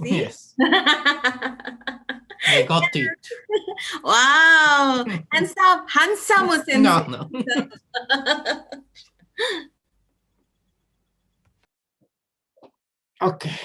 See? Yes. I got it. Wow. Handsome. Handsome sensei. No, no. Okay.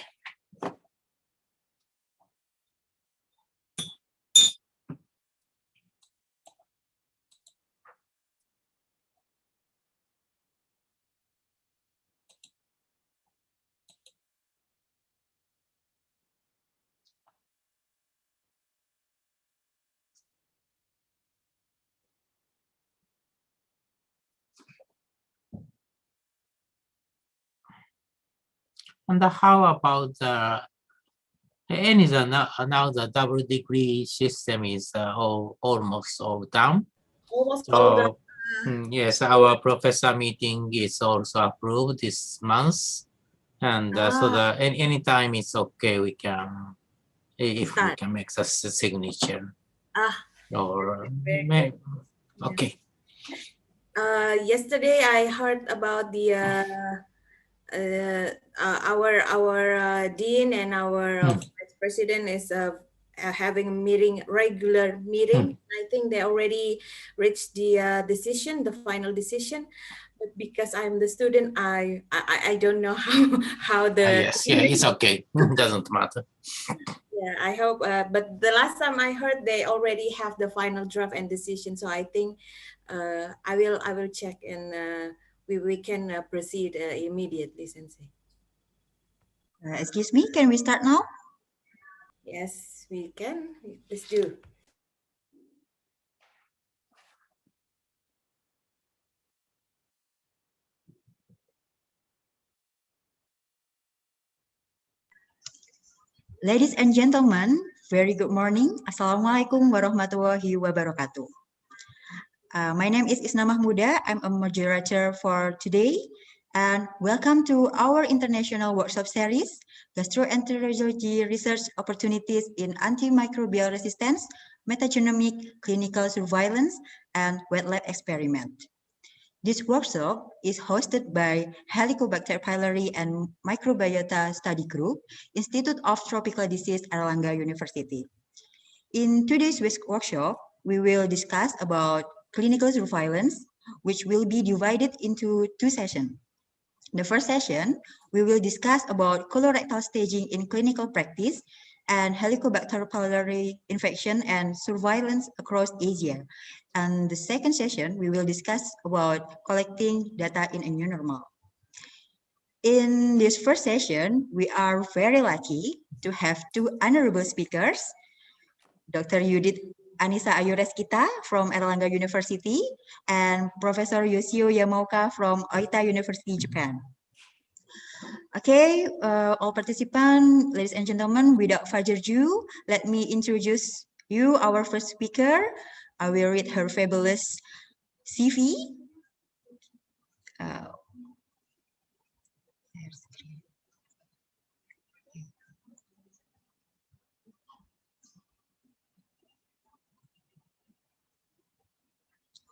And how about now the double degree system is almost all done. Almost all done. So yes, our professor meeting is also approved this month, and so the anytime it's okay, we can if we Start. can make a signature or Very good. okay. Yesterday I heard about the our dean and our vice president is having a meeting, regular meeting. I think they already reached the decision, the final decision. But because I'm the student, I don't know how the Yes, yeah, it's okay. Doesn't matter. yeah, I hope. But the last time I heard, they already have the final draft and decision. So I think I will check and we can proceed immediately, Sensei. Excuse me, can we start now? Yes, we can. Let's do. Ladies and gentlemen, very good morning. Assalamualaikum warahmatullahi wabarakatuh. My name is Isna Mahmuda. I'm a moderator for today. And welcome to our international workshop series, Gastroenterology Research Opportunities in Antimicrobial Resistance, Metagenomic Clinical Surveillance, and Wet Lab Experiment. This workshop is hosted by Helicobacter pylori and Microbiota Study Group, Institute of Tropical Disease, Erlangga University. In today's workshop, we will discuss about clinical surveillance, which will be divided into two sessions. The first session, we will discuss about colorectal staging in clinical practice and Helicobacter pylori infection and surveillance across Asia. And the second session, we will discuss about collecting data in a new normal. In this first session, we are very lucky to have two honorable speakers, Dr. Judith Anissa Ayureskita from Erlangga University and Professor Yoshio Yamaoka from Oita University, Japan. Okay, all participants, ladies and gentlemen, without further ado, let me introduce you our first speaker. I will read her fabulous CV.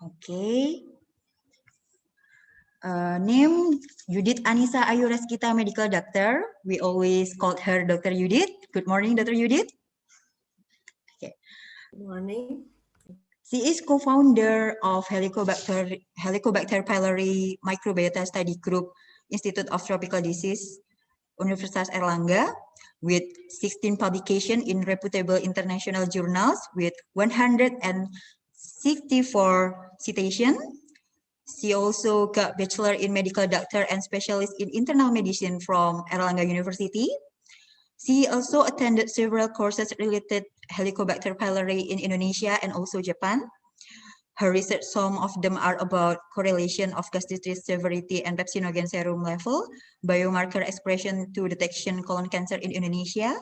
Okay. Name Judith Anissa Ayureskita, medical doctor. We always called her Dr. Judith. Good morning, Dr. Judith. Okay. Good morning. She is co-founder of Helicobacter pylori Microbiota Study Group, Institute of Tropical Disease, Universitas Erlangga, with 16 publications in reputable international journals with 164 citations. She also got bachelor in medical doctor and specialist in internal medicine from Erlangga University. She also attended several courses related Helicobacter pylori in Indonesia and also Japan. Her research, some of them are about correlation of gastritis severity and pepsinogen serum level, biomarker expression to detection colon cancer in Indonesia,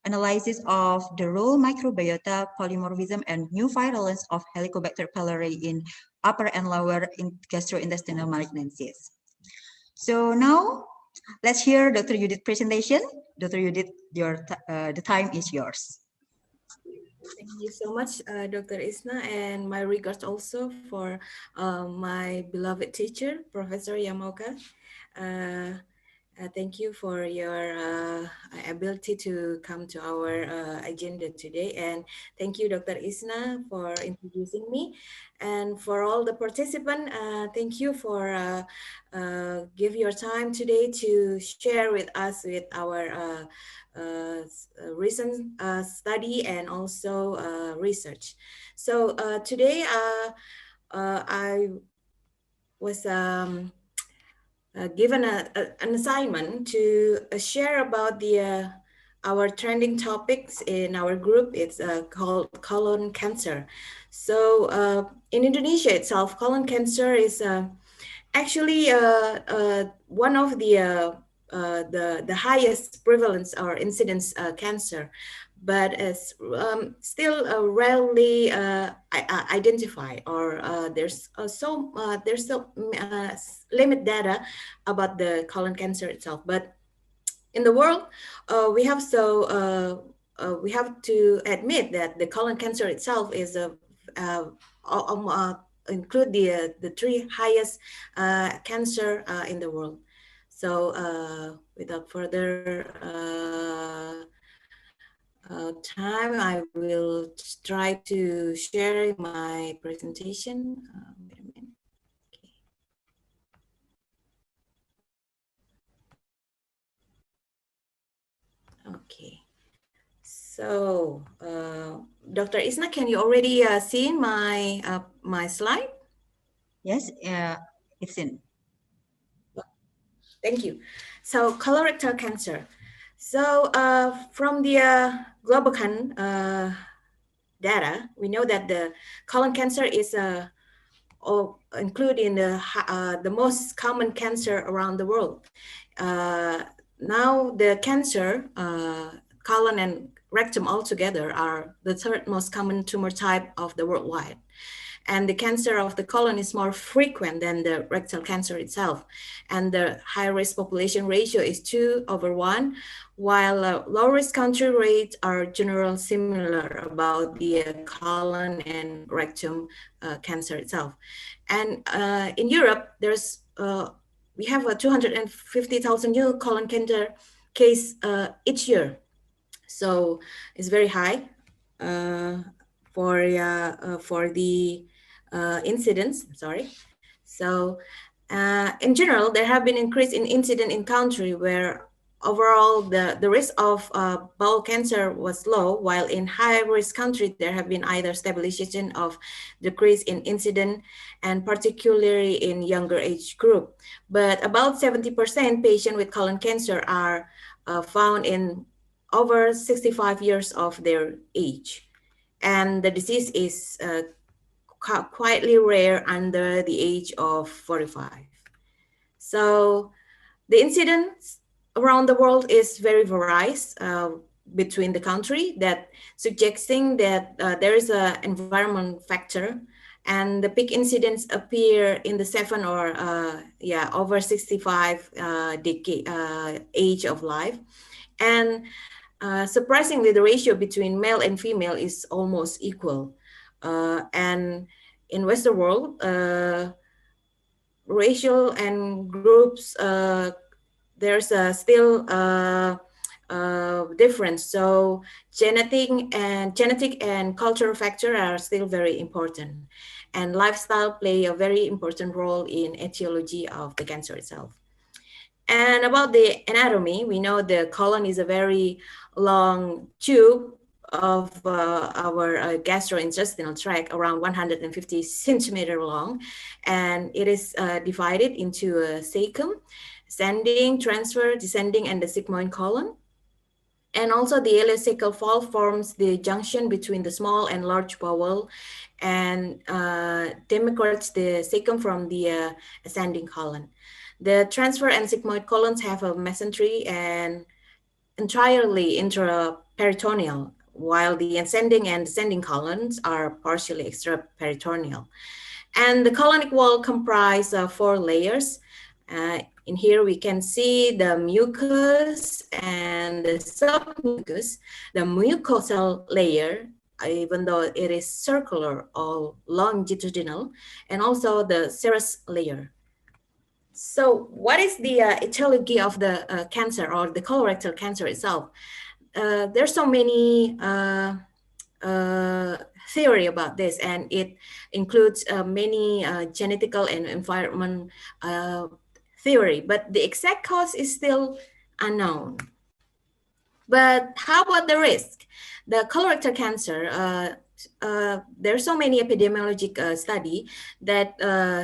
analysis of the role microbiota polymorphism and new virulence of Helicobacter pylori in upper and lower gastrointestinal malignancies. So now let's hear Dr. Judith's presentation. Dr. Judith, the time is yours. Thank you so much, Dr. Isna, and my regards also for my beloved teacher, Professor Yamaoka. Thank you for your ability to come to our agenda today. And thank you, Dr. Isna, for introducing me. And for all the participants, thank you for give your time today to share with us with our recent study and also research. So today I was given an assignment to share about the our trending topics in our group. It's called colon cancer. So in Indonesia itself, colon cancer is actually one of the highest prevalence or incidence cancer, but is still rarely identified, or there's so limit data about the colon cancer itself. But in the world, we have to admit that the colon cancer itself is uh, include the three highest cancer in the world. So without further time, I will try to share my presentation. Wait a minute. Okay. So, Dr. Isna, can you already see my slide? Yes, it's in. Thank you. So, colorectal cancer. So, from the Globocan data, we know that the colon cancer is included in the most common cancer around the world. Now, the cancer, colon and rectum altogether, are the third most common tumor type of the worldwide. And the cancer of the colon is more frequent than the rectal cancer itself. And the high-risk population ratio is 2/1, while low-risk country rates are generally similar about the colon and rectum cancer itself. And in Europe, we have 250,000 new colon cancer case each year. So it's very high uh, for the incidents. Sorry. So in general, there have been increase in incident in country where overall the risk of bowel cancer was low, while in high risk country there have been either stabilization of decrease in incident, and particularly in younger age group. But about 70% patients with colon cancer are found in over 65 years of their age, and the disease is quietly rare under the age of 45. So the incidence around the world is very various between the country, that suggesting that there is an environment factor, and the peak incidence appear in the 7 or over 65 decade age of life. And surprisingly, the ratio between male and female is almost equal. And in Western world, racial and groups, there's still difference. So genetic and cultural factor are still very important, and lifestyle play a very important role in etiology of the cancer itself. And about the anatomy, we know the colon is a very long tube of our gastrointestinal tract, around 150 centimeter long, and it is divided into a cecum, ascending, transfer, descending, and the sigmoid colon. And also the ileocecal valve forms the junction between the small and large bowel, and demarcates the cecum from the ascending colon. The transfer and sigmoid colons have a mesentery and entirely intraperitoneal, while the ascending and descending colons are partially extraperitoneal. And the colonic wall comprise 4 layers. In here we can see the mucus and the submucus. The mucosal layer, even though it is circular or longitudinal, and also the serous layer. So what is the etiology of the cancer or the colorectal cancer itself? There's so many uh, theory about this, and it includes many genetical and environment uh, theory, but the exact cause is still unknown. But how about the risk? The colorectal cancer, there are so many epidemiologic study that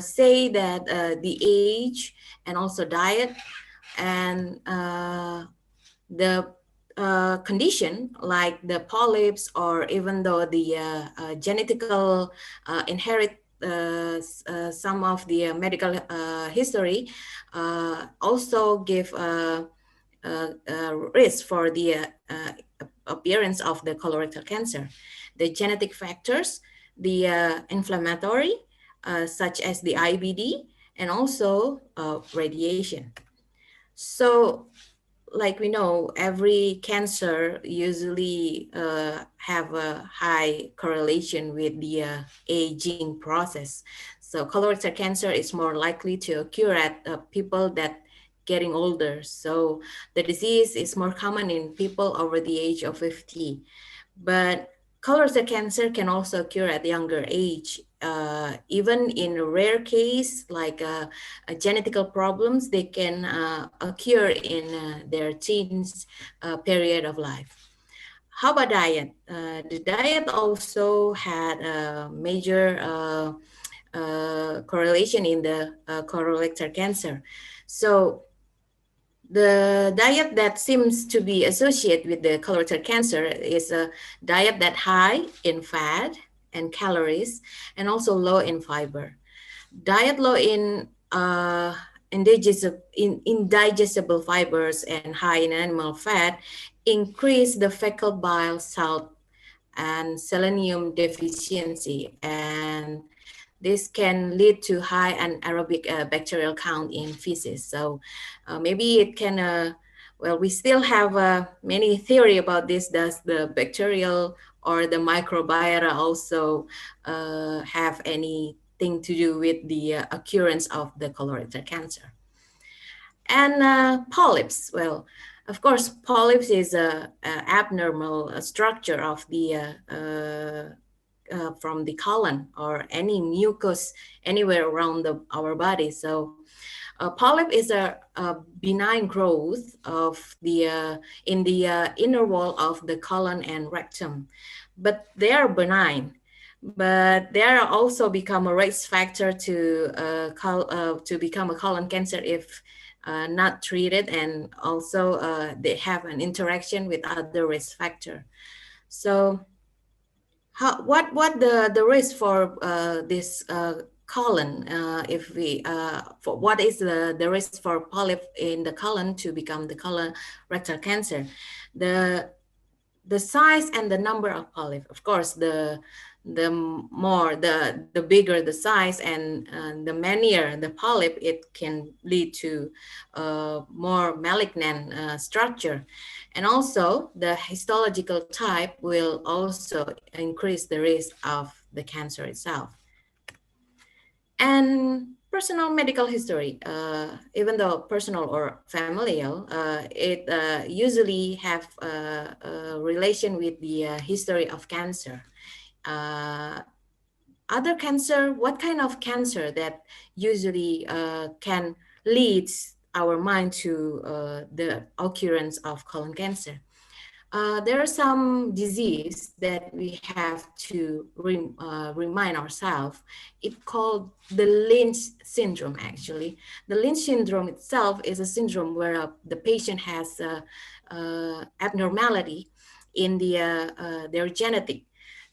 say that the age and also diet and the condition like the polyps or even though the genetical inherit some of the medical history also give risk for the appearance of the colorectal cancer. The genetic factors, the inflammatory, such as the IBD, and also radiation. So like we know, every cancer usually have a high correlation with the aging process. So colorectal cancer is more likely to occur at people that getting older. So the disease is more common in people over the age of 50. But colorectal cancer can also occur at younger age. Even in a rare case, like genetical problems, they can occur in their teens period of life. How about diet? The diet also had a major correlation in the colorectal cancer. So the diet that seems to be associated with the colorectal cancer is a diet that high in fat and calories and also low in fiber. Diet low in indigestible fibers and high in animal fat increase the fecal bile salt and selenium deficiency, and this can lead to high anaerobic bacterial count in feces. So maybe it can, well, we still have many theory about this. Does the bacterial or the microbiota also have anything to do with the occurrence of the colorectal cancer? And polyps, well, of course, polyps is a abnormal structure of the from the colon or any mucus anywhere around our body. So polyp is a benign growth of the in the inner wall of the colon and rectum, but they are benign. But they are also become a risk factor to become a colon cancer if not treated, and also they have an interaction with other risk factor. So what the risk for this colon if we for what is the risk for polyp in the colon to become the colon rectal cancer? The the size and the number of polyp, of course, the more the bigger the size and the manier the polyp, it can lead to more malignant structure. And also the histological type will also increase the risk of the cancer itself. And personal medical history, even though personal or familial, it usually have a relation with the history of cancer. Uh, Other cancer, what kind of cancer that usually can lead our mind to the occurrence of colon cancer? There are some disease that we have to remind ourselves. It's called the Lynch syndrome, actually. The Lynch syndrome itself is a syndrome where the patient has abnormality in their genetic.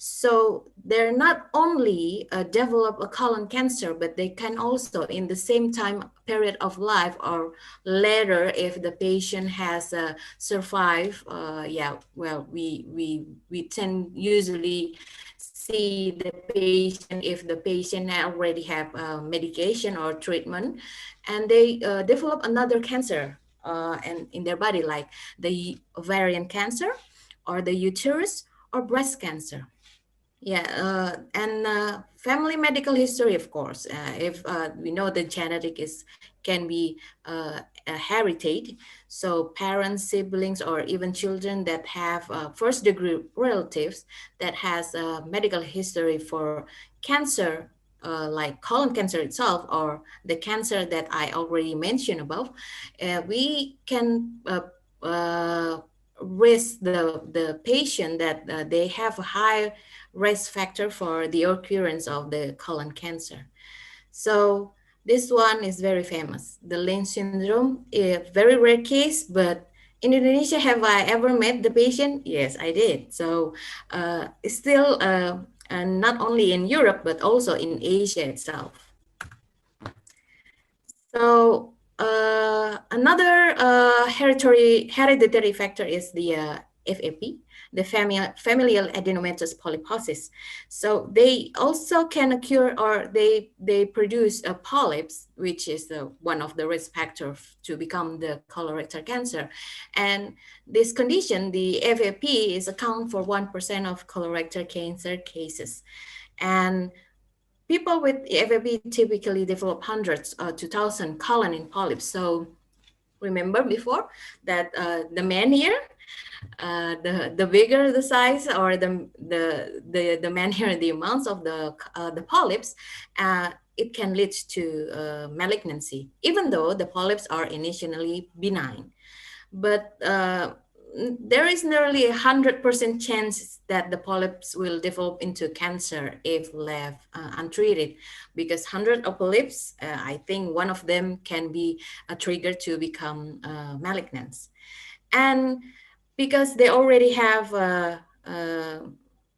So they're not only develop a colon cancer, but they can also in the same time period of life or later if the patient has survived, yeah, well, we tend usually see the patient if the patient already have medication or treatment, and they develop another cancer and in their body, like the ovarian cancer or the uterus or breast cancer. Yeah, and family medical history, of course. If we know the genetic is can be a heritage, so parents, siblings, or even children that have first degree relatives that has a medical history for cancer, like colon cancer itself, or the cancer that I already mentioned above, we can risk the patient that they have a high risk factor for the occurrence of the colon cancer. So this one is very famous. The Lynch syndrome, a very rare case, but in Indonesia, have I ever met the patient? Yes, I did. So it's still not only in Europe, but also in Asia itself. So another hereditary factor is the FAP, the familial adenomatous polyposis. So they also can occur, or they produce polyps, which is one of the risk factors to become the colorectal cancer. And this condition, the FAP, is account for 1% of colorectal cancer cases. And people with FAP typically develop hundreds to thousand colony polyps. So remember before that the man here, the bigger the size, or the man here, the amounts of the polyps, it can lead to malignancy, even though the polyps are initially benign. But there is nearly 100% chance that the polyps will develop into cancer if left untreated, because 100 of polyps, I think one of them can be a trigger to become malignant. And because they already have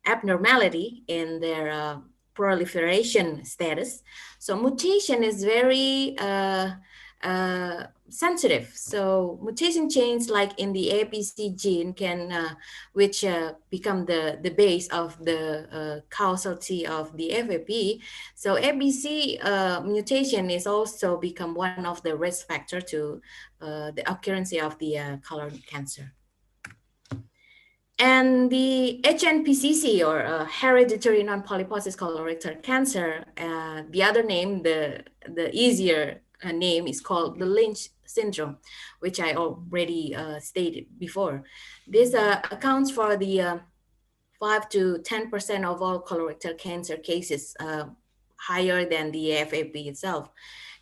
abnormality in their proliferation status, so mutation is very sensitive. So mutation chains like in the APC gene can, which become the base of the causality of the FAP. So ABC mutation is also become one of the risk factor to the occurrence of the colon cancer. And the HNPCC, or hereditary non-polyposis colorectal cancer, the other name, the easier name is called the Lynch syndrome, which I already stated before. This accounts for the 5 to 10% of all colorectal cancer cases, higher than the FAP itself.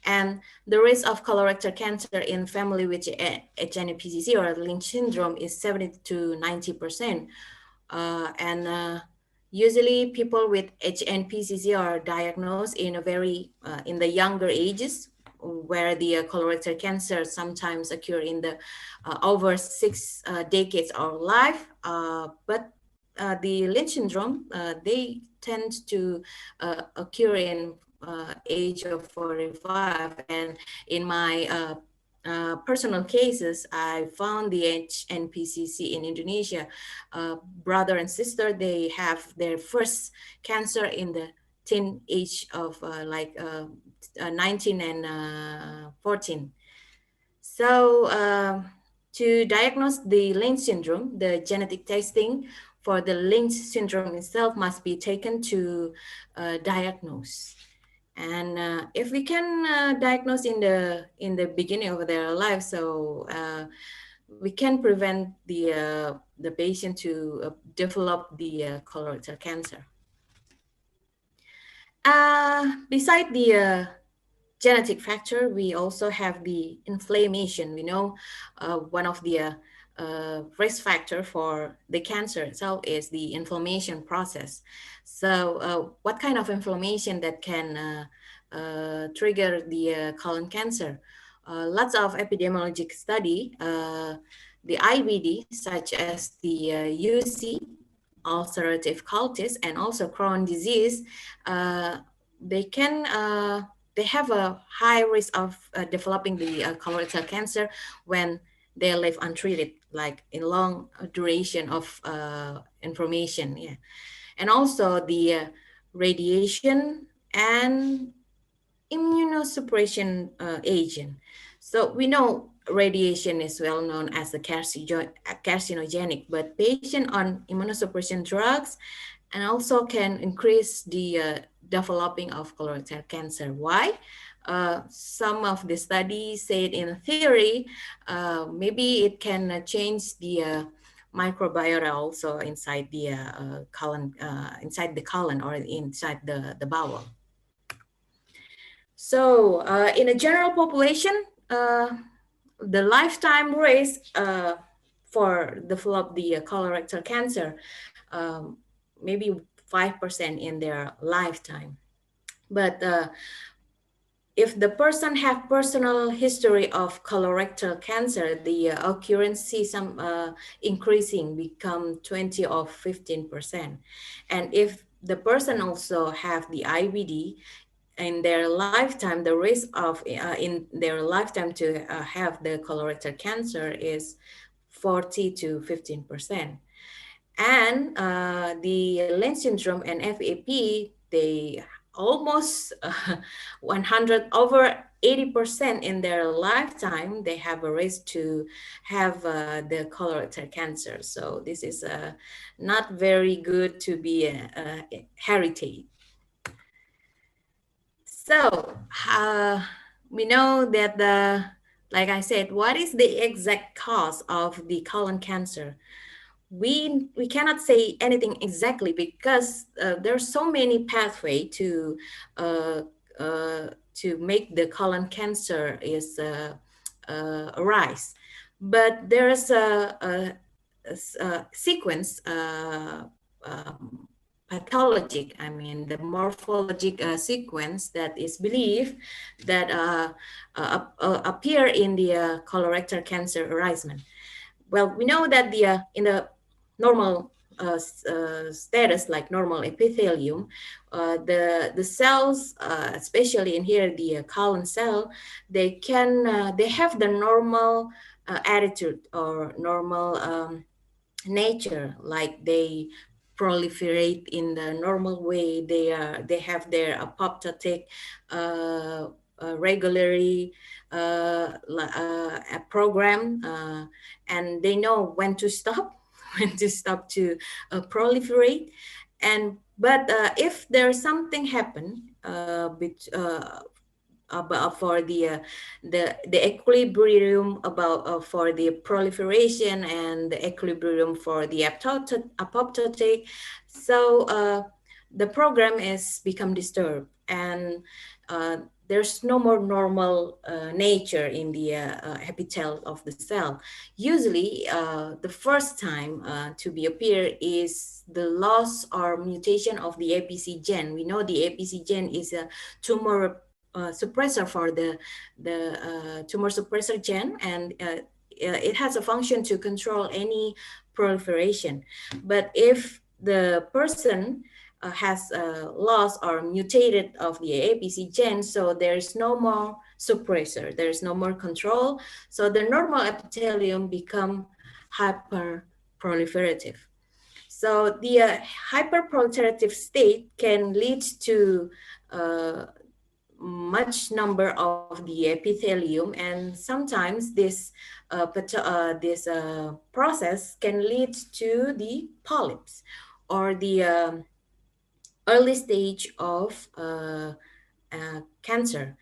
And the risk of colorectal cancer in family with HNPCC or Lynch syndrome is 70 to 90%. And usually people with HNPCC are diagnosed in a very in the younger ages, where the colorectal cancer sometimes occur in the over 6 decades of life. But the Lynch syndrome, they tend to occur in age of 45. And in my personal cases, I found the HNPCC in Indonesia. Brother and sister, they have their first cancer in the teen age of 19 and 14. So to diagnose the Lynch syndrome, the genetic testing for the Lynch syndrome itself must be taken to diagnose. And if we can diagnose in the beginning of their life, so we can prevent the patient to develop the colorectal cancer. Beside the genetic factor, we also have the inflammation. We know one of the risk factor for the cancer itself is the inflammation process. So what kind of inflammation that can trigger the colon cancer? Lots of epidemiologic study, the IBD, such as the UC, ulcerative colitis, and also Crohn's disease, they can they have a high risk of developing the colorectal cancer when they live untreated, like in long duration of inflammation. Yeah, and also the radiation and immunosuppression agent. So we know radiation is well known as a carcinogenic, but patient on immunosuppression drugs and also can increase the developing of colorectal cancer. Why? Some of the studies said in theory, maybe it can change the microbiota also inside the colon, or inside the bowel. So in a general population, the lifetime risk for develop the colorectal cancer, maybe 5% in their lifetime. But if the person have personal history of colorectal cancer, the occurrence some increasing, become 20 or 15%. And if the person also have the IBD in their lifetime, the risk of in their lifetime to have the colorectal cancer is 40 to 15%. And the Lynch syndrome and FAP, they almost 100 over 80% in their lifetime, they have a risk to have the colorectal cancer. So this is not very good to be heritage. So we know that like I said, what is the exact cause of the colon cancer? We cannot say anything exactly because there's so many pathway uh, to make the colon cancer is arise, but there's a sequence pathologic, I mean the morphologic sequence that is believed that appear in the colorectal cancer arisement. Well, we know that the in the normal status, like normal epithelium, the cells, especially in here the colon cell, they have the normal attitude or normal nature, like they proliferate in the normal way. They have their apoptotic regularly a program, and they know when to stop when to stop to proliferate. And but if there's something happen for the equilibrium about for the proliferation and the equilibrium for the apoptotic, so the program is become disturbed, and there's no more normal nature in the epithelium of the cell. Usually the first time to be appear is the loss or mutation of the APC gene. We know the APC gene is a tumor suppressor for the tumor suppressor gene, and it has a function to control any proliferation. But if the person has lost or mutated of the APC gene, so there's no more suppressor, there's no more control, so the normal epithelium become hyper proliferative. So the hyperproliferative state can lead to much number of the epithelium, and sometimes this process can lead to the polyps or the early stage of cancer,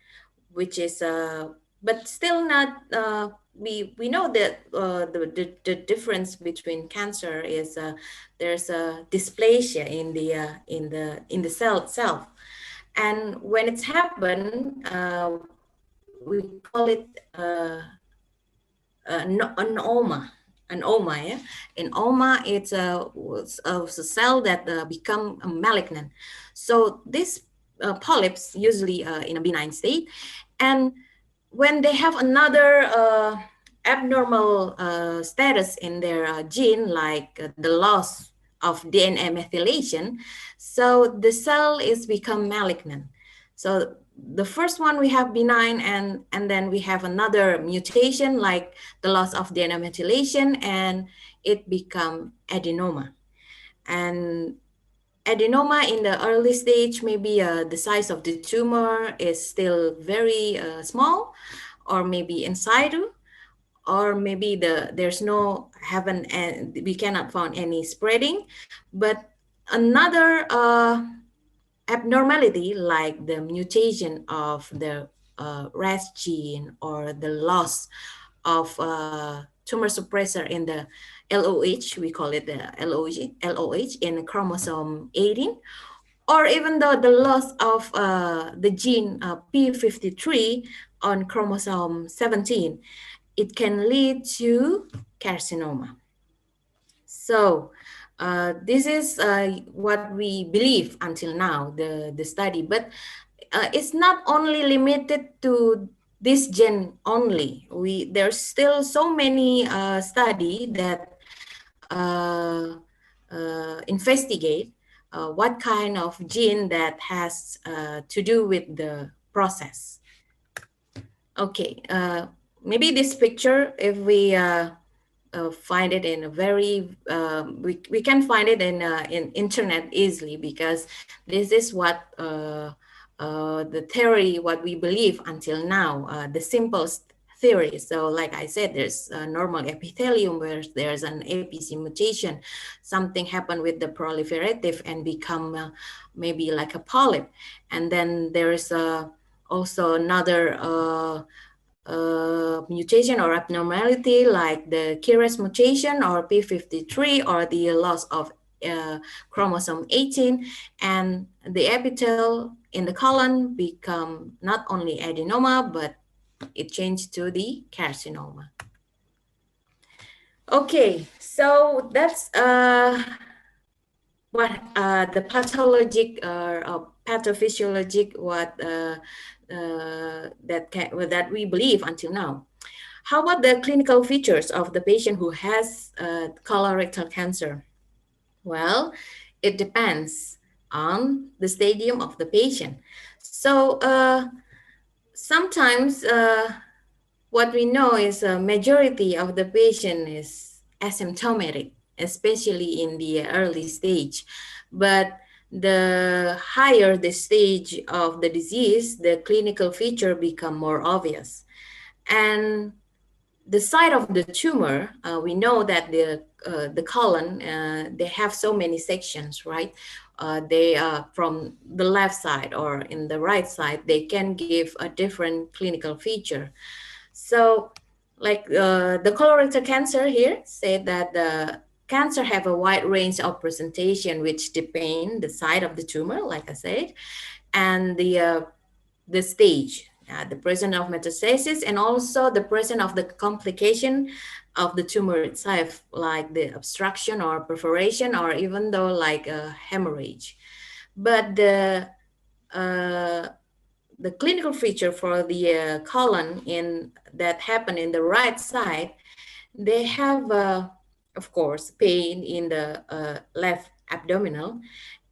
which is but still not we know that the difference between cancer is there's a dysplasia in the cell itself. And when it's happened, we call it an oma. An oma, yeah. In oma, it's a cell that become malignant. So this polyps usually in a benign state, and when they have another abnormal status in their gene, like the loss of DNA methylation, so the cell is become malignant. So the first one we have benign, and then we have another mutation like the loss of DNA methylation, and it become adenoma. And adenoma in the early stage, maybe the size of the tumor is still very small, or maybe in situ, or maybe there's no haven't, and we cannot find any spreading. But Another abnormality like the mutation of the RAS gene or the loss of tumor suppressor in the LOH, we call it the LOH in chromosome 18, or even though the loss of the gene P53 on chromosome 17, it can lead to carcinoma. So this is what we believe until now, the study, but it's not only limited to this gene only. There's still so many study that investigate what kind of gene that has to do with the process. Okay, maybe this picture, if we find it in a very, we can find it in internet easily, because this is what the theory, what we believe until now, the simplest theory. So like I said, there's a normal epithelium where there's an APC mutation, something happened with the proliferative and become maybe like a polyp. And then there's also another mutation or abnormality like the KRAS mutation or P53 or the loss of chromosome 18, and the epithelium in the colon become not only adenoma, but it changed to the carcinoma. Okay, so that's what the pathologic or pathophysiologic that we believe until now. How about the clinical features of the patient who has colorectal cancer? Well, it depends on the stadium of the patient. So sometimes what we know is a majority of the patient is asymptomatic, especially in the early stage. But the higher the stage of the disease, the clinical feature become more obvious. And the site of the tumor, we know that the colon, they have so many sections, right? They from the left side or in the right side, they can give a different clinical feature. So like the colorectal cancer here said that the cancer have a wide range of presentation, which depend the site of the tumor, like I said, and the stage, the presence of metastasis, and also the presence of the complication of the tumor itself, like the obstruction or perforation, or even though like a hemorrhage. But uh, the clinical feature for the colon in that happen in the right side, they have, of course, pain in the left abdominal,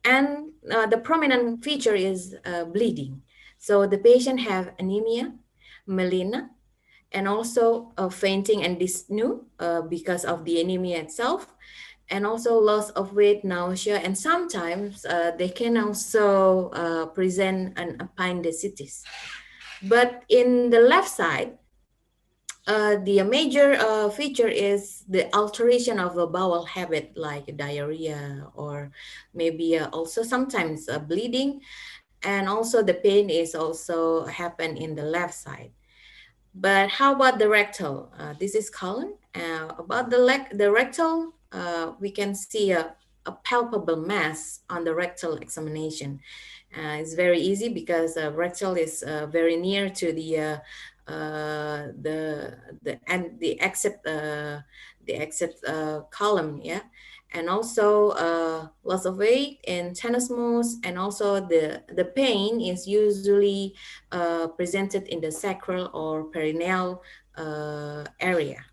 and the prominent feature is bleeding. So the patient have anemia, melena, and also fainting and dyspnea because of the anemia itself, and also loss of weight, nausea, and sometimes they can also present an appendicitis. But in the left side, the major feature is the alteration of a bowel habit like diarrhea, or maybe also sometimes bleeding, and also the pain is also happen in the left side. But how about the rectal? This is colon. About the rectal, we can see a palpable mass on the rectal examination. It's very easy because rectal is very near to the exit column, yeah, and also loss of weight and tenesmus, and also the pain is usually presented in the sacral or perineal area.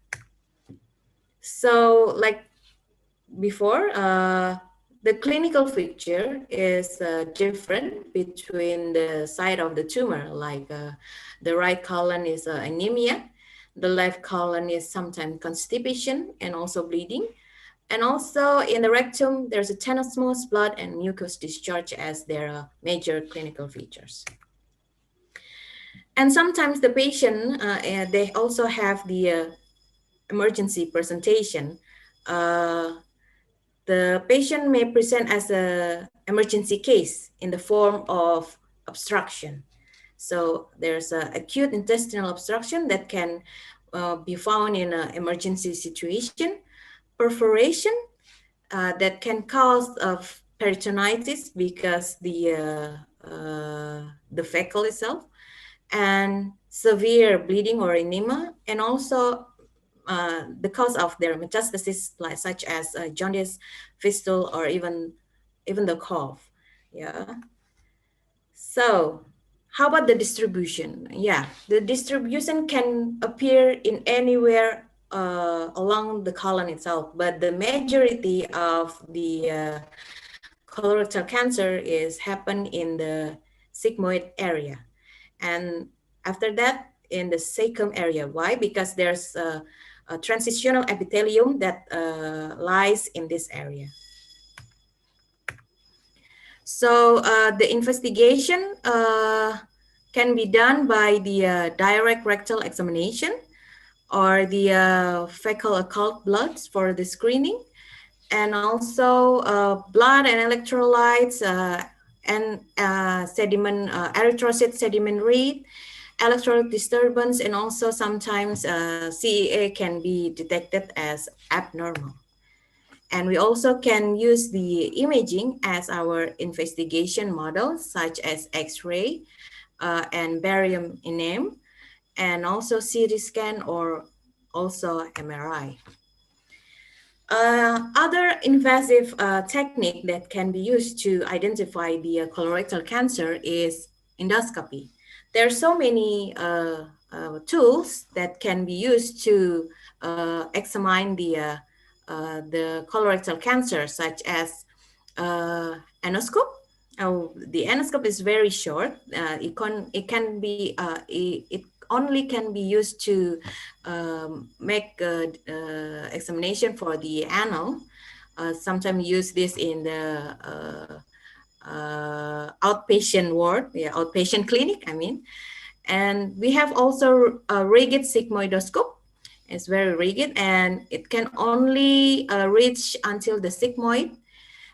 So like before, the clinical feature is different between the side of the tumor, like the right colon is anemia, the left colon is sometimes constipation and also bleeding. And also in the rectum, there's a tenesmus, blood, and mucus discharge as their major clinical features. And sometimes the patient, they also have the emergency presentation. the patient may present as an emergency case in the form of obstruction. So there's an acute intestinal obstruction that can be found in an emergency situation, perforation that can cause of peritonitis because the fecal itself, and severe bleeding or enema, and also the cause of their metastasis, like such as jaundice, fistula, or even the cough. Yeah. So how about the distribution? Yeah, the distribution can appear in anywhere along the colon itself, but the majority of the colorectal cancer is happen in the sigmoid area, and after that in the cecum area. Why? Because there's a transitional epithelium that lies in this area. So the investigation can be done by the direct rectal examination or the fecal occult bloods for the screening, and also blood and electrolytes and sediment, erythrocyte sediment rate, electrolyte disturbance, and also sometimes CEA can be detected as abnormal. And we also can use the imaging as our investigation model, such as X-ray and barium enema, and also CT scan or also MRI. Other invasive technique that can be used to identify the colorectal cancer is endoscopy. There are so many tools that can be used to examine the colorectal cancer, such as endoscope. The endoscope is very short. It can be it only can be used to make examination for the anal. Sometimes use this in the outpatient ward, yeah, outpatient clinic, I mean. And we have also a rigid sigmoidoscope. It's very rigid and it can only reach until the sigmoid.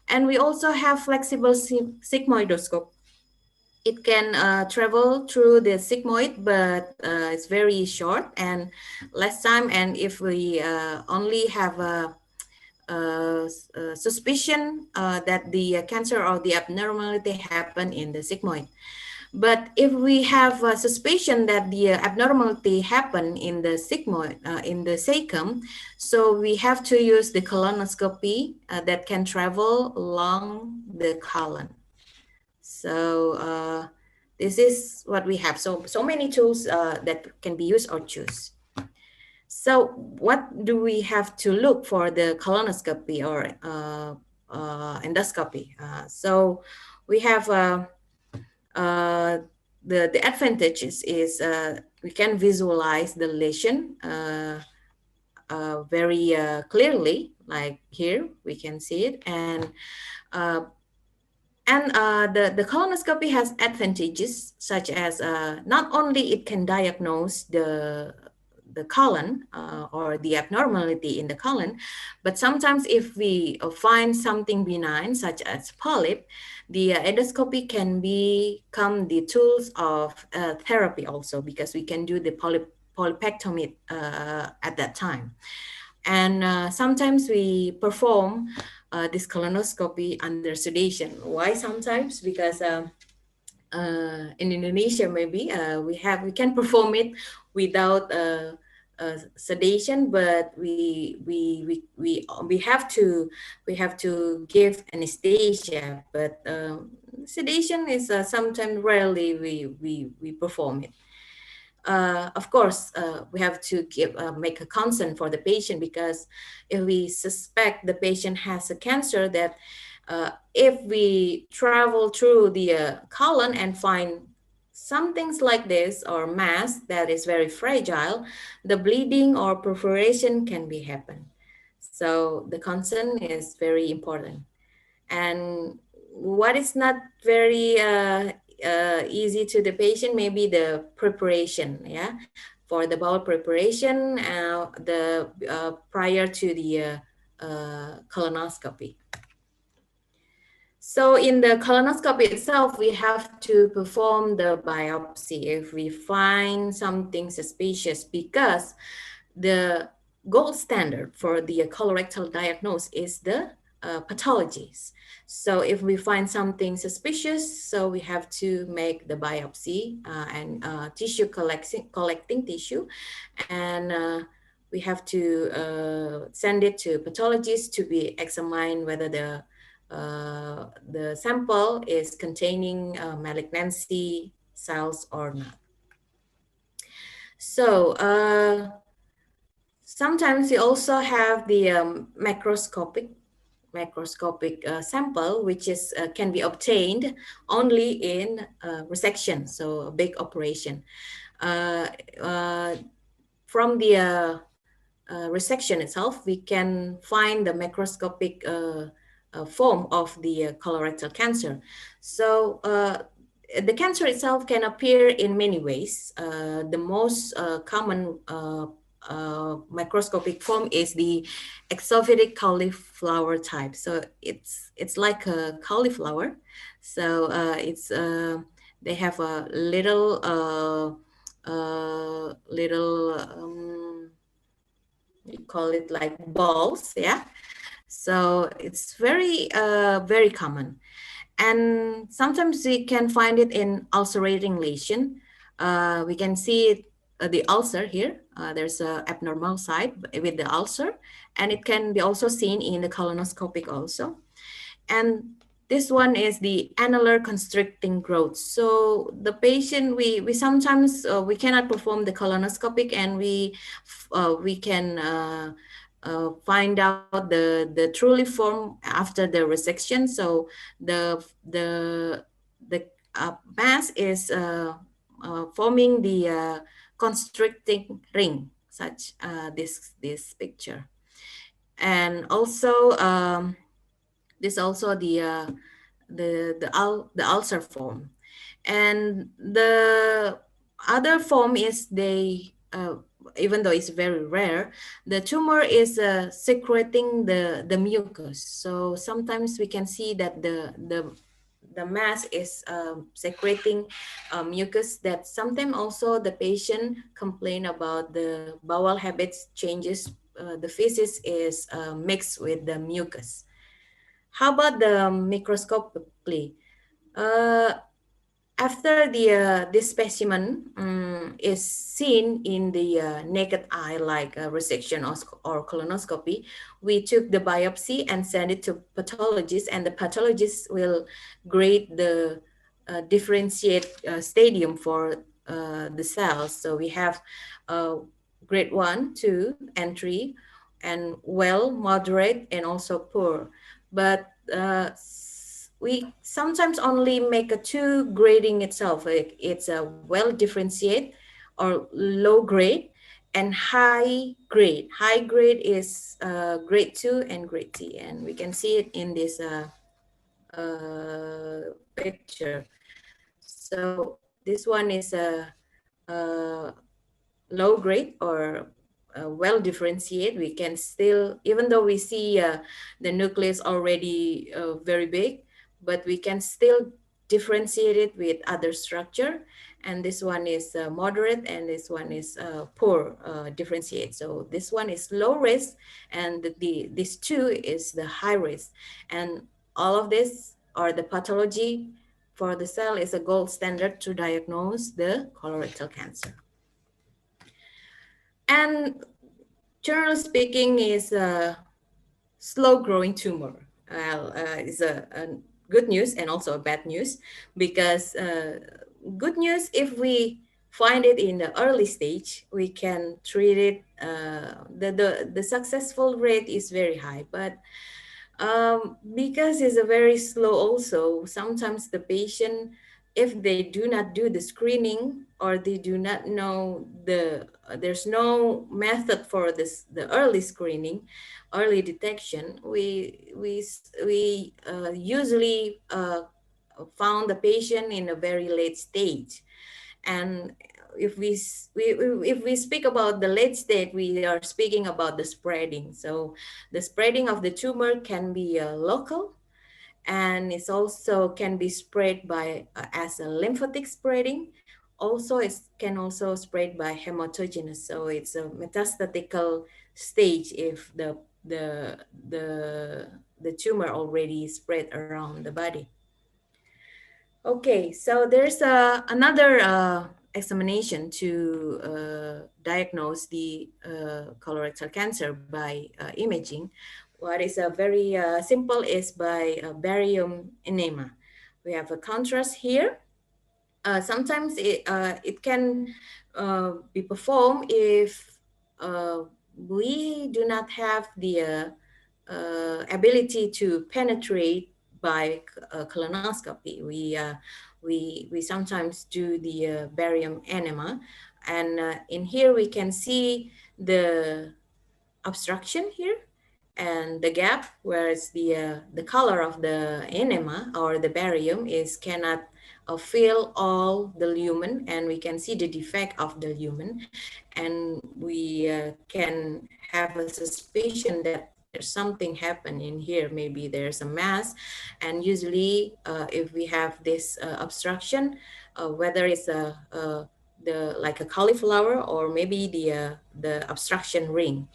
And we also have flexible sigmoidoscope. It can travel through the sigmoid, but it's very short and less time. And if we only have a suspicion that the cancer or the abnormality happen in the sigmoid. But if we have a suspicion that the abnormality happen in the sigmoid, in the cecum, so we have to use the colonoscopy that can travel along the colon. So this is what we have. So many tools that can be used or choose. So what do we have to look for the colonoscopy or endoscopy? So we have the advantages is we can visualize the lesion very clearly, like here we can see it, and uh, the colonoscopy has advantages such as not only it can diagnose the colon or the abnormality in the colon, but sometimes if we find something benign such as polyp, the endoscopy can become the tools of therapy also, because we can do the polypectomy at that time. And sometimes we perform this colonoscopy under sedation. Why sometimes? Because in Indonesia, maybe we can perform it without sedation, but we have to give anesthesia. But sedation is sometimes rarely we perform it. Of course, we have to make a consent for the patient, because if we suspect the patient has a cancer, that if we travel through the colon and find some things like this or mass that is very fragile, the bleeding or perforation can be happen. So the consent is very important. And what is not very easy to the patient, maybe the preparation, yeah, for the bowel preparation, the prior to the colonoscopy. So in the colonoscopy itself, we have to perform the biopsy if we find something suspicious, because the gold standard for the colorectal diagnosis is the pathologies. So if we find something suspicious, so we have to make the biopsy and tissue collecting tissue, and we have to send it to pathologists to be examined whether the sample is containing malignancy cells or not. So sometimes we also have the macroscopic sample, which is can be obtained only in resection, so a big operation. Uh, uh, from the resection itself, we can find the macroscopic form of the colorectal cancer. So the cancer itself can appear in many ways. The most common microscopic form is the exophytic cauliflower type. So it's like a cauliflower. So it's they have a little you call it like balls, yeah. So it's very common, and sometimes we can find it in ulcerating lesion. We can see it, the ulcer here. There's a abnormal site with the ulcer, and it can be also seen in the colonoscopic also. And this one is the annular constricting growth. So the patient, we sometimes we cannot perform the colonoscopic, and we can find out the truly form after the resection. So the mass is forming the constricting ring, such this picture. And also this also the ulcer form. And the other form is they even though it's very rare, the tumor is secreting the mucus. So sometimes we can see that the mass is secreting mucus, that sometimes also the patient complain about the bowel habits changes. The feces is mixed with the mucus. How about the microscopically? Uh, After this specimen is seen in the naked eye, like resection or colonoscopy, we took the biopsy and send it to pathologists, and the pathologist will grade the differentiate stadium for the cells. So we have grade 1, 2, and 3, and well, moderate, and also poor. But we sometimes only make a two grading itself. Like it's a well differentiate or low grade and high grade. High grade is grade 2 and grade 3, and we can see it in this picture. So this one is a low grade or well differentiate. We can still, even though we see the nucleus already very big, but we can still differentiate it with other structure. And this one is moderate, and this one is poor differentiate. So this one is low risk, and this two is the high risk. And all of this, or the pathology for the cell, is a gold standard to diagnose the colorectal cancer. And generally speaking, is a slow growing tumor. It's a good news and also a bad news, because good news, if we find it in the early stage, we can treat it. The successful rate is very high, but because it's a very slow also, sometimes the patient, if they do not do the screening, or they do not know there's no method for this, the early screening, early detection, we usually found the patient in a very late stage. And if we speak about the late stage, we are speaking about the spreading. So the spreading of the tumor can be local, and it's also can be spread by as a lymphatic spreading. Also, it can also spread by hematogenous. So it's a metastatical stage if the the the tumor already spread around the body. Okay, so there's another examination to diagnose the colorectal cancer by imaging. What is very simple is by barium enema. We have a contrast here. Sometimes it can be performed if uh, we do not have the ability to penetrate by colonoscopy. We sometimes do the barium enema, and in here we can see the obstruction here and the gap, whereas the color of the enema or the barium is cannot fill all the lumen, and we can see the defect of the lumen, and we can have a suspicion that there's something happen in here. Maybe there's a mass, and usually if we have this obstruction, whether it's the like a cauliflower or maybe the obstruction ring.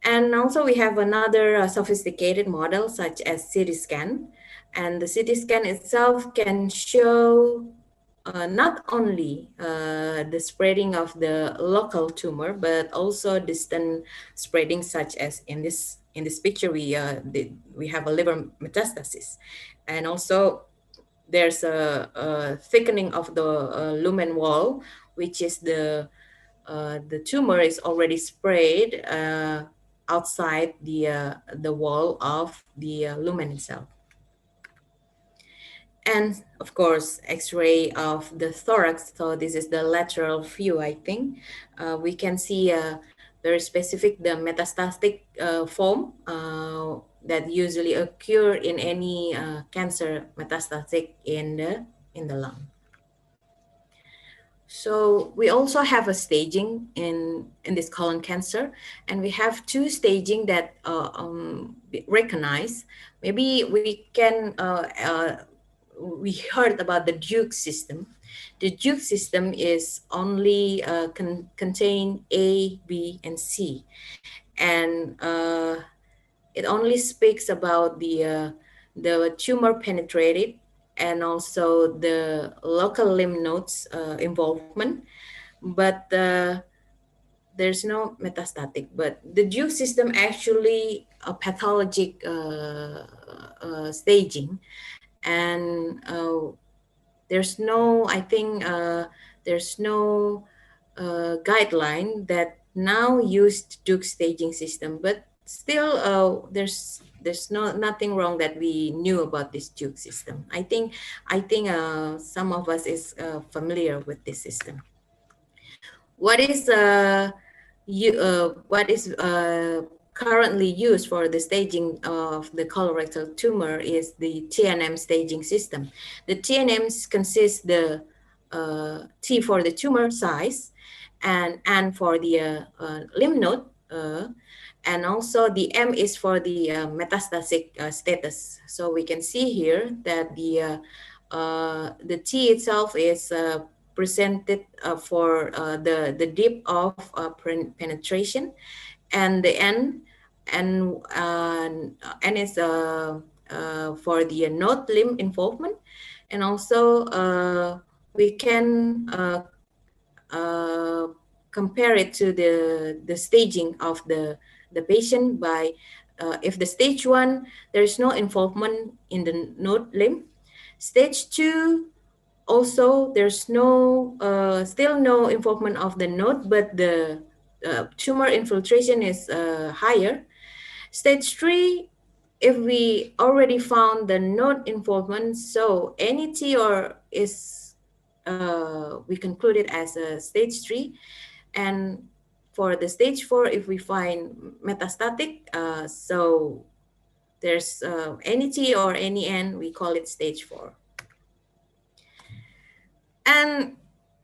And also we have another sophisticated model such as CT scan. And the CT scan itself can show not only the spreading of the local tumor, but also distant spreading, such as in this picture we have a liver metastasis, and also there's a thickening of the lumen wall, which is the tumor is already spread outside the wall of the lumen itself. And of course, X-ray of the thorax. So this is the lateral view, I think. We can see very specific the metastatic form that usually occur in any cancer metastatic in the lung. So we also have a staging in this colon cancer, and we have two staging that recognize. Maybe we heard about the Duke system. The Duke system is only contain A, B, and C, and it only speaks about the tumor penetrated and also the local lymph nodes involvement, but there's no metastatic. But the Duke system actually a pathologic staging, and there's no, I think there's no guideline that now used Duke staging system, but still there's nothing wrong that we knew about this Duke system. I think some of us is familiar with this system. What is currently used for the staging of the colorectal tumor is the TNM staging system. The TNMs consist the T for the tumor size, and for the lymph node, and also the M is for the metastatic status. So we can see here that the T itself is presented for the depth of penetration, and the N is for the node limb involvement, and also we can compare it to the staging of the patient by if the stage 1 there's no involvement in the node limb. Stage 2 also there's no still no involvement of the node, but the tumor infiltration is higher. Stage 3, if we already found the node involvement, so any TR is we conclude it as a stage 3. And for the stage 4, if we find metastatic, so there's any T or any N, we call it stage 4. And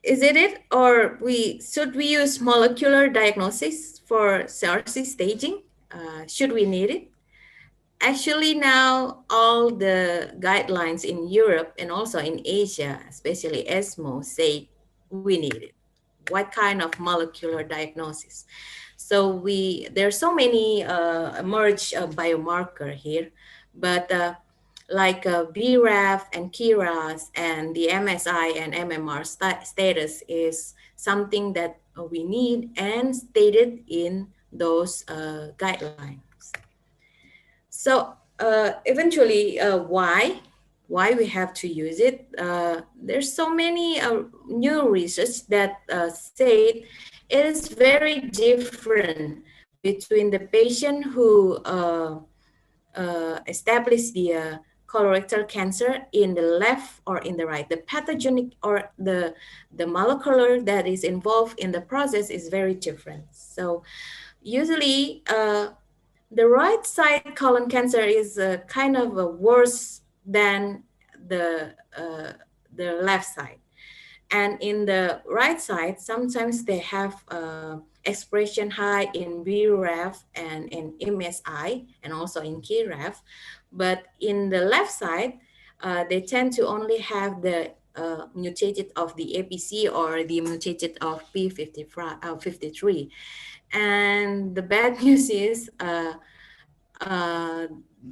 is it, or should we use molecular diagnosis for CRC staging? Should we need it? Actually, now all the guidelines in Europe and also in Asia, especially ESMO, say we need it. What kind of molecular diagnosis? So there are so many emerged biomarker here, but like BRAF and KRAS and the MSI and MMR status is something that we need and stated in those guidelines. So eventually, why we have to use it? There's so many new research that said it is very different between the patient who established the colorectal cancer in the left or in the right. The pathogenic or the molecular that is involved in the process is very different. So usually the right side colon cancer is kind of worse than the uh, the left side. And in the right side, sometimes they have expression high in BRAF and in MSI and also in KRAF. But in the left side, they tend to only have the mutated of the APC or the mutated of P53. And the bad news is uh,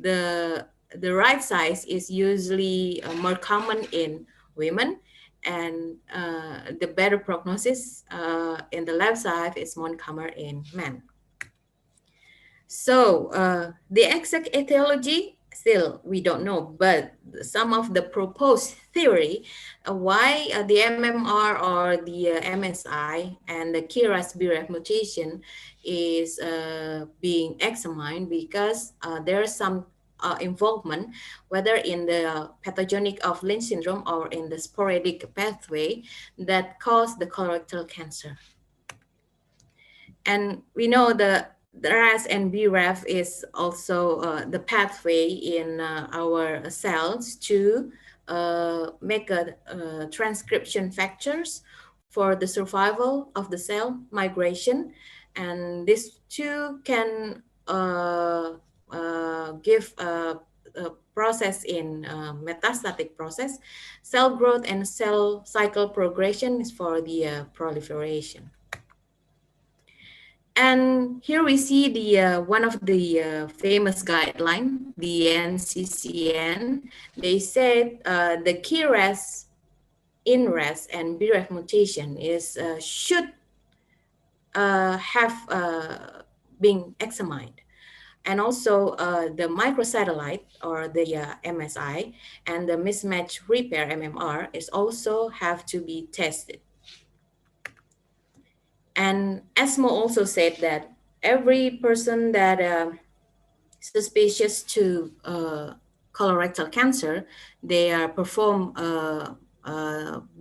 the the right size is usually more common in women, and the better prognosis in the left side is more common in men. So the exact etiology still we don't know, but some of the proposed theory why the MMR or the MSI and the KRAS BRAF mutation is being examined because there is some involvement, whether in the pathogenic of Lynch syndrome or in the sporadic pathway that cause the colorectal cancer. And we know the RAS and BRAF is also the pathway in our cells to make transcription factors for the survival of the cell migration. And these two can give a process in metastatic process, cell growth and cell cycle progression is for the proliferation. And here we see the one of the famous guideline, the NCCN. They said the KRAS, INRAS, and BRAF mutation is should have been examined, and also the microsatellite or the MSI and the mismatch repair MMR is also have to be tested. And ESMO also said that every person that suspicious to colorectal cancer, they perform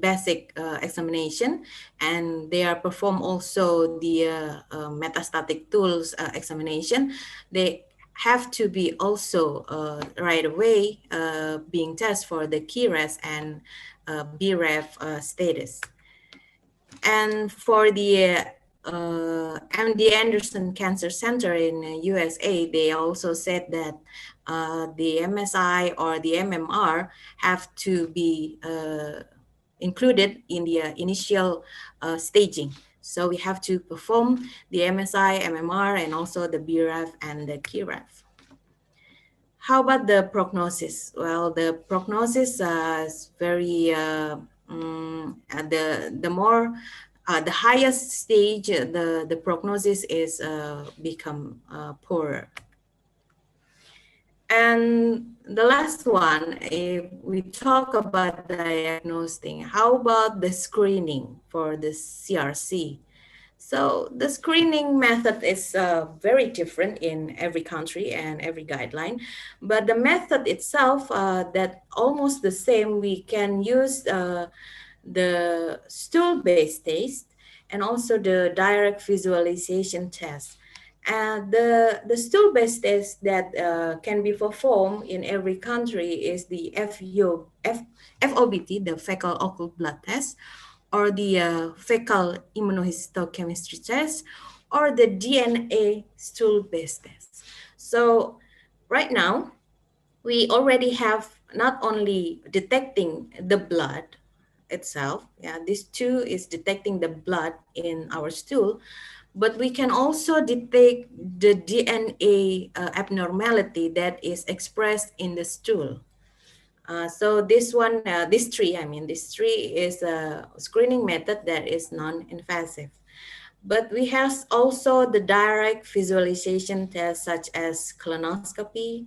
basic examination, and they are perform also the metastatic tools examination. They have to be also right away being tested for the KRAS and BRAF status. And for the MD Anderson Cancer Center in USA, they also said that the MSI or the MMR have to be included in the initial staging. So we have to perform the MSI, MMR, and also the BRAF and the KRAF. How about the prognosis? Well, the prognosis is very the more the highest stage, the prognosis is become poorer. And the last one, if we talk about diagnosing, how about the screening for the CRC? So the screening method is very different in every country and every guideline, but the method itself that almost the same. We can use the stool-based test and also the direct visualization test. And the stool-based test that can be performed in every country is the FOBT, the fecal occult blood test, or the fecal immunohistochemistry test, or the DNA stool-based test. So right now, we already have not only detecting the blood itself, yeah, this too is detecting the blood in our stool, but we can also detect the DNA abnormality that is expressed in the stool. So this one, this tree is a screening method that is non-invasive. But we have also the direct visualization tests such as colonoscopy,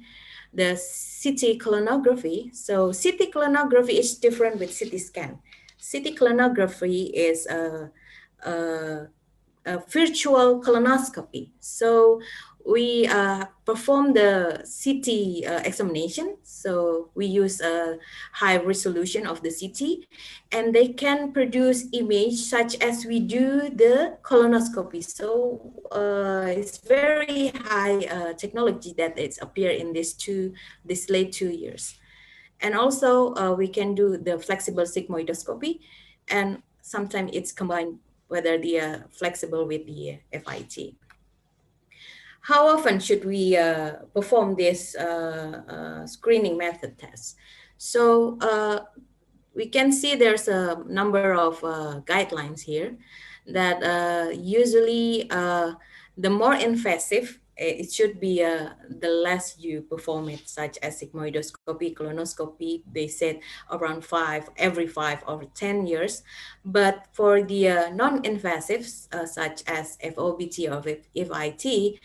the CT colonography. So CT colonography is different with CT scan. CT colonography is a virtual colonoscopy. So we perform the CT examination. So we use a high resolution of the CT, and they can produce image such as we do the colonoscopy. So it's very high technology that it's appear in this late 2 years. And also we can do the flexible sigmoidoscopy, and sometimes it's combined whether the flexible with the FIT. How often should we perform this screening method test? So we can see there's a number of guidelines here that usually the more invasive it should be, the less you perform it, such as sigmoidoscopy, colonoscopy. They said around every 5 or 10 years. But for the non-invasives, such as FOBT or FIT,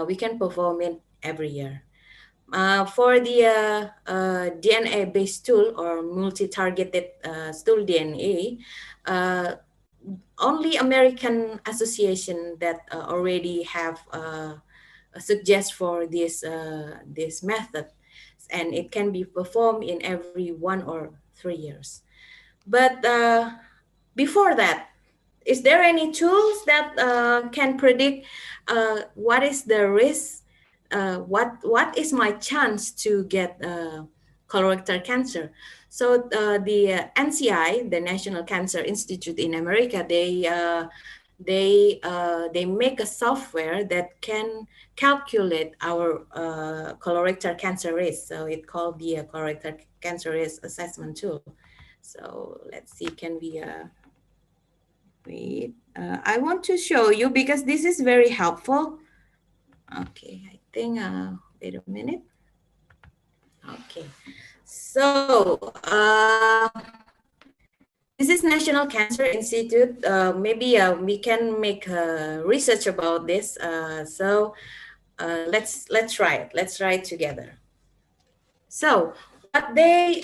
we can perform it every year. For the DNA-based tool or multi-targeted stool DNA, uh, only American association that already have suggest for this method, and it can be performed in every 1 or 3 years. But before that, is there any tools that can predict what is the risk? What is my chance to get colorectal cancer? So the NCI, the National Cancer Institute in America, they make a software that can calculate our colorectal cancer risk. So it's called the colorectal cancer risk assessment tool. So let's see, can we wait? I want to show you because this is very helpful. Okay, I think, wait a minute. Okay, so this is National Cancer Institute. Maybe we can make research about this. So let's try it. Let's try it together. So what they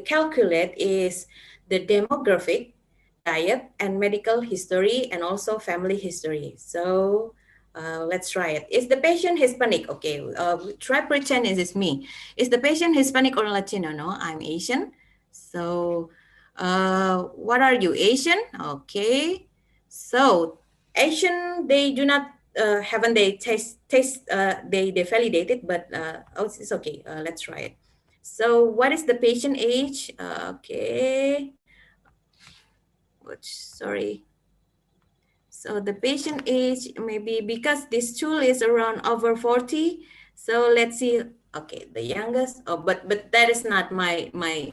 calculate is the demographic, diet, and medical history, and also family history. So let's try it. Is the patient Hispanic? Okay, try pretend it is me. Is the patient Hispanic or Latino? No, I'm Asian. So what are you, Asian? Okay. So Asian, they do not haven't they they validated, but oh, it's okay. Let's try it. So what is the patient age? Okay. Which, sorry. So the patient age, maybe because this tool is around over 40. So let's see. Okay, the youngest. Oh, but that is not my my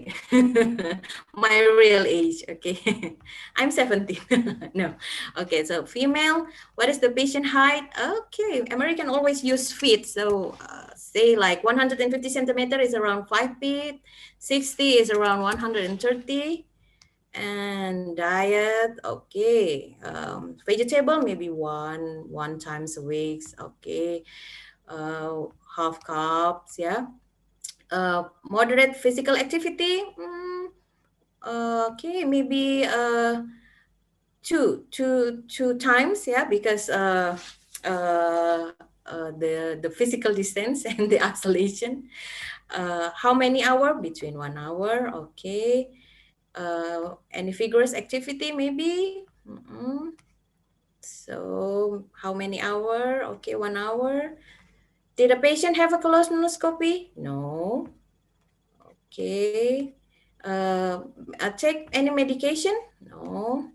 real age. Okay, I'm 17. No. Okay, so female. What is the patient height? Okay, American always use feet. So say like 150 centimeter is around 5 feet. 60 is around 130. And diet, okay. Vegetable, maybe one times a week, okay. Half carbs, yeah. Moderate physical activity, okay, maybe two times, yeah, because the physical distance and the isolation. How many hour? Between 1 hour, okay. Any vigorous activity, maybe. So how many hour? Okay, 1 hour. Did the patient have a colonoscopy? No. Okay. Take any medication? No.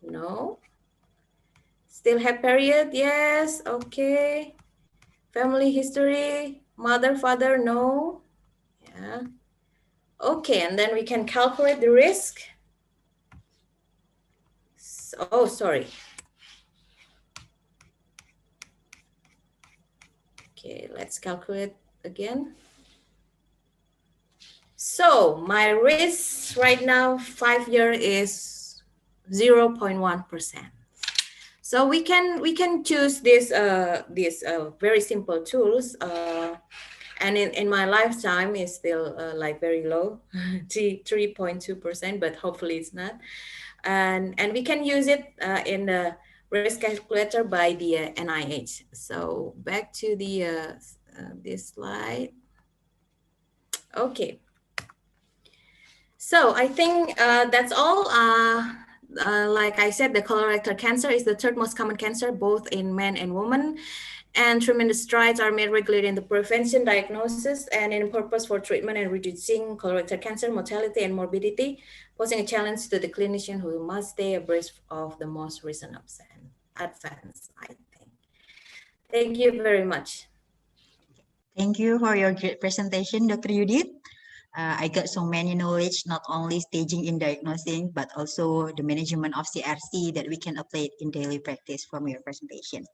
No. Still have period? Yes. Okay. Family history, mother, father, no. Yeah. Okay, and then we can calculate the risk. Oh, sorry. Okay, let's calculate again. So my risk right now, 5 year is 0.1%. So we can choose this very simple tools, and in my lifetime is still like very low, 3.2%, but hopefully it's not. And we can use it in the risk calculator by the NIH. So back to the this slide. Okay. So I think that's all. Like I said, the colorectal cancer is the third most common cancer, both in men and women. And tremendous strides are made regularly in the prevention, diagnosis, and in purpose for treatment and reducing colorectal cancer mortality and morbidity, posing a challenge to the clinician who must stay abreast of the most recent advance, I think. Thank you very much. Thank you for your great presentation, Dr. Judith. I got so many knowledge, not only staging in diagnosing, but also the management of CRC that we can apply in daily practice from your presentation.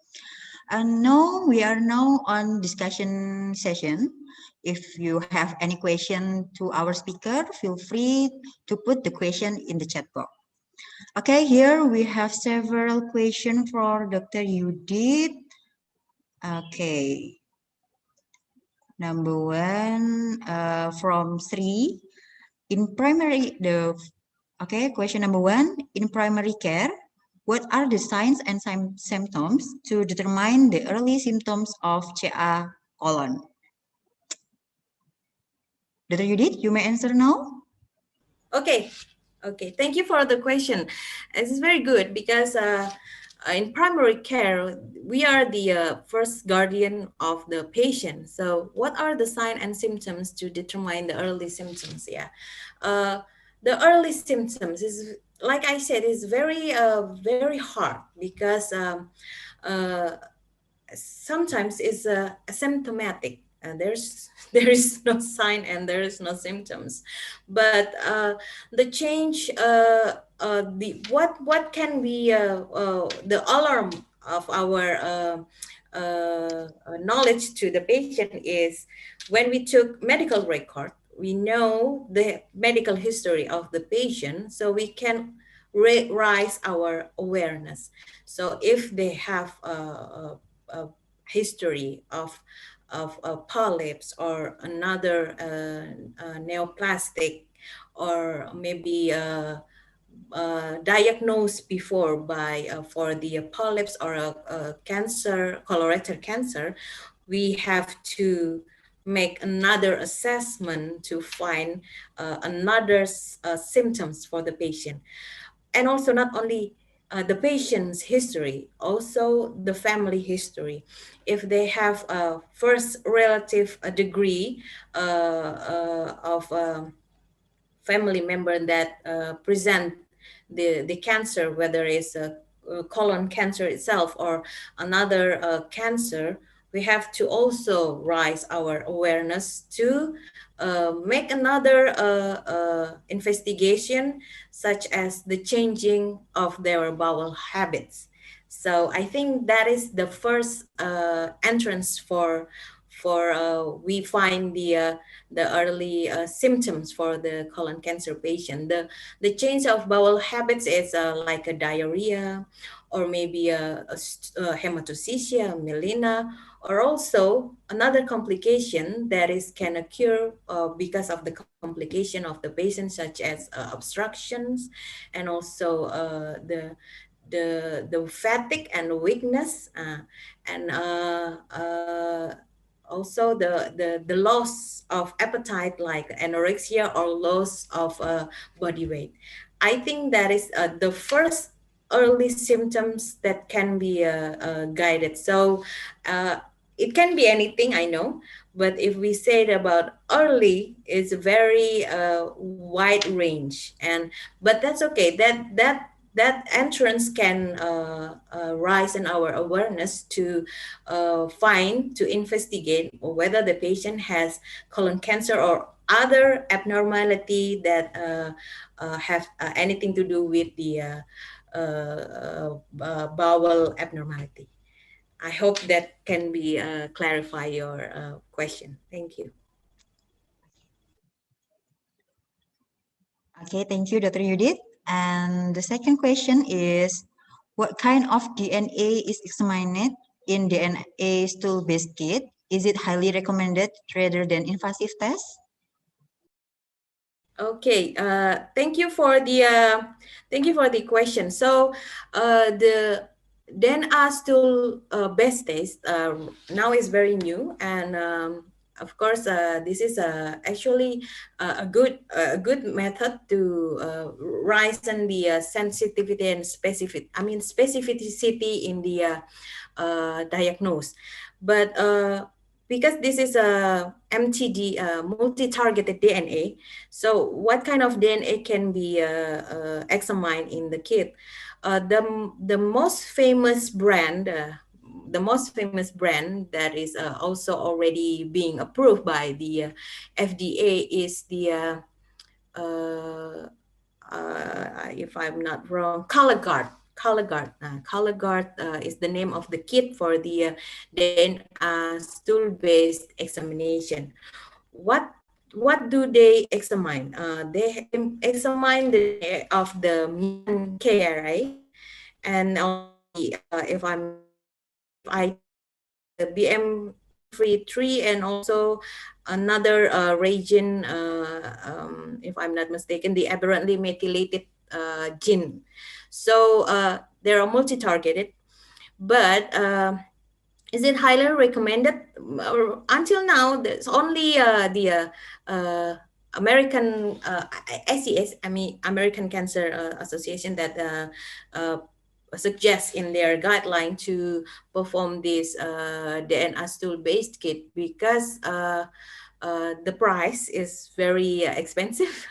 And now we are now on discussion session. If you have any question to our speaker, feel free to put the question in the chat box. Okay, here we have several questions for Dr. Judith. Okay. Number one from Sri. In primary, question number one, in primary care, what are the signs and symptoms to determine the early symptoms of CA colon? Dr. Judith, you may answer now. Okay. Okay. Thank you for the question. This is very good because in primary care, we are the first guardian of the patient. So what are the signs and symptoms to determine the early symptoms? Yeah. The early symptoms is, like I said, is very hard because uh, sometimes it's asymptomatic. There is no sign and there is no symptoms, but the change the what can be the alarm of our knowledge to the patient is when we took medical record, we know the medical history of the patient, so we can raise our awareness. So if they have a history of polyps or another neoplastic, or maybe diagnosed before by for the polyps or a cancer, colorectal cancer, we have to make another assessment to find another symptoms for the patient. And also not only the patient's history, also the family history. If they have a first relative degree of family member that present the cancer, whether it's a colon cancer itself or another cancer, we have to also raise our awareness to make another investigation, such as the changing of their bowel habits. So I think that is the first entrance for we find the early symptoms for the colon cancer patient. The change of bowel habits is like a diarrhea, or maybe a hematocysia, melena, or also another complication that is can occur because of the complication of the patient, such as obstructions, and also the fatigue and weakness, and also the loss of appetite, like anorexia or loss of body weight. I think that is the first early symptoms that can be guided. So it can be anything, I know, but if we say it about early, it's very wide range, and but that's okay. That that entrance can rise in our awareness to find, to investigate whether the patient has colon cancer or other abnormality that have anything to do with the bowel abnormality. I hope that can be clarify your question. Thank you. Okay, thank you, Dr. Judith. And the second question is, what kind of DNA is examined in DNA stool-based kit? Is it highly recommended rather than invasive tests? Okay, thank you for the question. So, the DNA stool base test now is very new, and of course, this is actually a good method to rise in the sensitivity and specificity in the diagnose, but because this is a MTD, multi-targeted DNA. So what kind of DNA can be examined in the kit? The most famous brand, that is also already being approved by the FDA is the if I'm not wrong, color guard. Color guard is the name of the kit for the DNA stool-based examination. What what do they examine? They examine the DNA of the mutant care, right? And also the if I take the BM3 and also another region, if I'm not mistaken, the aberrantly methylated gene. So they are multi-targeted, but is it highly recommended? Until now, there's only the American ACS, I mean American Cancer Association, that uh, suggests in their guideline to perform this DNA stool-based kit because the price is very expensive.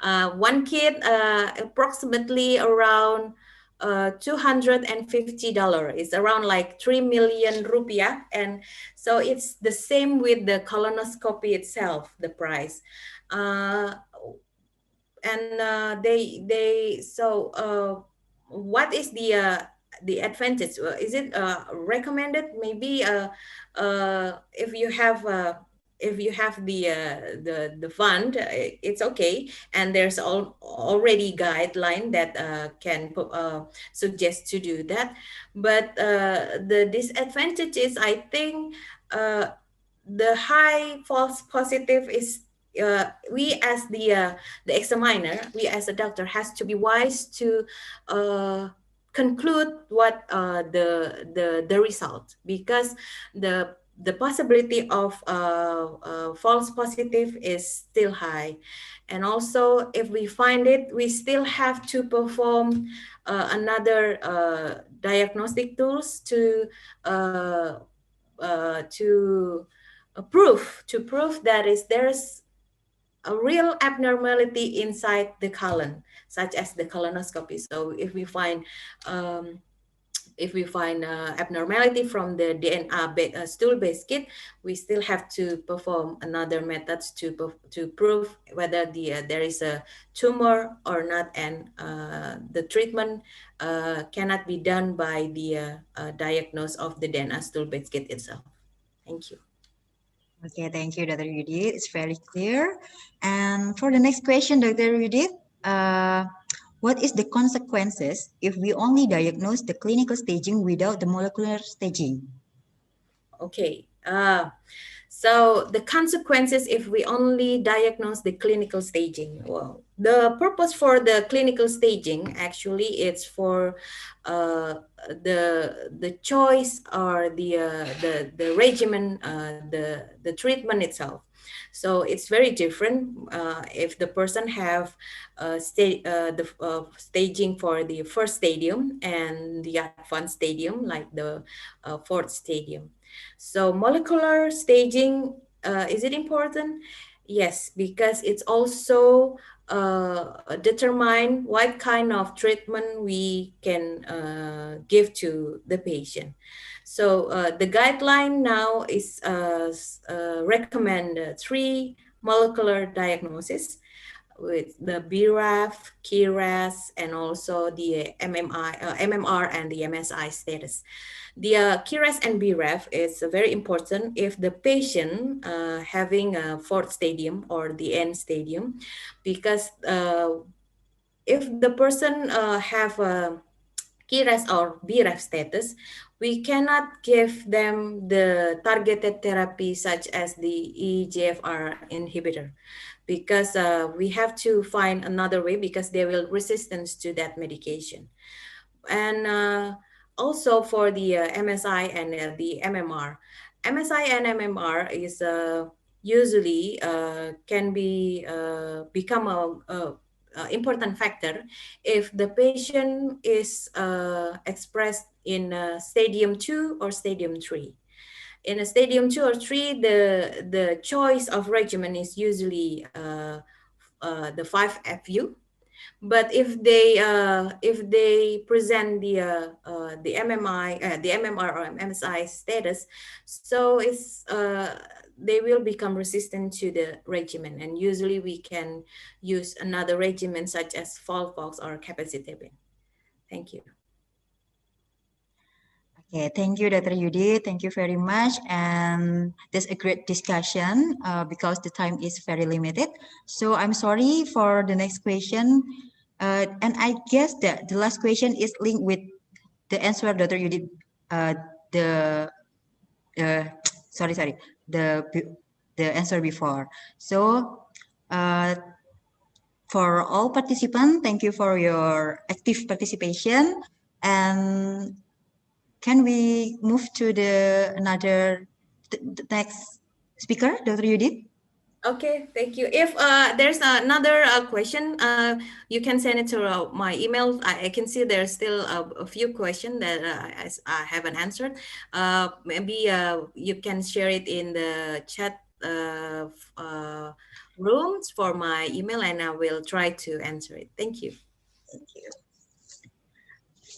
One kit approximately around $250. It's around like 3 million rupiah, and so it's the same with the colonoscopy itself, the price. Uh, and they so what is the advantage? Is it recommended? Maybe if you have the fund, it's okay, and there's already guideline that can suggest to do that. But the disadvantage is, I think, the high false positive is, we as the examiner, we as a doctor has to be wise to conclude what the result, because the possibility of false positive is still high. And also, if we find it, we still have to perform another diagnostic tools to prove that is there's a real abnormality inside the colon, such as the colonoscopy. So um, if we find abnormality from the DNA stool-based kit, we still have to perform another methods to prove whether there is a tumor or not, and the treatment cannot be done by the diagnosis of the DNA stool-based kit itself. Thank you. Okay, thank you, Dr. Judith. It's very clear. And for the next question, Dr. Judith, what is the consequences if we only diagnose the clinical staging without the molecular staging? Okay. So the consequences if we only diagnose the clinical staging. Well, the purpose for the clinical staging actually it's for the choice or the regimen, the treatment itself. So it's very different if the person have the staging for the first stadium and the advanced stadium, like the fourth stadium. So molecular staging, is it important? Yes, because it's also determine what kind of treatment we can give to the patient. So the guideline now is recommend three molecular diagnosis with the BRAF, KRAS, and also the MMR and the MSI status. The KRAS and BRAF is very important if the patient having a fourth stadium or the end stadium, because if the person have a KRAS or BRAF status, we cannot give them the targeted therapy such as the EGFR inhibitor, because we have to find another way because they will resistance to that medication. And also for the MSI and the MMR. MSI and MMR is usually can be become a important factor if the patient is expressed in stadium 2 or stadium 3. In a stadium 2 or 3, the choice of regimen is usually the 5-FU. But if they present the MMI, the MMR or MSI status, so it's they will become resistant to the regimen, and usually we can use another regimen such as Volvox or capecitabine. Thank you. Okay, thank you, Dr. Yudi. Thank you very much. And this is a great discussion because the time is very limited. So I'm sorry for the next question. And I guess that the last question is linked with the answer Dr. Yudi, the sorry, the answer before. So for all participants, thank you for your active participation. And can we move to the next speaker, Dr. Yudit? Okay, thank you. If there's another question, you can send it to my email. I can see there's still a few questions that I haven't answered. Maybe you can share it in the chat rooms for my email, and I will try to answer it. Thank you. Thank you.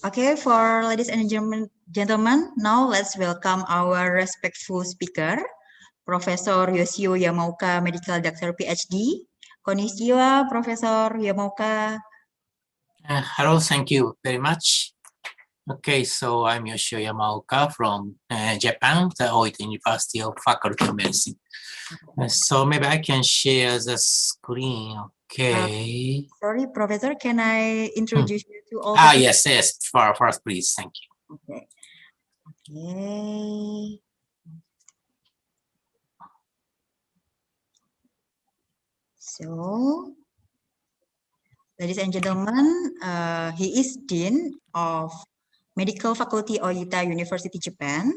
Okay, for ladies and gentlemen, now let's welcome our respectful speaker, Professor Yoshio Yamaoka, Medical Doctor PhD. Konnichiwa, Professor Yamaoka. Hello, thank you very much. Okay, so I'm Yoshio Yamaoka from Japan, the Oita University of Faculty of Medicine. So maybe I can share the screen. Okay. Sorry, Professor, can I introduce you to all? Yes, first, please. Thank you. Okay. Okay. So, ladies and gentlemen, he is Dean of Medical Faculty Oita University, Japan.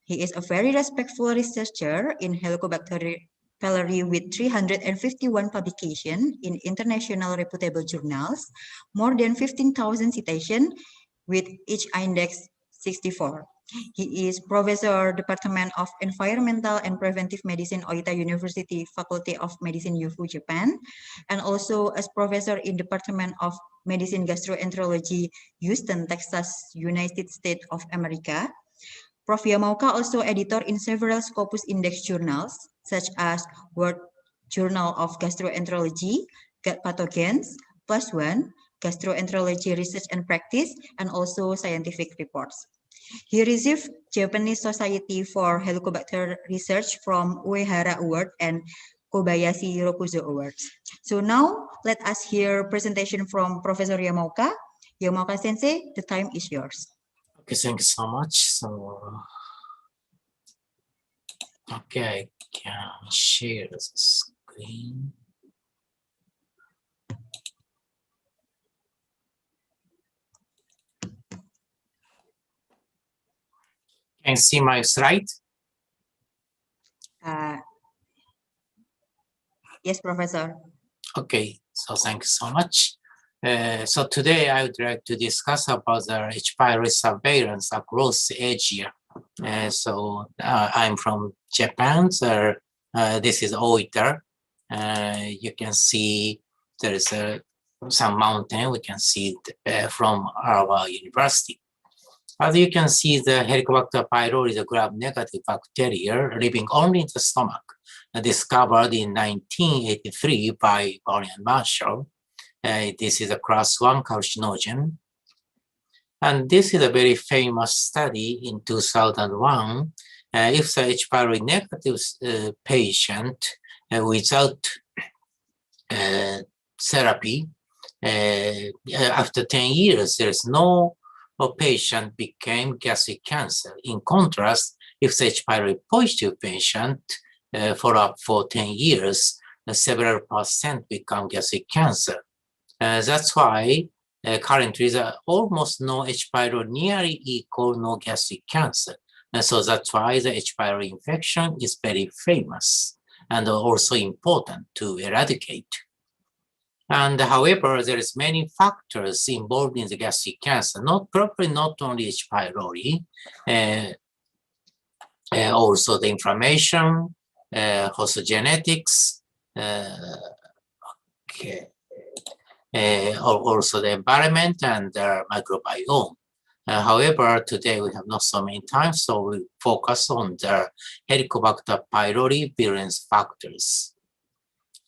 He is a very respectful researcher in Helicobacter pylori with 351 publications in international reputable journals, more than 15,000 citations with each index 64. He is Professor, Department of Environmental and Preventive Medicine, Oita University, Faculty of Medicine, UFU, Japan, and also as Professor in Department of Medicine Gastroenterology, Houston, Texas, United States of America. Prof. Yamaoka also editor in several Scopus Index journals, such as World Journal of Gastroenterology, Gut Pathogens, +1, Gastroenterology Research and Practice, and also scientific reports. He received Japanese Society for Helicobacter Research from Uehara Award and Kobayashi Rokuzo Awards. So now let us hear presentation from Professor Yamaoka. Yamaoka Sensei, the time is yours. Okay, thank you so much. So, okay, I can share the screen. Can you see my slide? Yes, Professor. Okay, so thank you so much. So today I would like to discuss about the H.pylori surveillance across Asia. I'm from Japan, so this is Oita. You can see there is some mountain we can see from our university. As you can see, the Helicobacter pylori is a gram-negative bacteria living only in the stomach, discovered in 1983 by Barney and Marshall. This is a class 1 carcinogen. And this is a very famous study in 2001. If the H. pylori negative patient without therapy, after 10 years, there is no patient became gastric cancer. In contrast, if the H. pylori positive patient follow up for 10 years, several percent become gastric cancer. That's why currently there are almost no H. pylori nearly equal no gastric cancer. And so that's why the H. pylori infection is very famous and also important to eradicate. And however, there is many factors involved in the gastric cancer, probably not only H. pylori, also the inflammation, host genetics, also the environment and the microbiome. However, today we have not so many time, so we focus on the Helicobacter pylori virulence factors.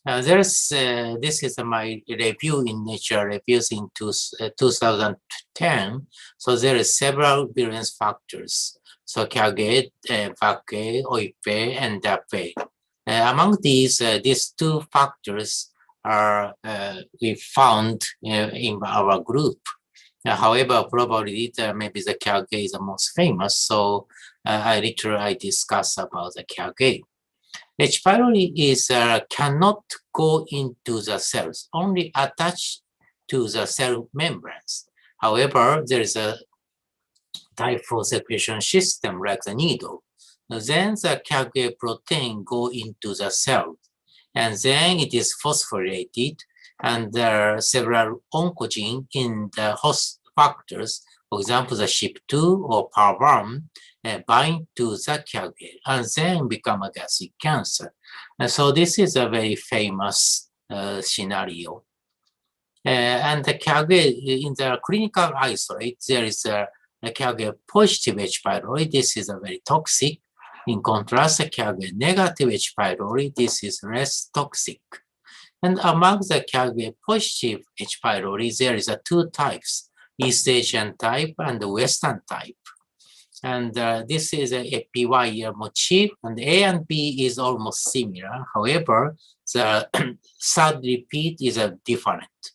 This is my review in Nature Reviews in 2010. So there are several virulence factors. So Kage, Vake, Oipe, and Dape. Among these two factors are we found in our group. However, probably maybe the Kage is the most famous. So I discuss about the Kage. H. pylori is cannot go into the cells, only attached to the cell membranes. However, there is a type of secretion system like the needle. Then the Kage protein go into the cell, and then it is phosphorylated, and there are several oncogenes in the host factors. For example, the SHIP2 or PAR1 bind to the Kage and then become a gastric cancer. And so this is a very famous scenario. And the Kage in the clinical isolate, there is a Kage positive H. pylori. This is a very toxic. In contrast, the Kage negative H. pylori, this is less toxic. And among the Kage positive H. pylori, there is two types. East Asian type and the Western type. And this is a PY motif, and A and B is almost similar. However, the third repeat is different.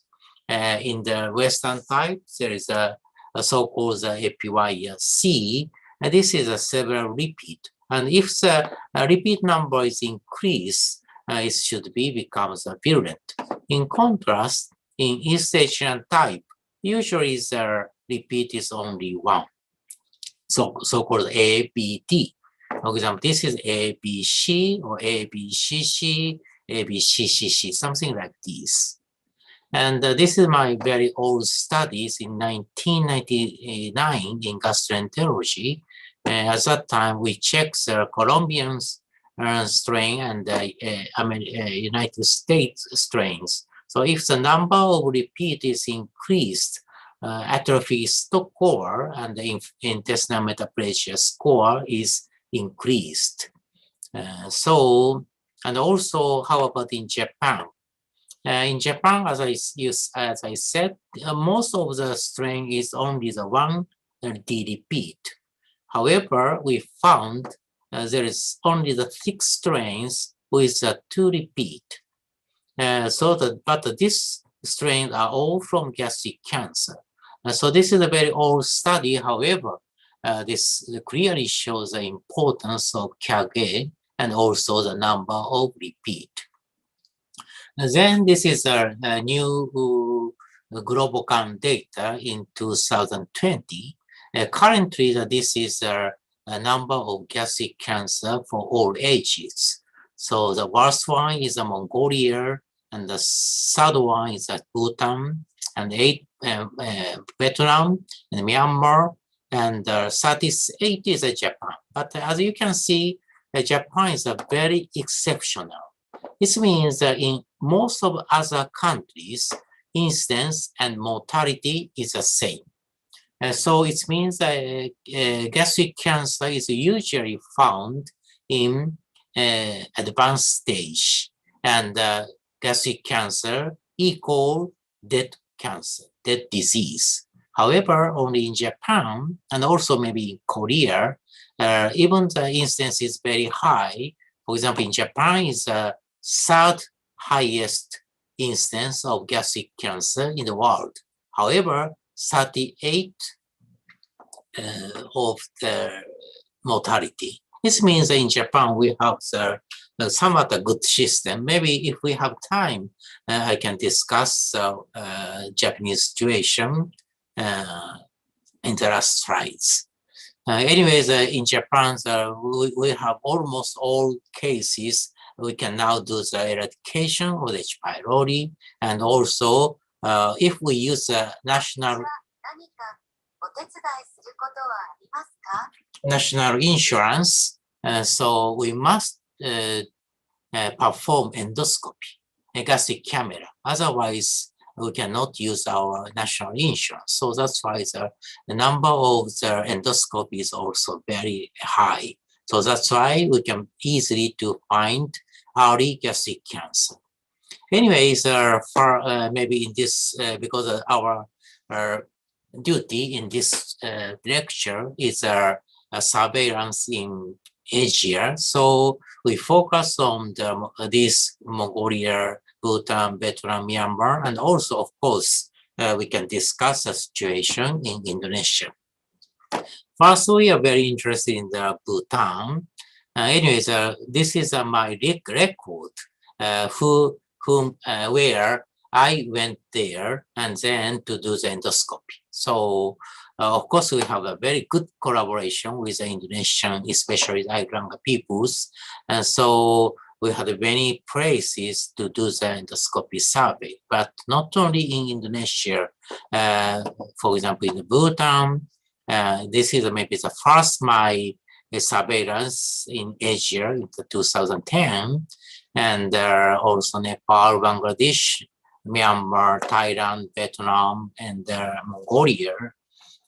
In the Western type, there is a so-called APY C, and this is a several repeat. And if the repeat number is increased, it should becomes virulent. In contrast, in East Asian type, usually the repeat is only one, so-called ABD. For example, this is ABC or ABCC, ABCCC, something like this. And this is my very old studies in 1999 in gastroenterology. At that time, we checked the Colombian strain and United States strains. So if the number of repeat is increased, atrophy score and the intestinal metaplasia score is increased. And also, how about in Japan? In Japan, as I said, most of the strain is only the one D repeat. However, we found there is only the 6 strains with 2 repeat. But these strains are all from gastric cancer. So this is a very old study. However, this clearly shows the importance of Kage and also the number of repeat. And then this is a new GloboCam data in 2020. Currently, this is a number of gastric cancer for all ages. So the worst one is Mongolia, and the third one is Bhutan, and Vietnam, and Myanmar, and 38 is Japan. But as you can see, Japan is very exceptional. This means that in most of other countries, incidence and mortality is the same. So it means that gastric cancer is usually found in advanced stage, and gastric cancer equal dead cancer, dead disease. However, only in Japan and also maybe in Korea, even the incidence is very high. For example, in Japan is the third highest incidence of gastric cancer in the world. However, 38 of the mortality. This means that in Japan we have somewhat a good system. Maybe if we have time, I can discuss Japanese situation in the last slides. Anyways, in Japan, we have almost all cases. We can now do the eradication of the H. pylori, and also if we use a national insurance, so we must perform endoscopy, a gastric camera. Otherwise, we cannot use our national insurance. So that's why the number of the endoscopy is also very high. So that's why we can easily to find early gastric cancer. Anyways, for maybe in this, because our duty in this lecture is surveillance in Asia. So we focus on this Mongolia, Bhutan, Vietnam, Myanmar, and also, of course, we can discuss the situation in Indonesia. First, we are very interested in the Bhutan. Anyways, this is my record, where I went there and then to do the endoscopy. So, of course, we have a very good collaboration with the Indonesian, especially Aikranga peoples. And so we had many places to do the endoscopy survey, but not only in Indonesia. For example, in Bhutan, this is maybe the first my surveillance in Asia in 2010, and also Nepal, Bangladesh, Myanmar, Thailand, Vietnam, and Mongolia,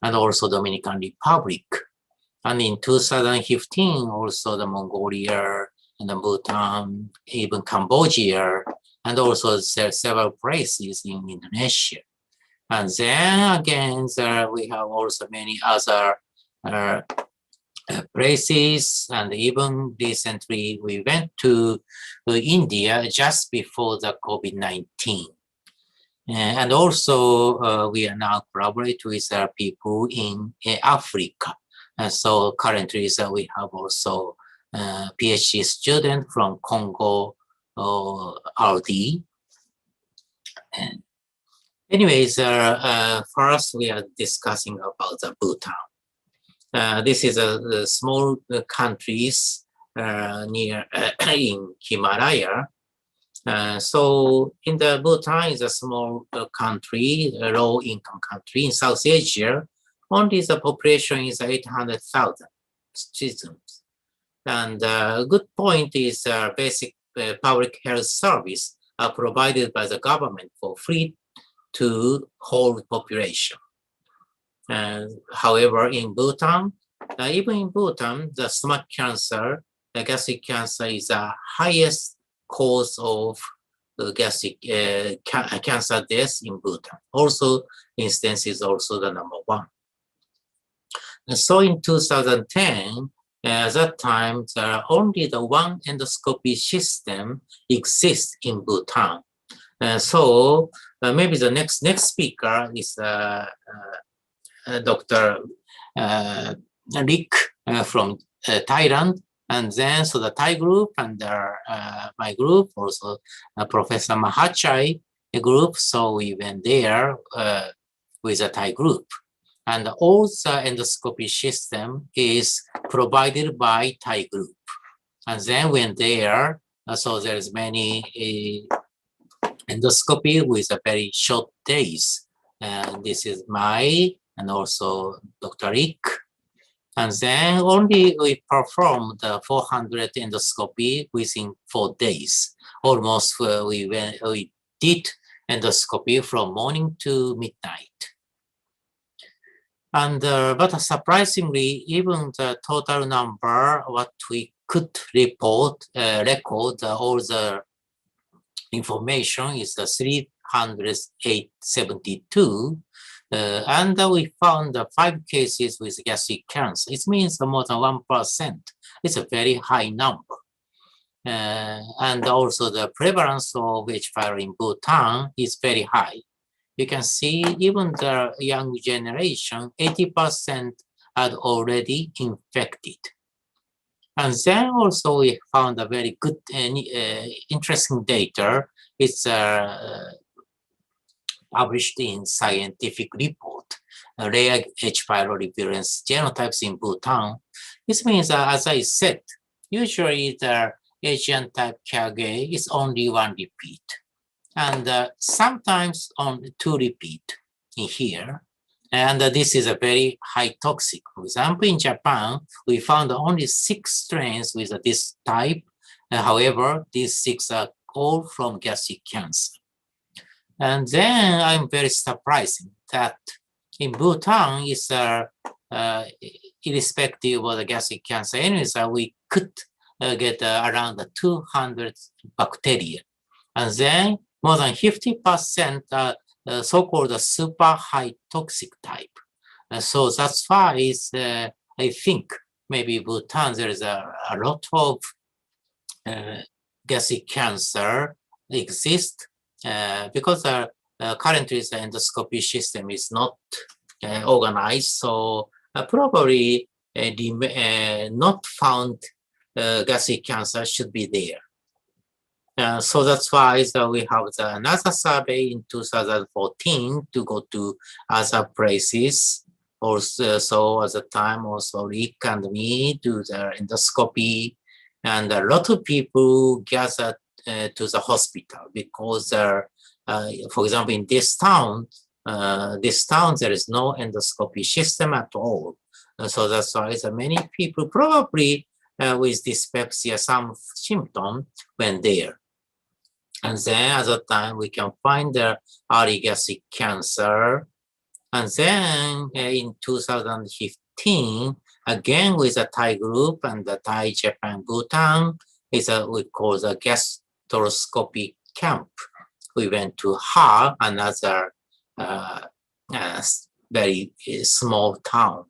and also Dominican Republic. And in 2015, also the Mongolia and the Bhutan, even Cambodia, and also several places in Indonesia. And then again, we have also many other places, and even recently we went to India just before the COVID-19. And also we are now collaborate with people in Africa. And so currently we have also PhD student from Congo RD. And anyways, first we are discussing about the Bhutan. This is a small countries near in Himalaya. So in the Bhutan is a small country, a low-income country in South Asia. Only the population is 800,000 citizens. And good point is basic public health service are provided by the government for free to whole population. However, in Bhutan, even in Bhutan, the stomach cancer, the gastric cancer is the highest cause of gastric cancer deaths in Bhutan. Also, incidence is also the number one. And so in 2010, at that time, only the one endoscopy system exists in Bhutan. So maybe the next speaker is Dr. Rick from Thailand. And then, so the Thai group and my group, also Professor Mahachai group. So we went there with the Thai group. And all the endoscopy system is provided by Thai group. And then when there, so there's many endoscopy with a very short days. And this is my, and also Dr. Rick. And then only we performed the 400 endoscopy within 4 days. almost we did endoscopy from morning to midnight. And but surprisingly, even the total number what we could record all the information is 372, and we found 5 cases with gastric cancer. It means more than 1%. It's a very high number. And also the prevalence of H.pylori in Bhutan is very high. You can see even the young generation, 80% had already infected. And then also we found a very good interesting data. It's published in scientific report, rare H.pylori virulence genotypes in Bhutan. This means, as I said, usually the Asian type KAGE is only 1 repeat. And sometimes only 2 repeat in here. And this is a very high toxic. For example, in Japan, we found only 6 strains with this type. However, these 6 are all from gastric cancer. And then I'm very surprised that in Bhutan, is irrespective of the gastric cancer, anyways, we could get around 200 bacteria. And then more than 50% are so-called super high toxic type. So that's why it's, I think maybe Bhutan, there is a lot of gastric cancer exist because currently the endoscopy system is not organized. So probably not found gastric cancer should be there. So that's why we have another survey in 2014 to go to other places. Also, so at the time, also Rick and me do the endoscopy, and a lot of people gathered to the hospital because, for example, in this town, there is no endoscopy system at all. So that's why many people probably with dyspepsia, some symptom went there. And then at the time we can find the early gastric cancer. And then in 2015, again with the Thai group and the Thai, Japan, Bhutan, is we call the gastroscopy camp. We went to Ha, another very small town.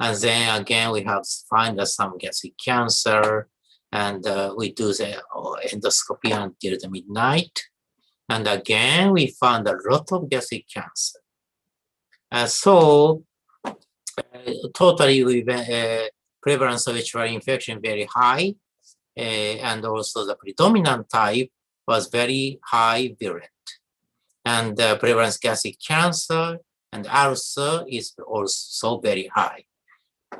And then again, we have find some gastric cancer, and we do the endoscopy until the midnight. And again, we found a lot of gastric cancer. So totally, we prevalence of H.pylori infection very high, and also the predominant type was very high virulent. And prevalence gastric cancer and ulcer is also very high.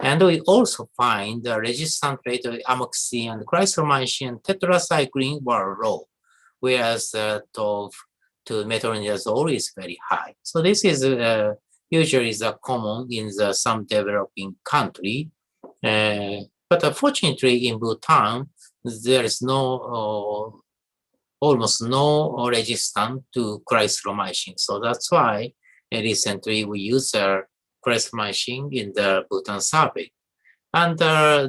And we also find the resistant rate of amoxicillin and clarithromycin and tetracycline were low, whereas to metronidazole is very high. So this is usually common in some developing country. But unfortunately in Bhutan, there is no, almost no resistance to clarithromycin. So that's why recently we use clarithromycin in the Bhutan survey. And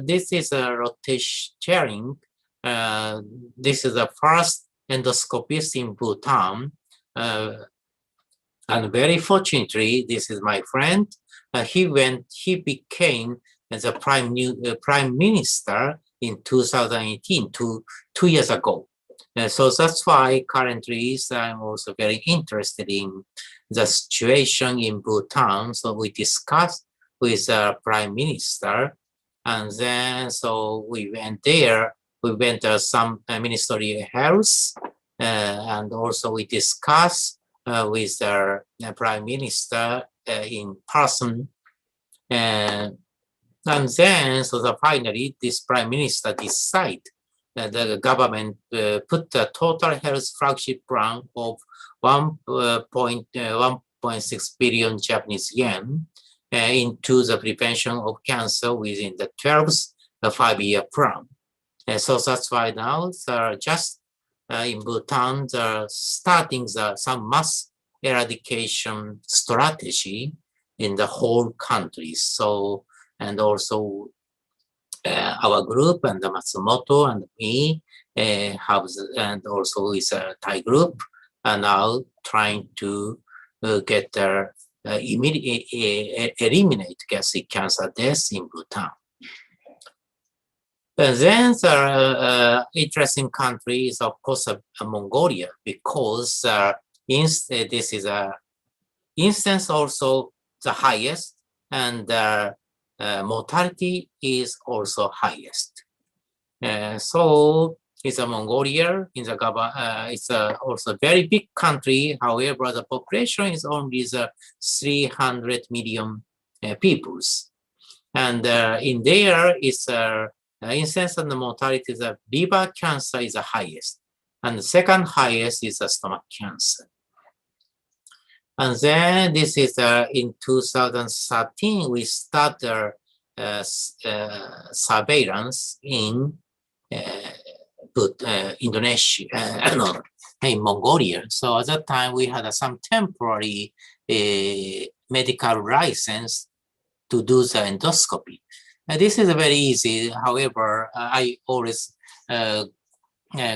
this is a rotation sharing. This is the first endoscopist in Bhutan. And very fortunately, this is my friend. He became the prime minister in 2018, 2 years ago. So that's why currently I'm also very interested in the situation in Bhutan. So we discussed with the prime minister, and then so we went there. We went to some Ministry of Health, and also we discussed with the prime minister in person. And then so finally this prime minister decided the government put the total health flagship plan of 1.6 billion Japanese yen into the prevention of cancer within the 12th 5-year plan. So that's why now just in Bhutan, starting some mass eradication strategy in the whole country. So, and also our group and Matsumoto and me have, and also is a Thai group, are now trying to get eliminate gastric cancer deaths in Bhutan. And then the interesting country is, of course, Mongolia, because this is a instance also the highest, and mortality is also highest. So it's a Mongolia. It's also a very big country. However, the population is only 300 million peoples, and in there is incidence and the mortality. The liver cancer is the highest, and the second highest is the stomach cancer. And then this is in 2013, we started surveillance in Indonesia, no, in Mongolia. So at that time, we had some temporary medical license to do the endoscopy. This is very easy. However, I always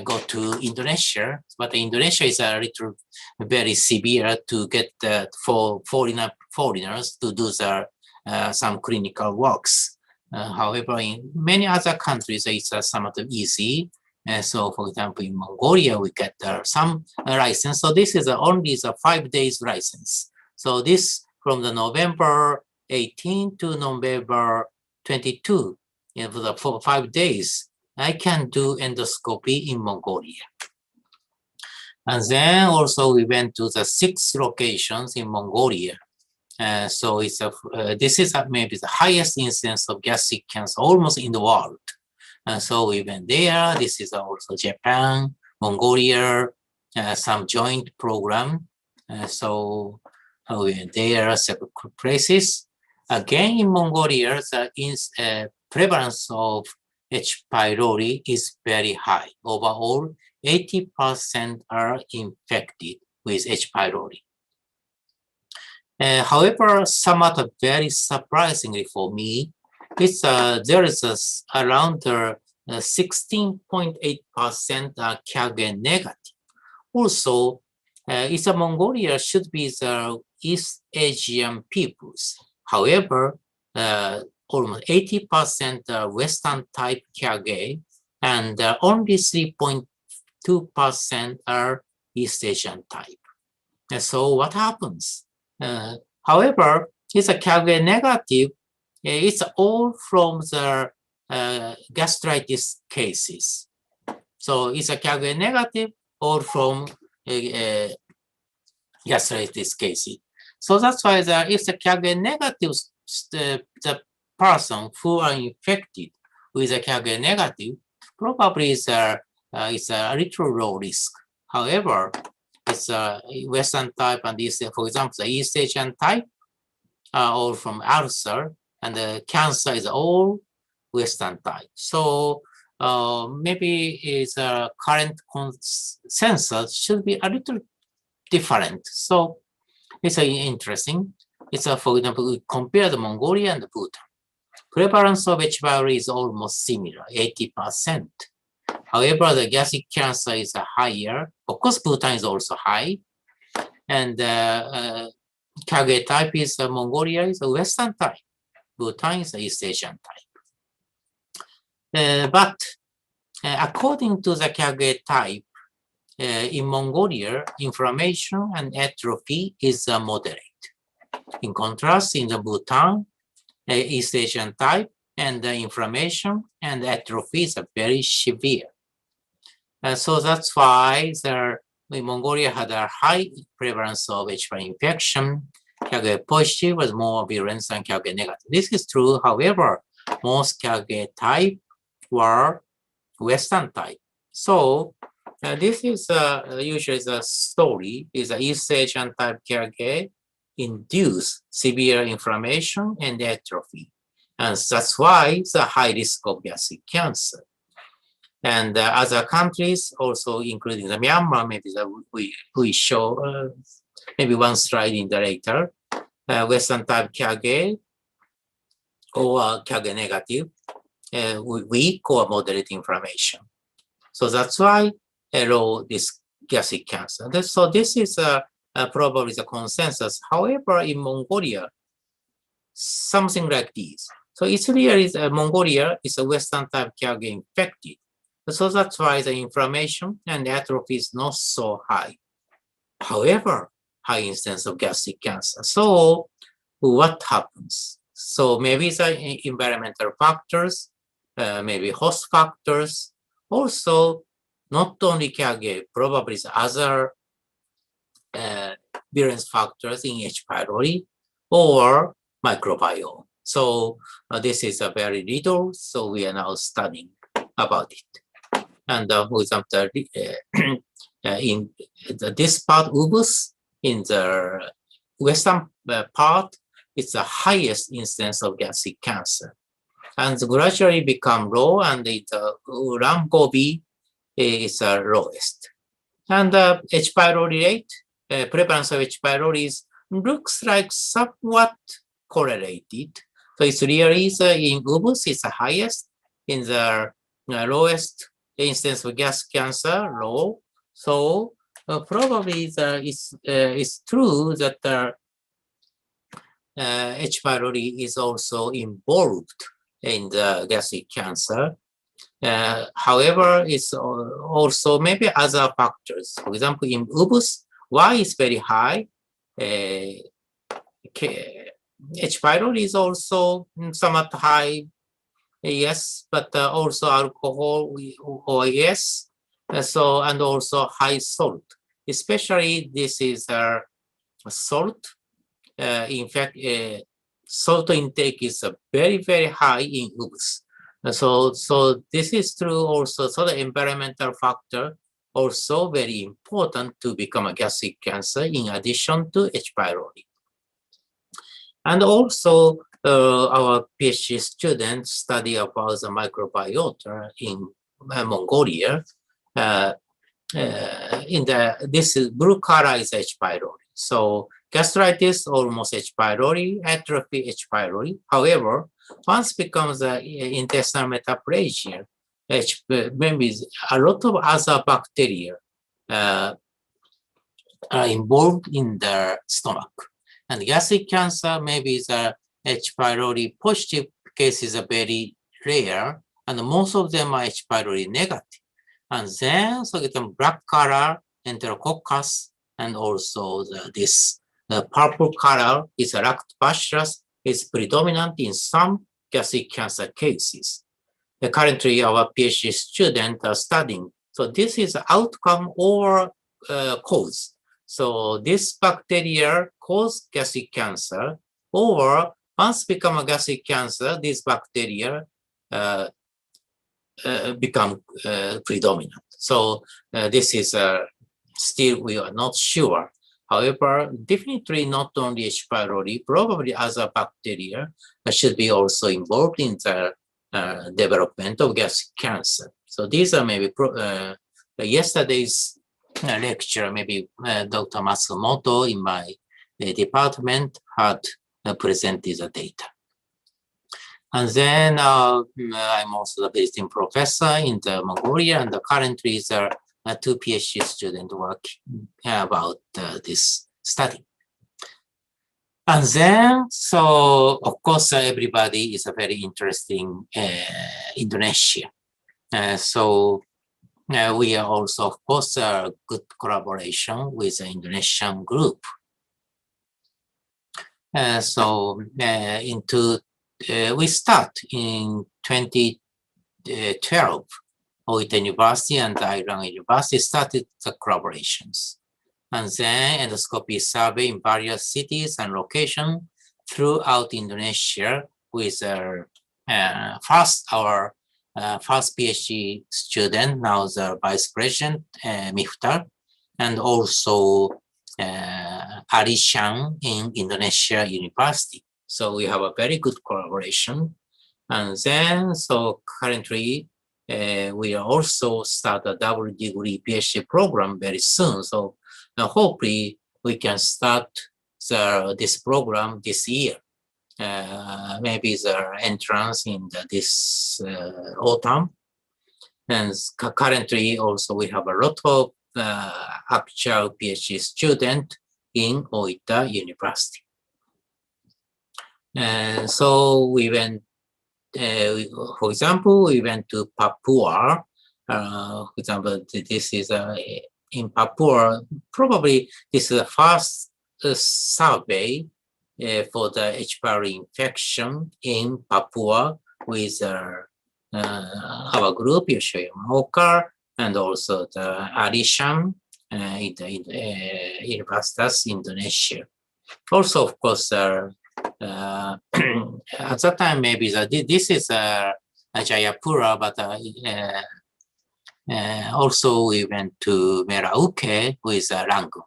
go to Indonesia, but Indonesia is a little very severe to get for foreigners to do some clinical works. However, in many other countries, it's somewhat easy. So, for example, in Mongolia, we get some license. So this is only the 5 days license. So this from the November 18 to November 22, for 5 days, I can do endoscopy in Mongolia. And then also we went to the 6 locations in Mongolia. So it's this is maybe the highest incidence of gastric cancer almost in the world. And so we went there. This is also Japan, Mongolia, some joint program. So we went there, several places. Again, in Mongolia, the prevalence of H.pylori is very high. Overall, 80% are infected with H.pylori. However, somewhat very surprisingly for me, it's there is around 16.8% KAGE negative. Also, it's Mongolia should be the East Asian peoples. However, almost 80% Western type KAGE, and only 3.2% are East Asian type. And so what happens? However, it's a KAGE negative. It's all from the gastritis cases. So it's a KAGE negative all from gastritis cases. So that's why if the KAGE negative, the person who are infected with a KAGE negative probably is a little low risk. However, it's a Western type and for example, the East Asian type are all from ulcer, and the cancer is all Western type. So maybe its current consensus should be a little different. So it's interesting. It's for example, we compare the Mongolia and the Bhutan. Prevalence of H.pylori is almost similar, 80%. However, the gastric cancer is higher. Of course, Bhutan is also high. And KAGE type is Mongolia is a Western type. Bhutan is East Asian type. But according to the KAGE type, in Mongolia, inflammation and atrophy is moderate. In contrast, in the Bhutan, East Asian type, and the inflammation and atrophy is very severe. So that's why Mongolia had a high prevalence of H.pylori infection. KAGE positive was more virulent than KAGE negative. This is true. However, most KAGE type were Western type. So this is usually the story is the East Asian type KAGE induce severe inflammation and atrophy. And that's why it's a high risk of gastric cancer. And other countries, also including the Myanmar, maybe we show maybe one slide in the later, Western type Kage or Kage negative, weak or moderate inflammation. So that's why low this gastric cancer. So this is probably the consensus. However, in Mongolia, something like this. So it's really Mongolia is a Western type Kage infected. So that's why the inflammation and atrophy is not so high. However, high incidence of gastric cancer. So what happens? So maybe the environmental factors, maybe host factors, also not only Kage, probably the other virulence factors in H. pylori or microbiome. So this is a very little, so we are now studying about it. And for example, in this part, ubus, in the western part, it's the highest incidence of gastric cancer. And gradually become low, and the Ram-Gobi is the lowest. And H. pylori rate, prevalence of H. pylori looks like somewhat correlated. So it's really in ubus, it's the highest, in the lowest incidence of gastric cancer, low. So probably it's true that H. pylori is also involved in the gastric cancer. However, it's also maybe other factors. For example, in ubus, Y is very high. H. pylori is also somewhat high, yes, but also alcohol, OAS, so and also high salt. Especially this is salt. In fact, salt intake is very, very high in ubus. So this is true also. So the environmental factor also very important to become a gastric cancer in addition to H. pylori. And also our PhD students study about the microbiota in Mongolia. This is blue color is H. pylori. So gastritis almost H. pylori, atrophy H. pylori. However, once becomes intestinal metaplasia, maybe a lot of other bacteria are involved in the stomach. And gastric cancer, maybe the H. pylori positive cases are very rare, and most of them are H. pylori negative. And then, so get them black color, enterococcus, and also this purple color is lactobacillus, is predominant in some gastric cancer cases. Currently, our PhD students are studying. So this is outcome or cause. So this bacteria cause gastric cancer, or once become a gastric cancer, this bacteria become predominant. So this is still we are not sure. However, definitely not only H. pylori, probably other bacteria should be also involved in the development of gastric cancer. So these are maybe yesterday's lecture, maybe Dr. Matsumoto in my department had presented the data. And then I'm also the visiting professor in the Mongolia, and currently there are two PhD students working about this study. And then, so of course, everybody is very interesting Indonesia. So we are also, of course, a good collaboration with the Indonesian group. We start in 2012. Oita University and Iran University started the collaborations. And then endoscopy survey in various cities and locations throughout Indonesia with our first PhD student, now the Vice President, Miftar, and also Ali Shang in Indonesia University. So we have a very good collaboration. And then, so currently we also start a double degree PhD program very soon. So hopefully we can start this program this year. Maybe the entrance in this autumn. And currently also we have a lot of actual PhD student in Oita University. And so we went, for example, we went to Papua. For example, this is in Papua, probably this is the first survey for the H.pylori infection in Papua with our group, Yoshoya Maoka, and also the Alisham in the Universitas Indonesia. Also, of course, at that time, maybe this is Jayapura, but also we went to Merauke with Rangoon.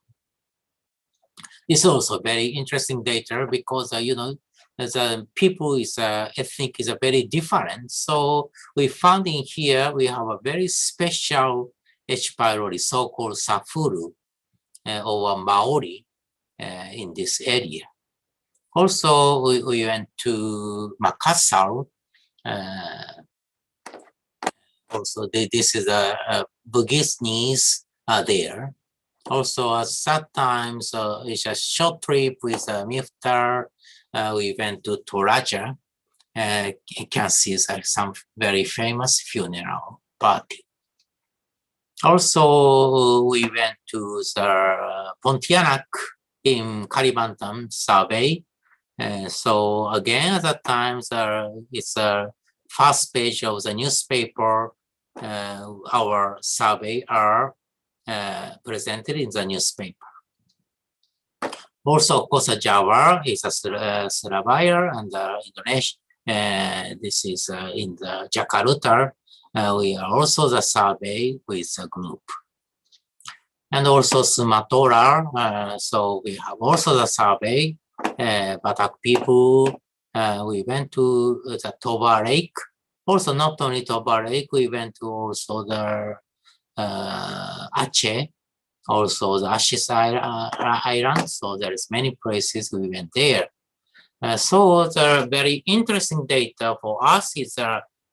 This is also very interesting data because, you know, the people is ethnic is very different. So we found in here, we have a very special H. pylori, so-called Safuru or Maori in this area. Also, we went to Makassar. Also, this is a Bugisnese there. Also, at that time, so it's a short trip with Miftar. We went to Toraja. You can see some very famous funeral party. Also, we went to the Pontianak in Kalimantan survey. So again, at that time, it's a first page of the newspaper. Our survey are presented in the newspaper. Also, of course, Java is a Surabaya and Indonesia. This is in the Jakarta. We are also the survey with a group. And also Sumatra. So we have also the survey. Batak people, we went to the Toba Lake. Also, not only Toba Lake, we went to also the Aceh, also the Ashes Island. So there's many places we went there. So the very interesting data for us is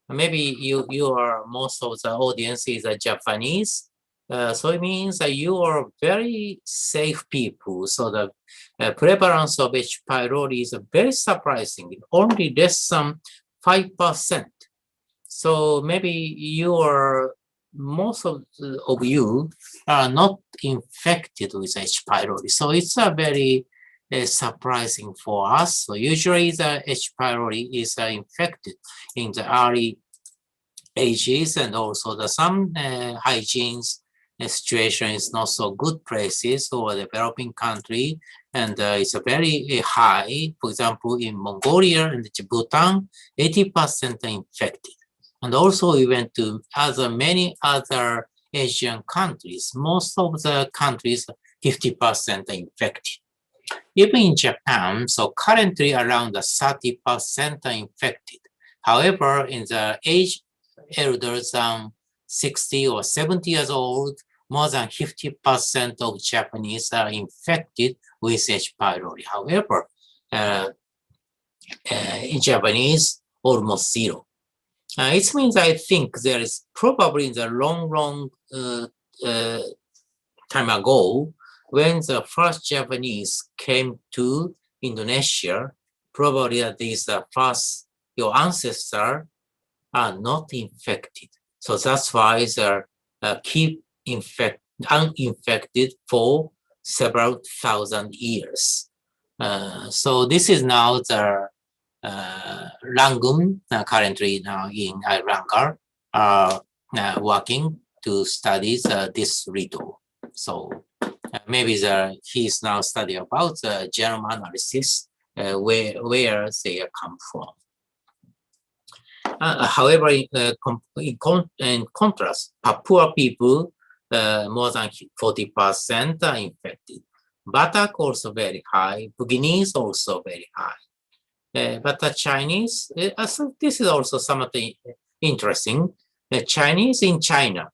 maybe you are most of the audience is Japanese. So it means that you are very safe people. So the prevalence of H. pylori is very surprising, only less than 5%. So maybe you are, most of you are not infected with H. pylori. So it's a very surprising for us. So usually the H. pylori is infected in the early ages, and also the some hygiene situation is not so good places or developing country, and it's a very high. For example, in Mongolia and Bhutan, 80% are infected. And also we went to many other Asian countries. Most of the countries, 50% are infected. Even in Japan, so currently around 30% are infected. However, in the age elder than 60 or 70 years old, more than 50% of Japanese are infected with H. pylori. However, in Japanese, almost zero. It means I think there is probably in the long time ago, when the first Japanese came to Indonesia, probably these first, your ancestors are not infected. So that's why they keep uninfected for several thousand years. So this is now the Rangoon, currently now in Rangar, working to study this riddle. So maybe he's now studying about the genome analysis, where they come from. However, in contrast, Papua people, more than 40% are infected. Batak also very high, Buginese also very high. But the Chinese, so this is also something interesting. The Chinese in China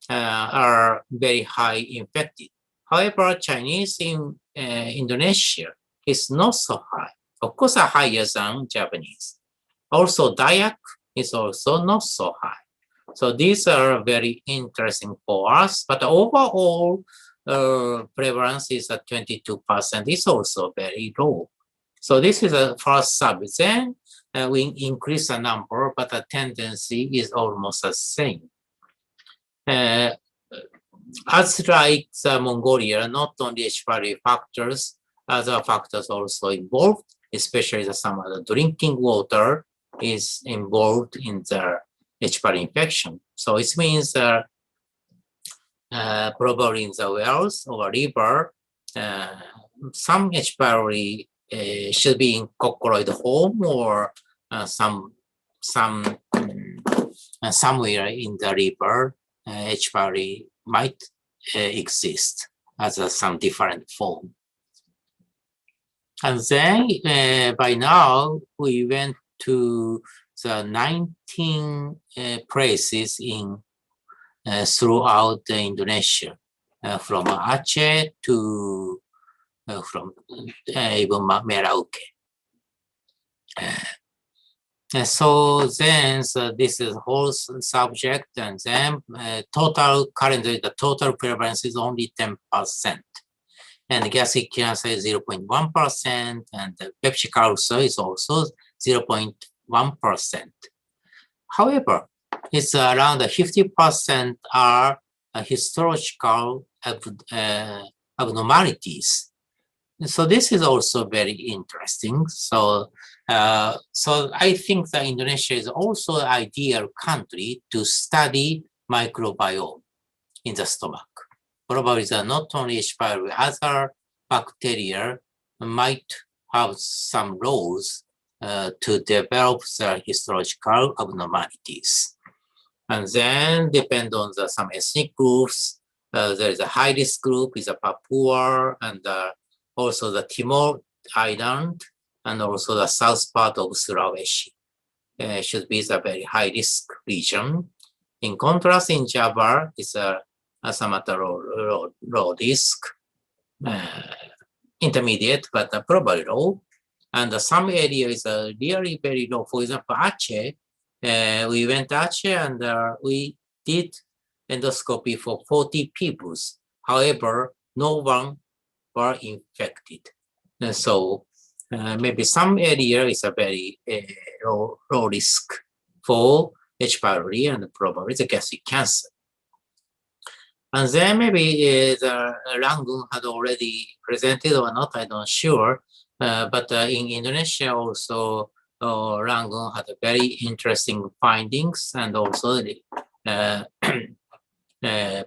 are very high infected. However, Chinese in Indonesia is not so high. Of course, higher than Japanese. Also, Dayak is also not so high. So these are very interesting for us, but overall prevalence is at 22%. It's also very low. So this is the first sub. Then we increase the number, but the tendency is almost the same. As like the Mongolia, not only H.pylori factors, other factors also involved, especially some of the drinking water is involved in the H.pylori infection. So it means that probably in the wells or river, some H.pylori should be in colloid home or somewhere in the river, H.pylori might exist as some different form. And then by now we went to the 19 places in throughout Indonesia, from Aceh to from even Merauke. So then this is whole subject, and then currently the total prevalence is only 10%. And gastric cancer is 0.1%, and the peptic ulcer is also 0.1%. However, it's around 50% are histological abnormalities. So this is also very interesting. So I think that Indonesia is also an ideal country to study microbiome in the stomach. Probably not only H.pylori, other bacteria might have some roles to develop the histological abnormalities. And then depend on some ethnic groups. There is a high risk group, is a Papua, and also the Timor Island, and also the south part of Sulawesi. Should be the very high risk region. In contrast, in Java, it's a somewhat low risk, intermediate, but probably low. And some area is really very low. For example, Aceh, we went to Aceh and we did endoscopy for 40 people. However, no one were infected. So maybe some area is a very low risk for H.pylori and probably the gastric cancer. And then maybe the Rangun had already presented or not, I'm not sure. But in Indonesia also, Rangun had very interesting findings and also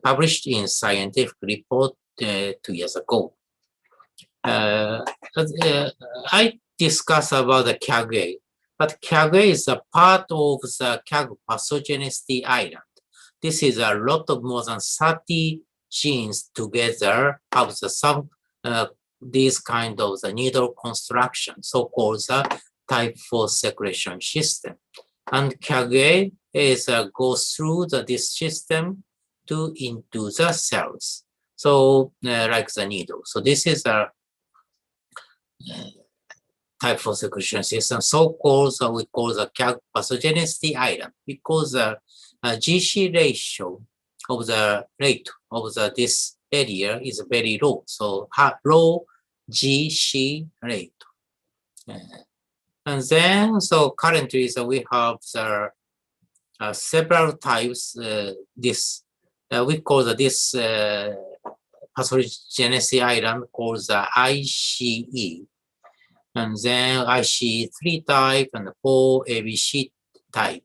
published in scientific report 2 years ago. I discussed about the CAG, but CAG is a part of the CAG pathogenicity island. This is a lot of more than 30 genes together have some these kind of the needle construction, so-called the type 4 secretion system. And CAG is goes through this system into the cells. So like the needle. So this is a type 4 secretion system, so-called we call the CAG pathogenicity island, because the GC ratio of the rate of this area is very low. So low GC rate. And then, so currently, so we have the several types. We call this pathogenicity island called the ICE. And then ICE3 type and 4 ABC type.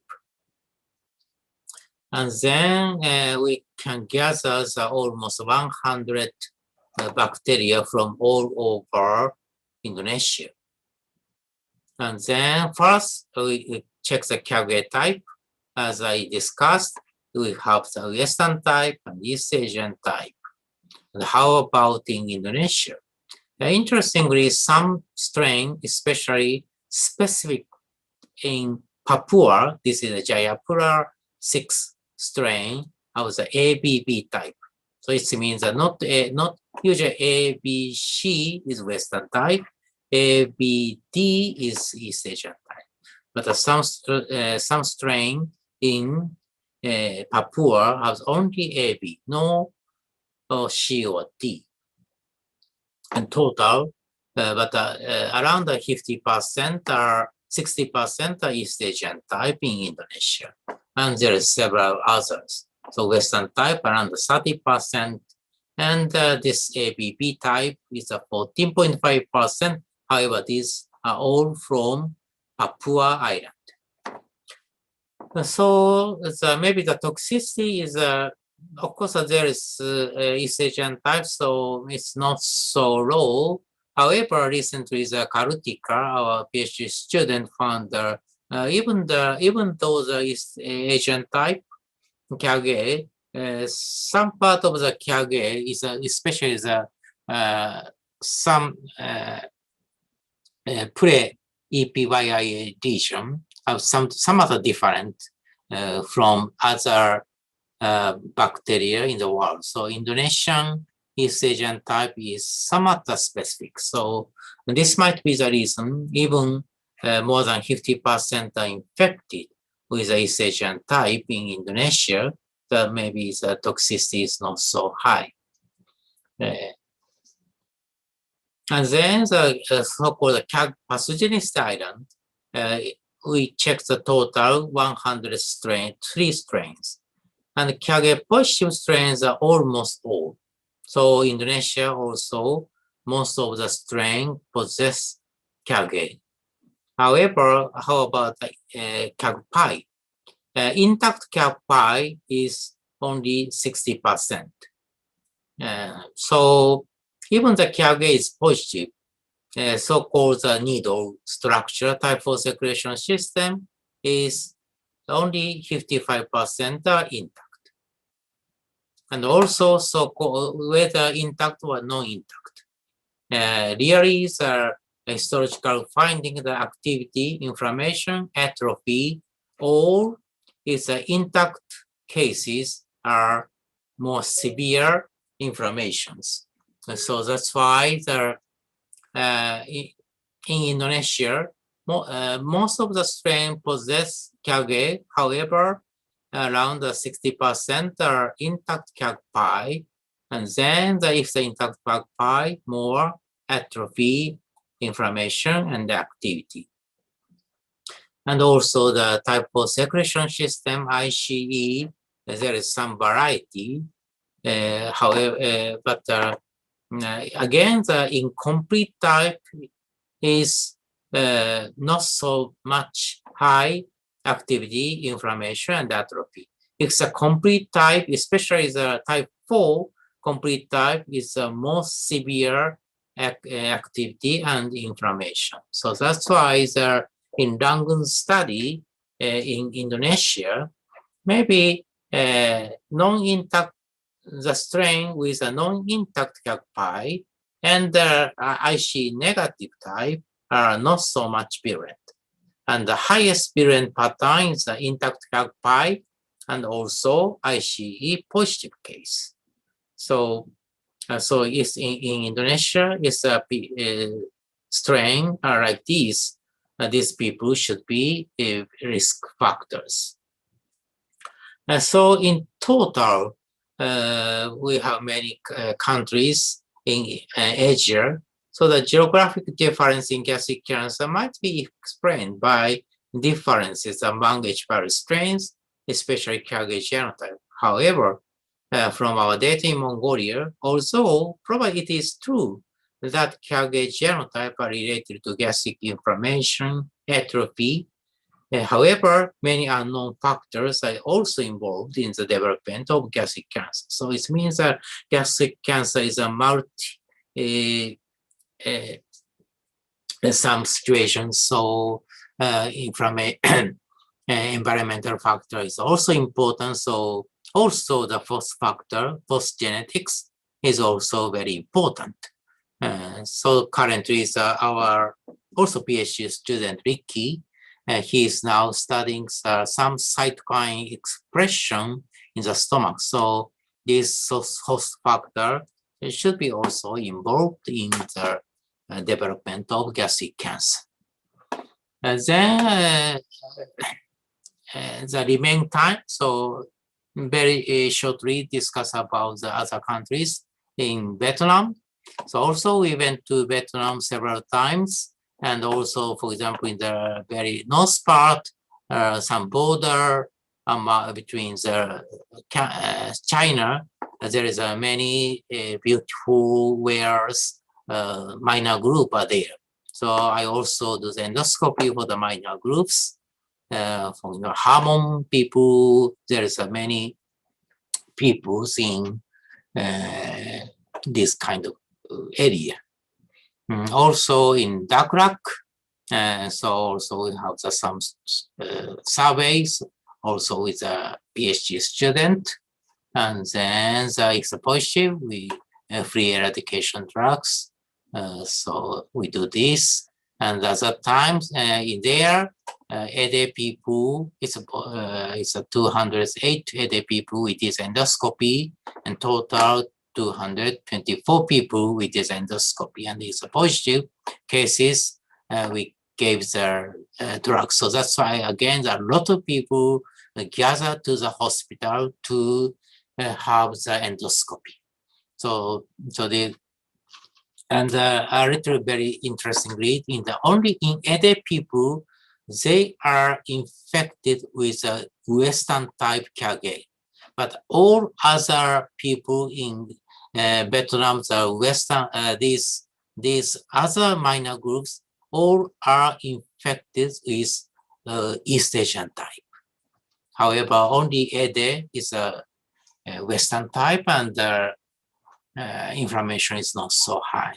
And then we can gather almost 100 bacteria from all over Indonesia. And then first we check the CAG type. As I discussed, we have the Western type and East Asian type. And how about in Indonesia? Interestingly, some strain, especially specific in Papua, this is a Jayapura 6 strain of the ABB type. So it means that not usually ABC is Western type, ABD is East Asian type. But some strain in Papua has only AB, no C or D. And total, but around 50% or 60% are East Asian type in Indonesia. And there are several others. So Western type around 30%, and this ABB type is 14.5%. However, these are all from Papua Island. So maybe the toxicity is, of course, there is East Asian type, so it's not so low. However, recently the Karutika, our PhD student, found even though the East Asian type Kyage, some part of the Kyage is especially the some pre-EPYIA lesion have some other different from other bacteria in the world. So Indonesian East Asian type is somewhat specific. So this might be the reason even more than 50% are infected with the East Asian type in Indonesia, that maybe the toxicity is not so high. And then the so-called pathogenicity island, we checked the total 3 strains. And Kyage positive strains are almost all. So Indonesia also, most of the strain possess Kyage. However, how about Kyage? Intact Kyage is only 60%. So even the Kyage is positive, so-called needle structure type 4 secretion system is only 55% are intact. And also so-called whether intact or non-intact. Really is a histological finding the activity, inflammation, atrophy, all is intact cases are more severe inflammations. And so that's why the in Indonesia, most of the strain possess Kyage. However, around 60% are intact Kyage, and then if the intact Kyage, more atrophy, inflammation, and activity. And also the type of secretion system, ICE, there is some variety. However, but again, the incomplete type is not so much high activity, inflammation, and atrophy. It's a complete type, especially the type 4 complete type is the most severe activity and inflammation. So that's why the in Rangun study in Indonesia, maybe non-intact, the strain with a non-intact Kyage and the IC negative type are not so much virulent. And the highest virulent pattern is the intact Kyage and also ICE positive case. So, it's in Indonesia, it's a strain like these. These people should be risk factors. So in total, we have many countries in Asia. So the geographic difference in gastric cancer might be explained by differences among H.pylori strains, especially Kyage genotype. However, from our data in Mongolia, although probably it is true that Kyage genotype are related to gastric inflammation, atrophy. However, many unknown factors are also involved in the development of gastric cancer. So it means that gastric cancer is a multi, some situations. So environmental factor is also important. So also the first factor, post genetics, is also very important. So currently is our also PhD student Ricky. He is now studying some cytokine expression in the stomach. So this host factor should be also involved in the development of gastric cancer. And then the remaining time, so very shortly discuss about the other countries in Vietnam. So also we went to Vietnam several times, and also, for example, in the very north part, some border between the China, there is many beautiful wares, minor group are there. So I also do the endoscopy for the minor groups. For the Hamon people, there is many people in this kind of area. Also in Daklak, so also we have some surveys, also with a PhD student, and then the exposure, we free eradication drugs. So we do this, and other times in there, ED people, it's a 208 ED people with this endoscopy, and total 224 people with this endoscopy, and it's a positive cases. We gave their drugs. So that's why, again, a lot of people gather to the hospital to have the endoscopy. So they, and a little very interestingly, only in ED people, they are infected with a Western type KAGE. But all other people in Vietnam, the Western, these other minor groups, all are infected with East Asian type. However, only ED is a Western type, and the inflammation is not so high.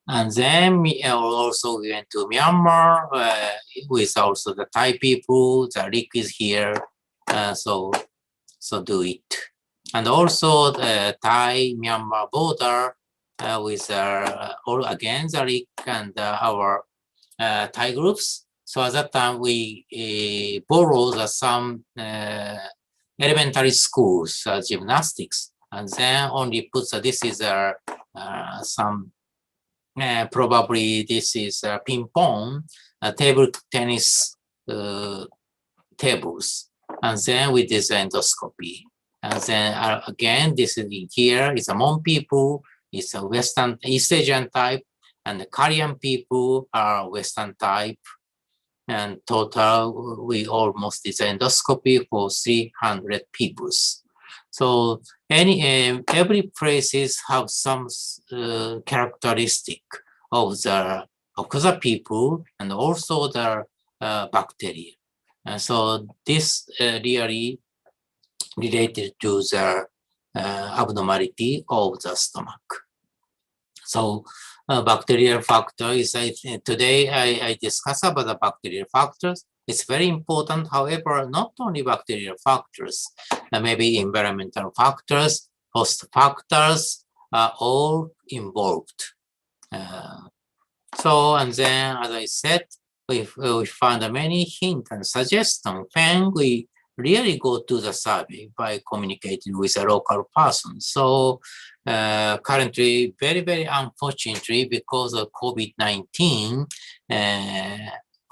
And then we also went to Myanmar with also the Thai people. The leak is here, so do it. And also the Thai-Myanmar border with again the leak and our Thai groups. So at that time we borrowed some elementary schools gymnastics, and then only put this is some. Probably this is ping pong, table tennis tables, and then with this endoscopy. And then again, this is in here is a Hmong people, it's a Western East Asian type, and the Korean people are Western type. And total, we almost did endoscopy for 300 people. So every places have some characteristic of the people and also the bacteria. And so this really related to the abnormality of the stomach. So bacterial factor is, today I discuss about the bacterial factors. It's very important. However, not only bacterial factors, maybe environmental factors, host factors are all involved. So, and then, as I said, we found many hints and suggestions when we really go to the survey by communicating with a local person. So currently, very, very unfortunately, because of COVID-19,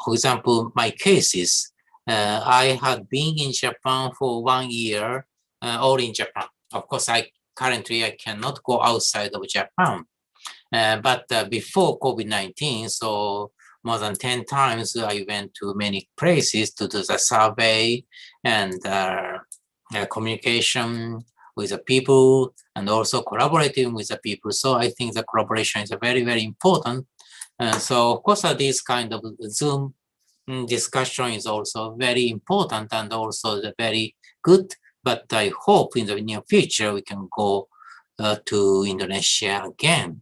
for example, my cases, I had been in Japan for 1 year, all in Japan. Of course, currently I cannot go outside of Japan. But before COVID-19, so more than 10 times I went to many places to do the survey and communication with the people and also collaborating with the people. So I think the collaboration is very, very important. So of course, this kind of Zoom discussion is also very important and also very good. But I hope in the near future we can go to Indonesia again.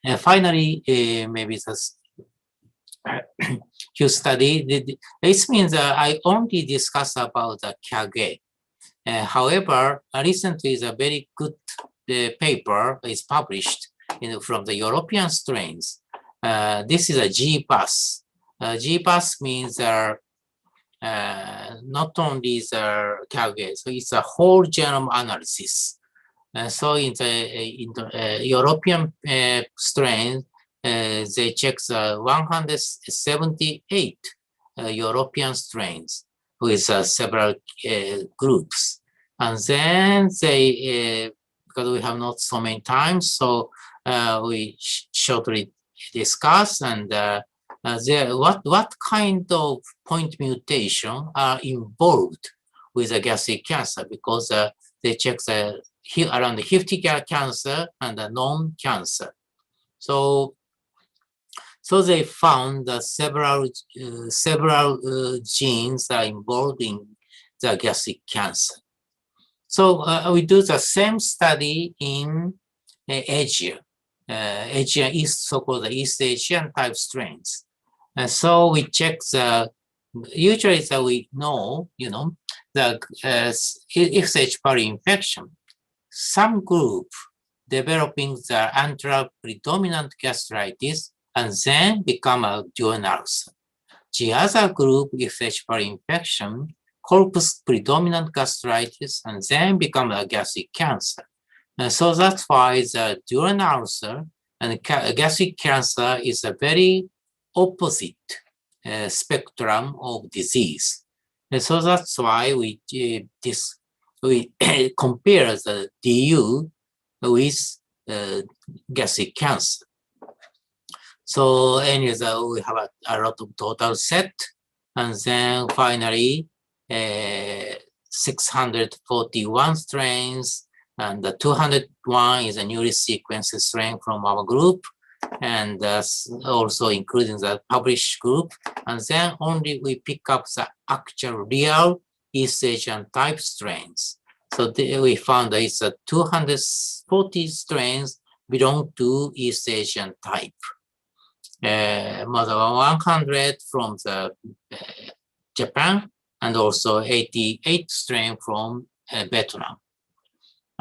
And finally, maybe this you study. This means I only discuss about the KAGE. However, recently is a very good paper is published from the European strains. This is a G-bus. G-bus means not only the carrier, so it's a whole genome analysis. So in the European strain, they check the 178 European strains with several groups. And then they, because we have not so many times, so we shortly discuss and what kind of point mutation are involved with the gastric cancer, because they check the around 50 cancer and the non-cancer. So they found that several genes are involved in the gastric cancer. So we do the same study in Asia. Asia is so-called the East Asian type strains. And so we check the, usually that we know, the if H. pylori infection, some group developing the antral predominant gastritis and then become a dual ulcer. The other group, if H. pylori infection, corpus predominant gastritis and then become a gastric cancer. And so that's why the dual ulcer and gastric cancer is a very opposite spectrum of disease. And so that's why we compare the DU with gastric cancer. So anyways, we have a lot of total set, and then finally 641 strains, and the 201 is a newly sequenced strain from our group, and also including the published group. And then only we pick up the actual real East Asian type strains. So we found that it's 240 strains belong to East Asian type. More than 100 from the Japan, and also 88 strain from Vietnam.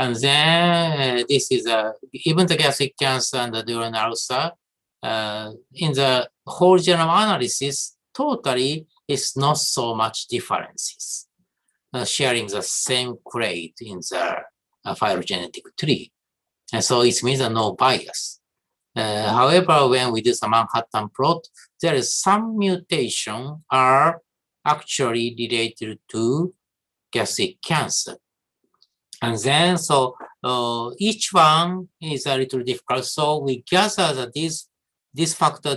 And then this is even the gastric cancer and the dual ulcer. In the whole genome analysis, totally it's not so much differences, sharing the same clade in the phylogenetic tree. And so it means no bias. However, when we do the Manhattan plot, there is some mutation are actually related to gastric cancer. And then, so each one is a little difficult. So we gather that this factor,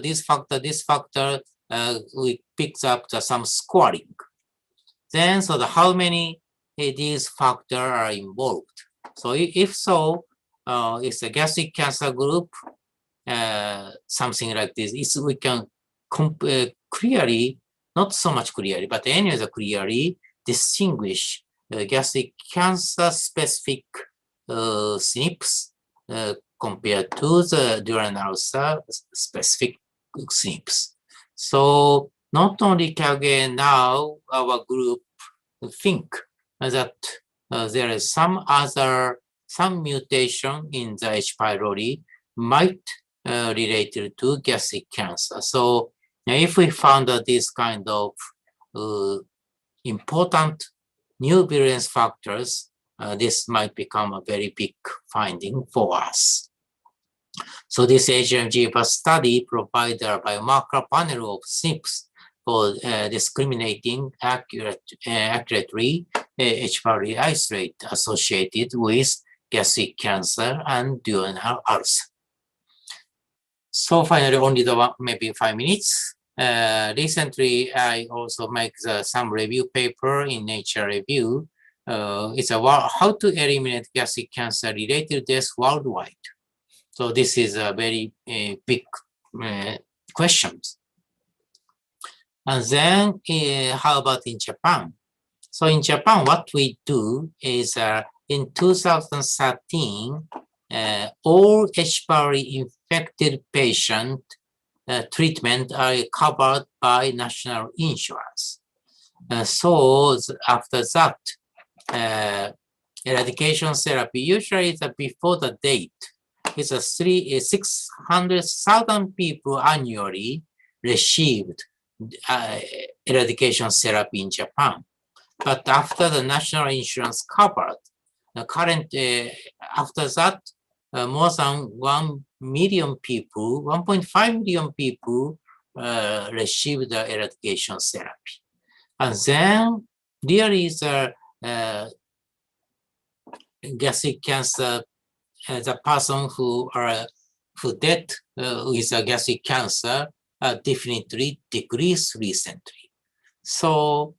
we picked up some scoring. Then, so how many these factors are involved? So if so, it's a gastric cancer group, something like this. We can clearly, not so much clearly, but anyways, clearly distinguish gastric cancer specific SNPs compared to the dual ulcer specific SNPs. So not only can now our group think that there is some mutation in the H. pylori might related to gastric cancer. So if we found that this kind of important new virulence factors, this might become a very big finding for us. So this HMG study provides a biomarker panel of SNPs for discriminating accurately H. pylori isolate associated with gastric cancer and dual ulcer. So finally, only the one, maybe 5 minutes. Recently, I also make some review paper in Nature Review. It's how to eliminate gastric cancer related deaths worldwide. So this is a very big question. And then how about in Japan? So in Japan, what we do is in 2013, all H. pylori infected patient treatment are covered by national insurance. So after that, eradication therapy, usually before the date, it's 600,000 people annually received eradication therapy in Japan. But after the national insurance covered, the current, after that, more than 1 million people, 1.5 million people received the eradication therapy. And then there is a gastric cancer, the person who dead with a gastric cancer definitely decreased recently. So,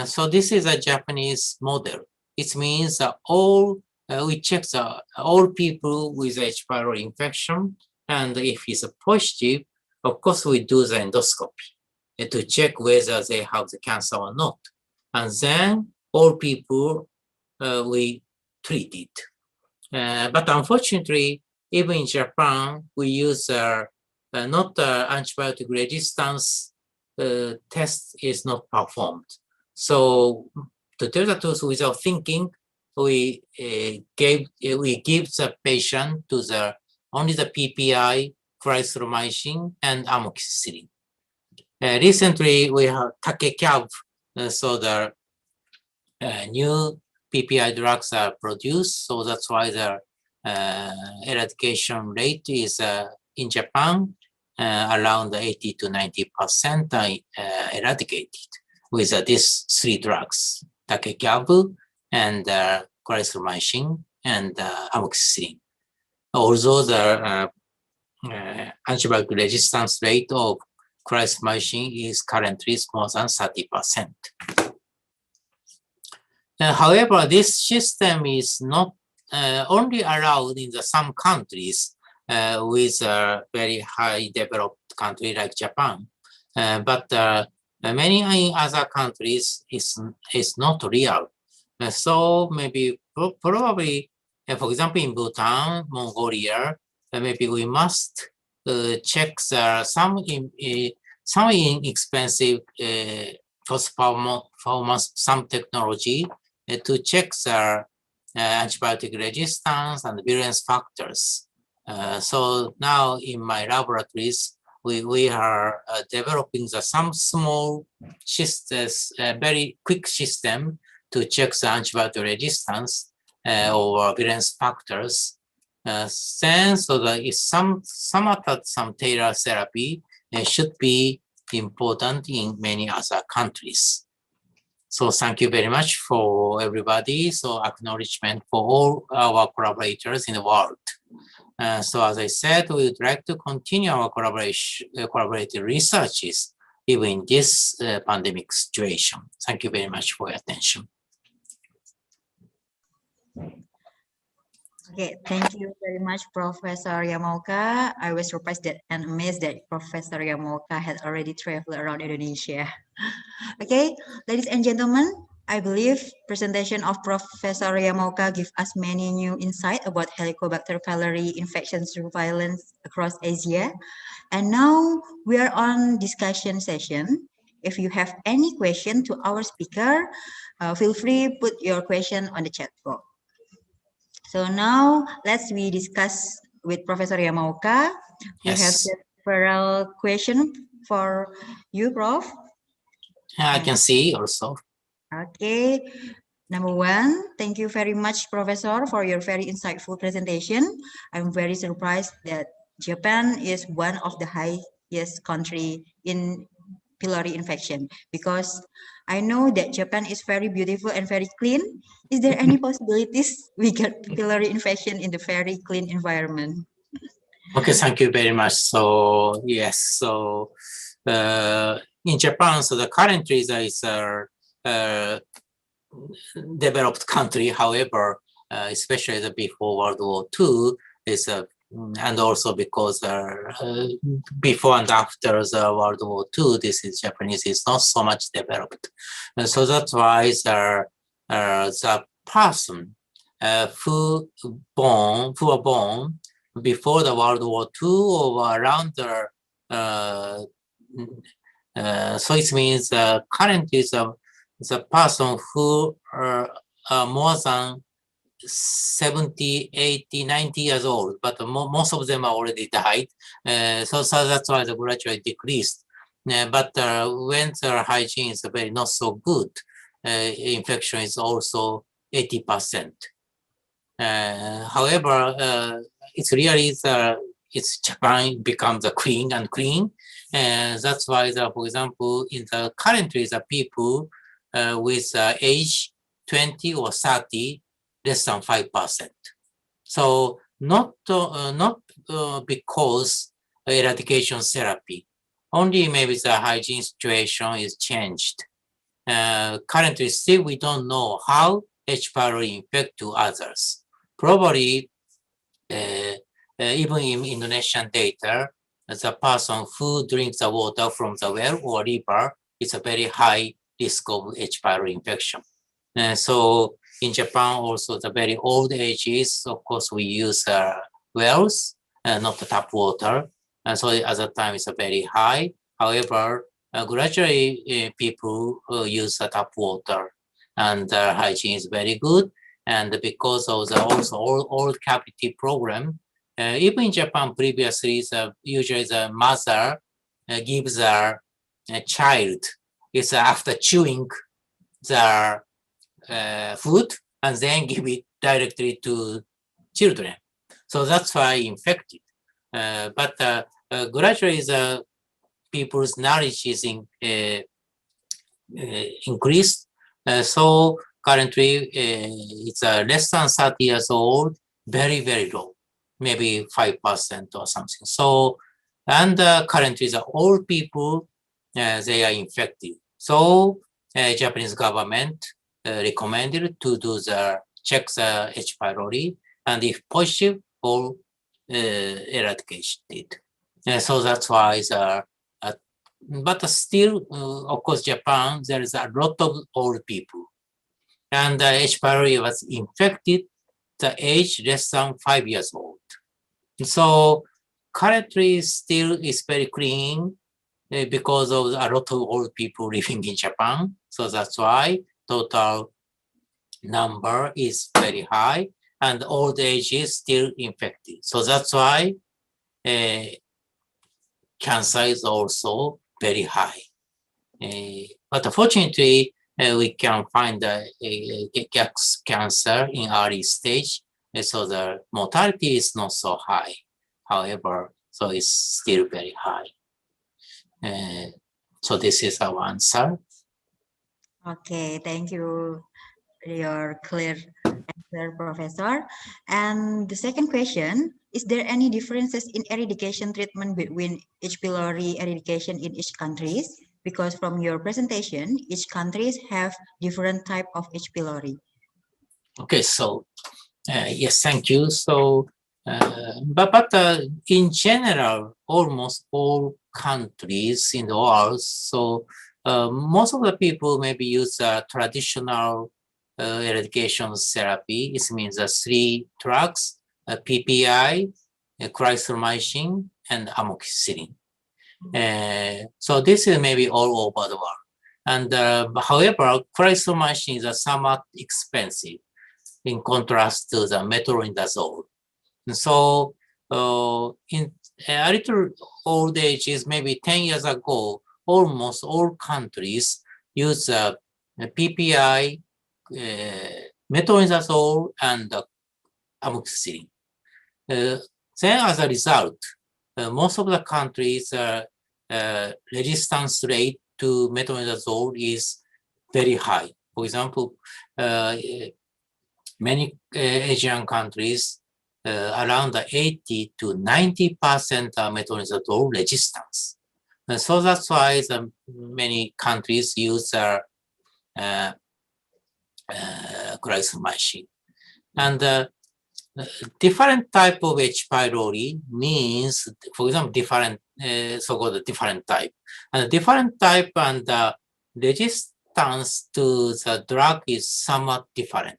so this is a Japanese model. It means that we check all people with H.pylori infection, and if it's positive, of course we do the endoscopy to check whether they have the cancer or not. And then all people we treat it. But unfortunately, even in Japan, we use not antibiotic resistance test is not performed. So to tell the truth, without thinking, we give the patient to only the PPI, clarithromycin, and amoxicillin. Recently, we have Takecab, so the new PPI drugs are produced, so that's why the eradication rate is in Japan around 80 to 90% eradicated with these 3 drugs, Takecab and clarithromycin and amoxicillin. Although the antibiotic resistance rate of clarithromycin is currently more than 30%. However, this system is not only allowed in some countries with a very high developed country like Japan, but many other countries is not real. So maybe probably, for example, in Bhutan, Mongolia, maybe we must check some inexpensive performance, some technology to check the antibiotic resistance and virulence factors. So now in my laboratories, we are developing some small systems, very quick system to check the antibiotic resistance or virulence factors. Then, so that some tailored therapy should be important in many other countries. So thank you very much for everybody. So acknowledgement for all our collaborators in the world. So as I said, we would like to continue our collaborative researches even in this pandemic situation. Thank you very much for your attention. Okay, thank you very much, Professor Yamaoka. I was surprised and amazed that Professor Yamaoka had already traveled around Indonesia. Okay, ladies and gentlemen, I believe presentation of Professor Yamaoka gives us many new insight about Helicobacter pylori infection surveillance across Asia. And now we are on discussion session. If you have any question to our speaker, feel free put your question on the chat box. So now let's discuss with Professor Yamaoka. We have several questions for you, Prof. I can see also. Okay. Number 1, thank you very much, Professor, for your very insightful presentation. I'm very surprised that Japan is one of the highest country in pylori infection, because I know that Japan is very beautiful and very clean. Is there any possibilities we get pylori infection in the very clean environment? Okay, thank you very much. So yes, so in Japan, so the currently there is a developed country. However, especially before World War II, is and also because before and after the World War II, Japanese is not so much developed. So that's why the person who were born before the World War II or around so it means currently the person who are more than 70, 80, 90 years old, but most of them are already died. So that's why the gradually decreased. But when the hygiene is very not so good, infection is also 80%. However, it's really it's Japan becomes clean and clean, and that's why for example, in the currently the people with age 20 or 30, less than 5%. So not because eradication therapy, only maybe the hygiene situation is changed. Currently, still we don't know how H. pylori infect to others. Probably, even in Indonesian data, the person who drinks the water from the well or river is a very high risk of H. pylori infection. So in Japan, also the very old ages, of course, we use wells, not the tap water. So at that time, it's very high. However, gradually people use the tap water, and hygiene is very good. And because of the also old cavity program, even in Japan previously, usually the mother gives a child, it's after chewing the food and then give it directly to children. So that's why infected. But gradually the people's knowledge is increased. So currently it's less than 30 years old, very, very low, maybe 5% or something. So, and currently the old people, they are infected. So Japanese government recommended to do the check the H. pylori, and if positive, or eradicated. So that's why the but still, of course, Japan, there is a lot of old people. And H. pylori was infected the age less than 5 years old. So currently still is very clean because of a lot of old people living in Japan. So that's why total number is very high, and old age is still infected. So that's why cancer is also very high. But fortunately, we can find cancer in early stage, so the mortality is not so high. However, so it's still very high. So this is our answer. Okay, thank you for your clear answer, Professor. And the second question, is there any differences in eradication treatment between H. pylori eradication in each countries? Because from your presentation, each countries have different type of H. pylori. Okay, so yes, thank you. So, but in general, almost all countries in the world, so most of the people maybe use traditional eradication therapy. It means the 3 drugs, PPI, clarithromycin, and amoxicillin. So this is maybe all over the world. And however, clarithromycin is somewhat expensive in contrast to the metronidazole. So in a little old ages, maybe 10 years ago, almost all countries use PPI, metronidazole, and amoxicillin. Then as a result, most of the countries' resistance rate to metronidazole is very high. For example, many Asian countries, around 80 to 90% metronidazole resistance. So that's why many countries use clarithromycin. And different type of H. pylori means, for example, different so-called different type. And different type and resistance to the drug is somewhat different.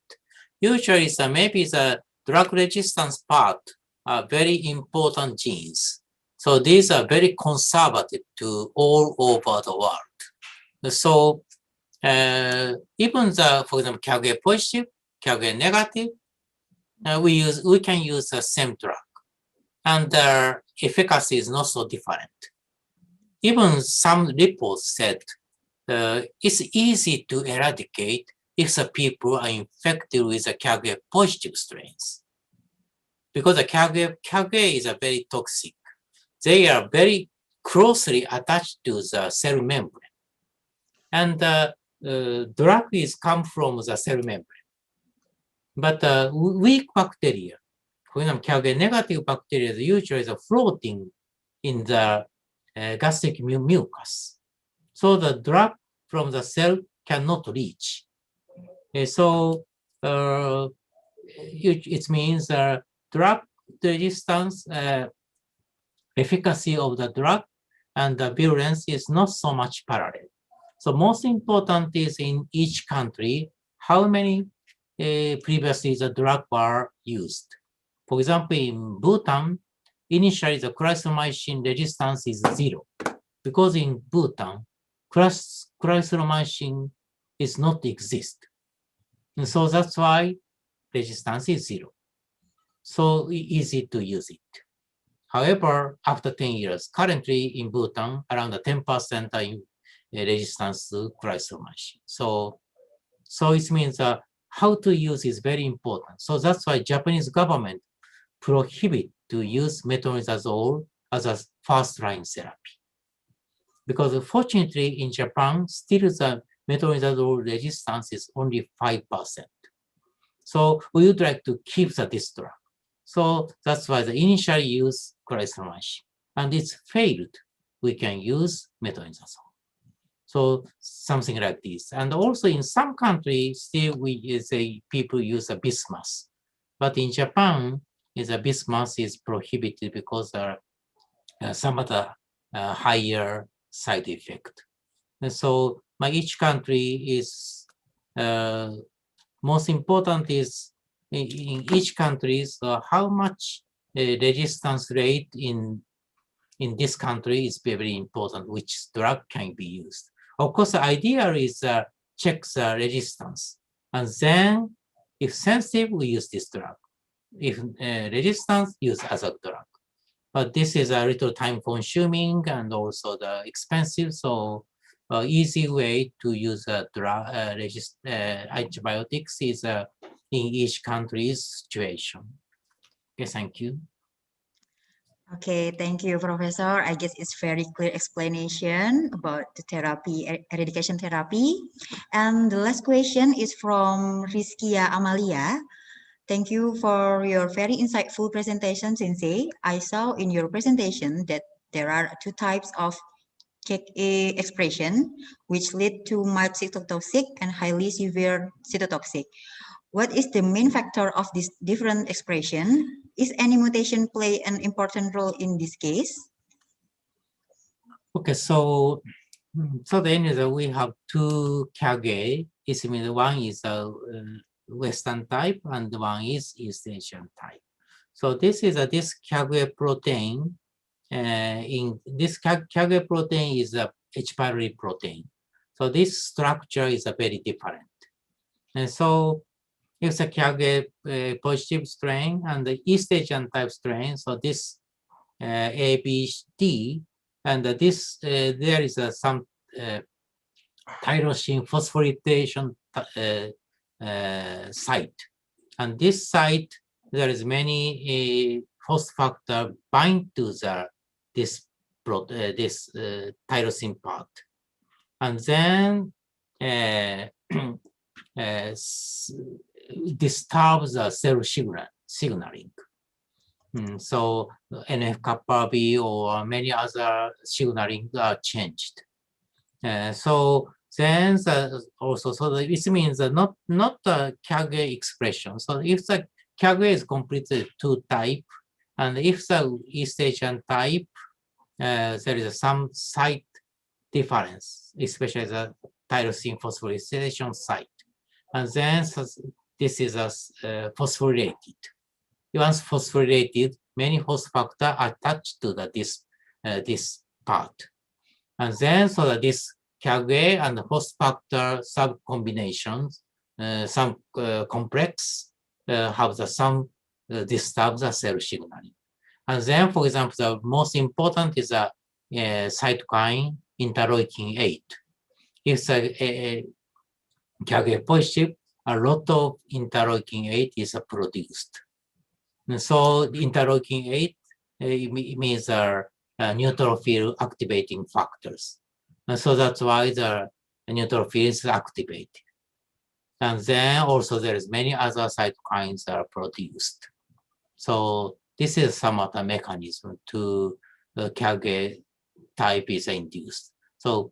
Usually, maybe the drug resistance part are very important genes. So these are very conservative to all over the world. So even for example, KG positive, KG negative, we can use the same drug, and the efficacy is not so different. even some reports said it's easy to eradicate if the people are infected with the KAGE positive strains. Because the KAGE is a very toxic. They are very closely attached to the cell membrane. And the drug is come from the cell membrane. But weak bacteria, for example, KAGE negative bacteria usually is floating in the gastric mucus. So the drug from the cell cannot reach. So it means drug resistance efficacy of the drug and the virulence is not so much parallel. So most important is in each country, how many previously the drug were used. For example, in Bhutan, initially the clarithromycin resistance is 0 because in Bhutan, clarithromycin is not exist. And so that's why resistance is 0. So easy to use it. However, after 10 years, currently in Bhutan, around 10% are in resistance to clarithromycin. So it means how to use is very important. So that's why Japanese government prohibit to use metronidazole as a first-line therapy. Because fortunately in Japan, still the metronidazole resistance is only 5%. So we would like to keep this drug. So that's why the initial use clarithromycin. And it's failed, we can use metronidazole. So something like this. And also in some countries, still we say people use a bismuth. But in Japan, the bismuth is prohibited because there are some other higher side effect. And so each country is, most important is in each country, how much resistance rate in this country is very important, which drug can be used. Of course, the idea is check the resistance. And then if sensitive, we use this drug. If resistance, use other drug. But this is a little time consuming and also the expensive. So easy way to use drug antibiotics is in each country's situation. Okay, thank you. Okay, thank you, Professor. I guess it's very clear explanation about the therapy, eradication therapy. And the last question is from Rizkia Amalia. Thank you for your very insightful presentation, Sensei. I saw in your presentation that there are 2 types of KA expression, which lead to mild cytotoxic and highly severe cytotoxic. What is the main factor of this different expression? Is any mutation play an important role in this case? Okay, so then we have 2 KAGE. It means one is a Western type and one is East Asian type. So this is this KAGE protein. In this KAGE protein is a H.pylori protein. So this structure is very different. And so it's a KAGE positive strain and the East Asian type strain. So this A, B, D, and this there is some tyrosine phosphorylation site. And this site, there is many host factor bind to this tyrosine part. And then disturbs the cell signaling. So NF-kappa B or many other signaling are changed. So then also, so this means not the KAGE expression. So if the KAGE is completely 2 type, and if the East Asian type, there is some site difference, especially the tyrosine phosphorylation site. And then this is phosphorylated. Once phosphorylated, many host factors are attached to this part. And then so that this KAGE and host factor sub-combinations, some complex have some disturb the cell signaling. And then, for example, the most important is cytokine interleukin 8. If the KAGE positive, a lot of interleukin 8 is produced. And so interleukin 8 means neutrophil activating factors. And so that's why the neutrophil is activated. And then also there is many other cytokines that are produced. So this is somewhat a mechanism to KAGE type is induced. So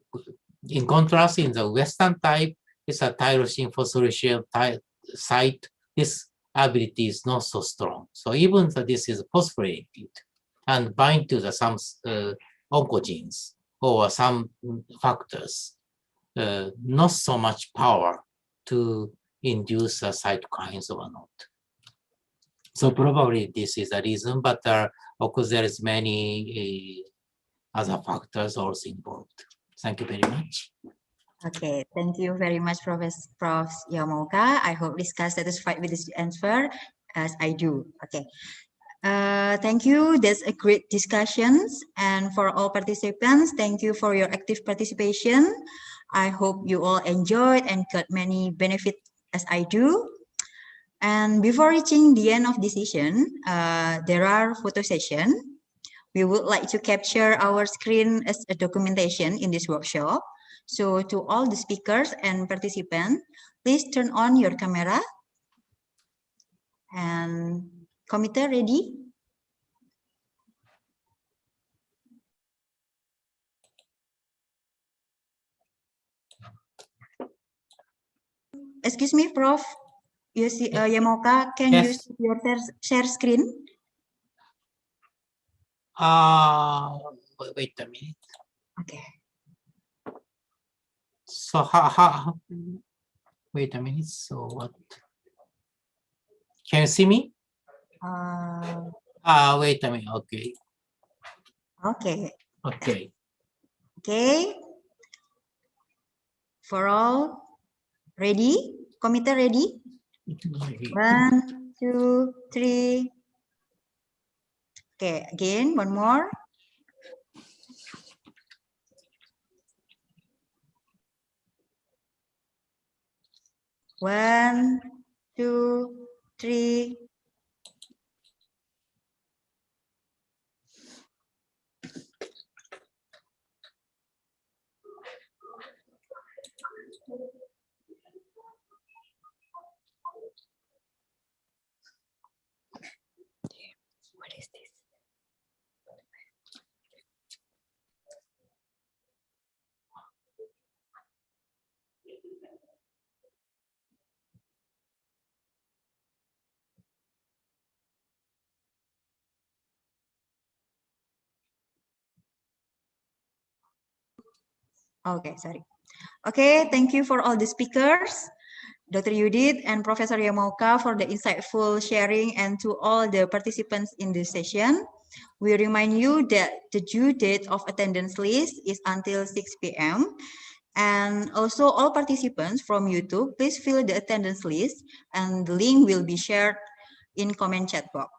in contrast, in the Western type, it's a tyrosine phosphorylation site. This ability is not so strong. So even though this is phosphorylated and bind to the some oncogenes or some factors, not so much power to induce cytokines or not. So probably this is the reason, but of course there is many other factors also involved. Thank you very much. Okay, thank you very much, Prof. Yamaoka. I hope this guy satisfied with this answer, as I do. Okay. Thank you. That's a great discussions. And for all participants, thank you for your active participation. I hope you all enjoyed and got many benefits as I do. And before reaching the end of this session, there are photo session. We would like to capture our screen as a documentation in this workshop. So to all the speakers and participants, please turn on your camera. And committee ready? Excuse me, Prof. Yamoka, can you Yes. see your share screen? Wait a minute. Okay. So how wait a minute. So what? Can you see me? Wait a minute. Okay. Okay. Okay. Okay. For all, ready? Committee ready? 1, 2, 3. Okay, again, one more. One, two, three. What is this? Okay, sorry. Okay, thank you for all the speakers, Dr. Yudit and Professor Yamaoka for the insightful sharing, and to all the participants in this session. We remind you that the due date of attendance list is until 6 p.m. And also all participants from YouTube, please fill the attendance list and the link will be shared in comment chat box.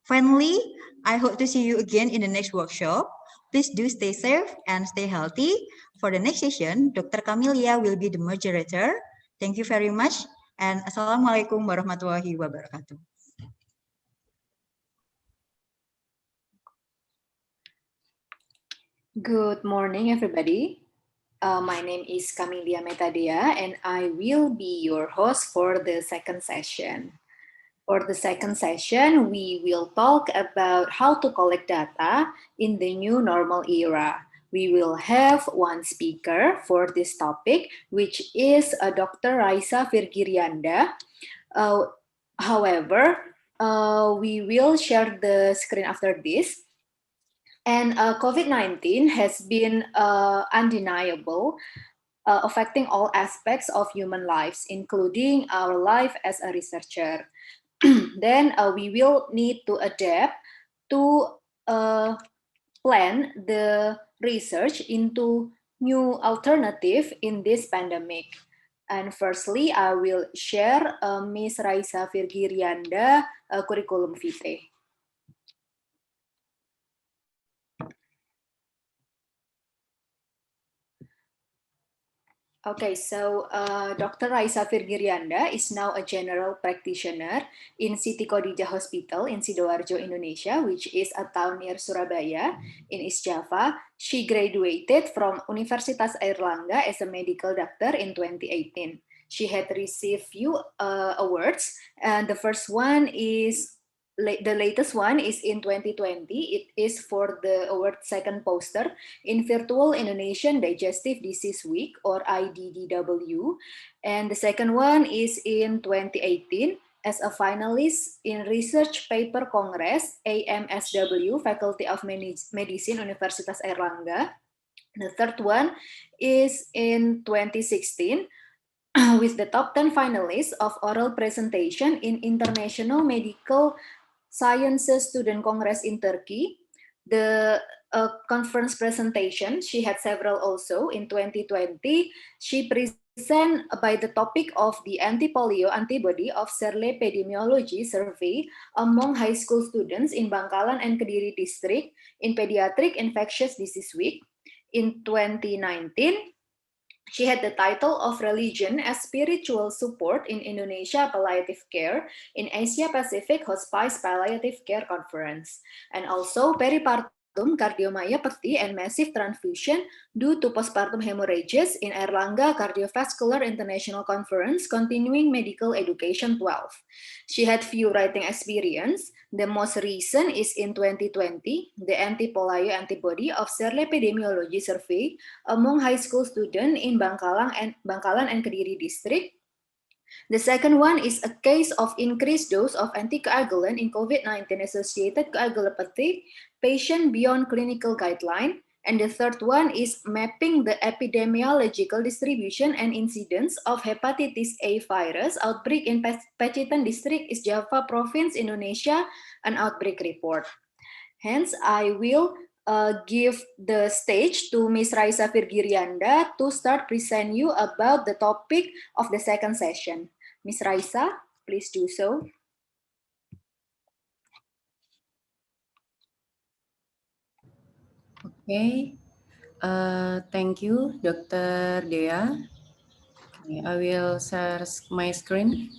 Finally, I hope to see you again in the next workshop. Please do stay safe and stay healthy. For the next session, Dr. Camelia will be the moderator. Thank you very much. And Assalamualaikum warahmatullahi wabarakatuh. Good morning, everybody. My name is Camelia Metadea, and I will be your host for the second session. For the second session, we will talk about how to collect data in the new normal era. We will have one speaker for this topic, which is Dr. Raisa Virgirianda. However, we will share the screen after this. And COVID-19 has been undeniable, affecting all aspects of human lives, including our life as a researcher. Then we will need to adapt to plan the research into new alternative in this pandemic. And firstly, I will share Ms. Raisa Virgirianda curriculum vitae. Okay, so Dr. Raisa Virgirianda is now a general practitioner in Siti Khadijah Hospital in Sidoarjo, Indonesia, which is a town near Surabaya in East Java. She graduated from Universitas Airlangga as a medical doctor in 2018. She had received few awards, and the first one is the latest one is in 2020. It is for the award second poster in Virtual Indonesian Digestive Disease Week, or IDDW. And the second one is in 2018 as a finalist in Research Paper Congress, AMSW, Faculty of Medicine, Universitas Airlangga. The third one is in 2016 with the top 10 finalists of oral presentation in International Medical Sciences Student Congress in Turkey. The conference presentation, she had several also in 2020. She present by the topic of the anti-polio antibody of Serlepidemiology survey among high school students in Bangkalan and Kediri district in Pediatric Infectious Disease Week. In 2019, she had the title of Religion as Spiritual Support in Indonesia Palliative Care in Asia Pacific Hospice Palliative Care Conference, and also peripartum cardiomyopathy and massive transfusion due to postpartum hemorrhages in Erlangga Cardiovascular International Conference Continuing Medical Education 12. She had few writing experience. The most recent is in 2020, the anti-polio antibody of Serlepidemiology survey among high school students in Bangkalan and Kediri district. The second one is a case of increased dose of anticoagulant in COVID-19 associated coagulopathy patient beyond clinical guideline. And the third one is mapping the epidemiological distribution and incidence of hepatitis A virus outbreak in Pacitan district, East Java province, Indonesia, an outbreak report. Hence, I will give the stage to Ms. Raisa Virgirianda to start present you about the topic of the second session. Ms. Raisa, please do so. Okay, thank you, Dr. Dea. Okay, I will share my screen.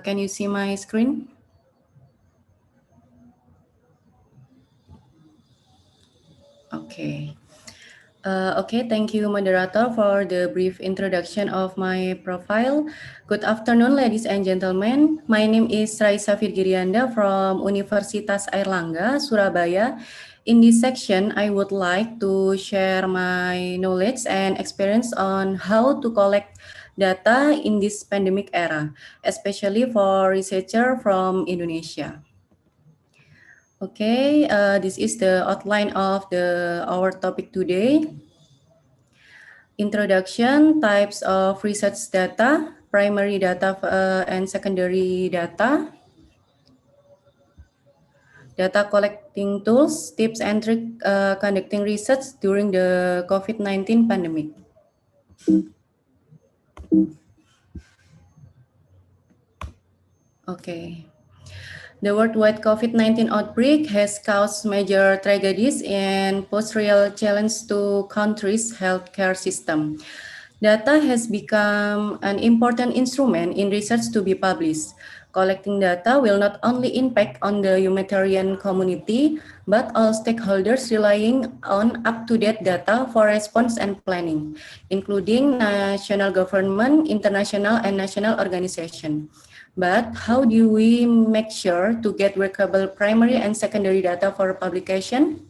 Can you see my screen? Okay. Okay, thank you, moderator, for the brief introduction of my profile. Good afternoon, ladies and gentlemen. My name is Raisa Virgirianda from Universitas Airlangga, Surabaya. In this section, I would like to share my knowledge and experience on how to collect data in this pandemic era, especially for researcher from Indonesia. Okay, this is the outline of our topic today. Introduction, types of research data, primary data and secondary data, data collecting tools, tips and tricks conducting research during the COVID-19 pandemic. Okay. The worldwide COVID-19 outbreak has caused major tragedies and posed real challenge to countries' healthcare system. Data has become an important instrument in research to be published. Collecting data will not only impact on the humanitarian community, but all stakeholders relying on up-to-date data for response and planning, including national government, international and national organizations. But how do we make sure to get workable primary and secondary data for publication?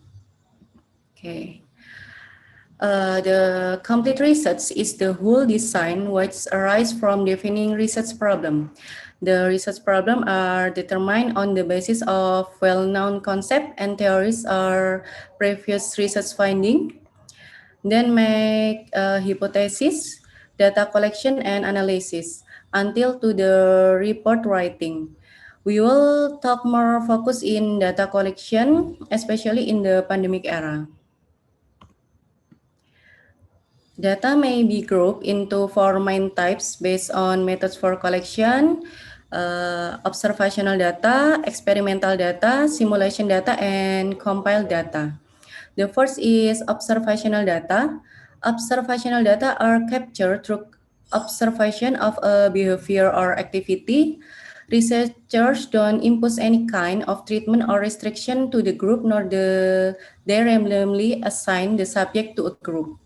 Okay. The complete research is the whole design which arises from defining research problem. The research problem are determined on the basis of well-known concept and theories or previous research finding. Then make a hypothesis, data collection and analysis until to the report writing. We will talk more focus in data collection, especially in the pandemic era. Data may be grouped into four main types based on methods for collection, observational data, experimental data, simulation data, and compiled data. The first is observational data. Observational data are captured through observation of a behavior or activity. Researchers don't impose any kind of treatment or restriction to the group, nor they randomly assign the subject to a group.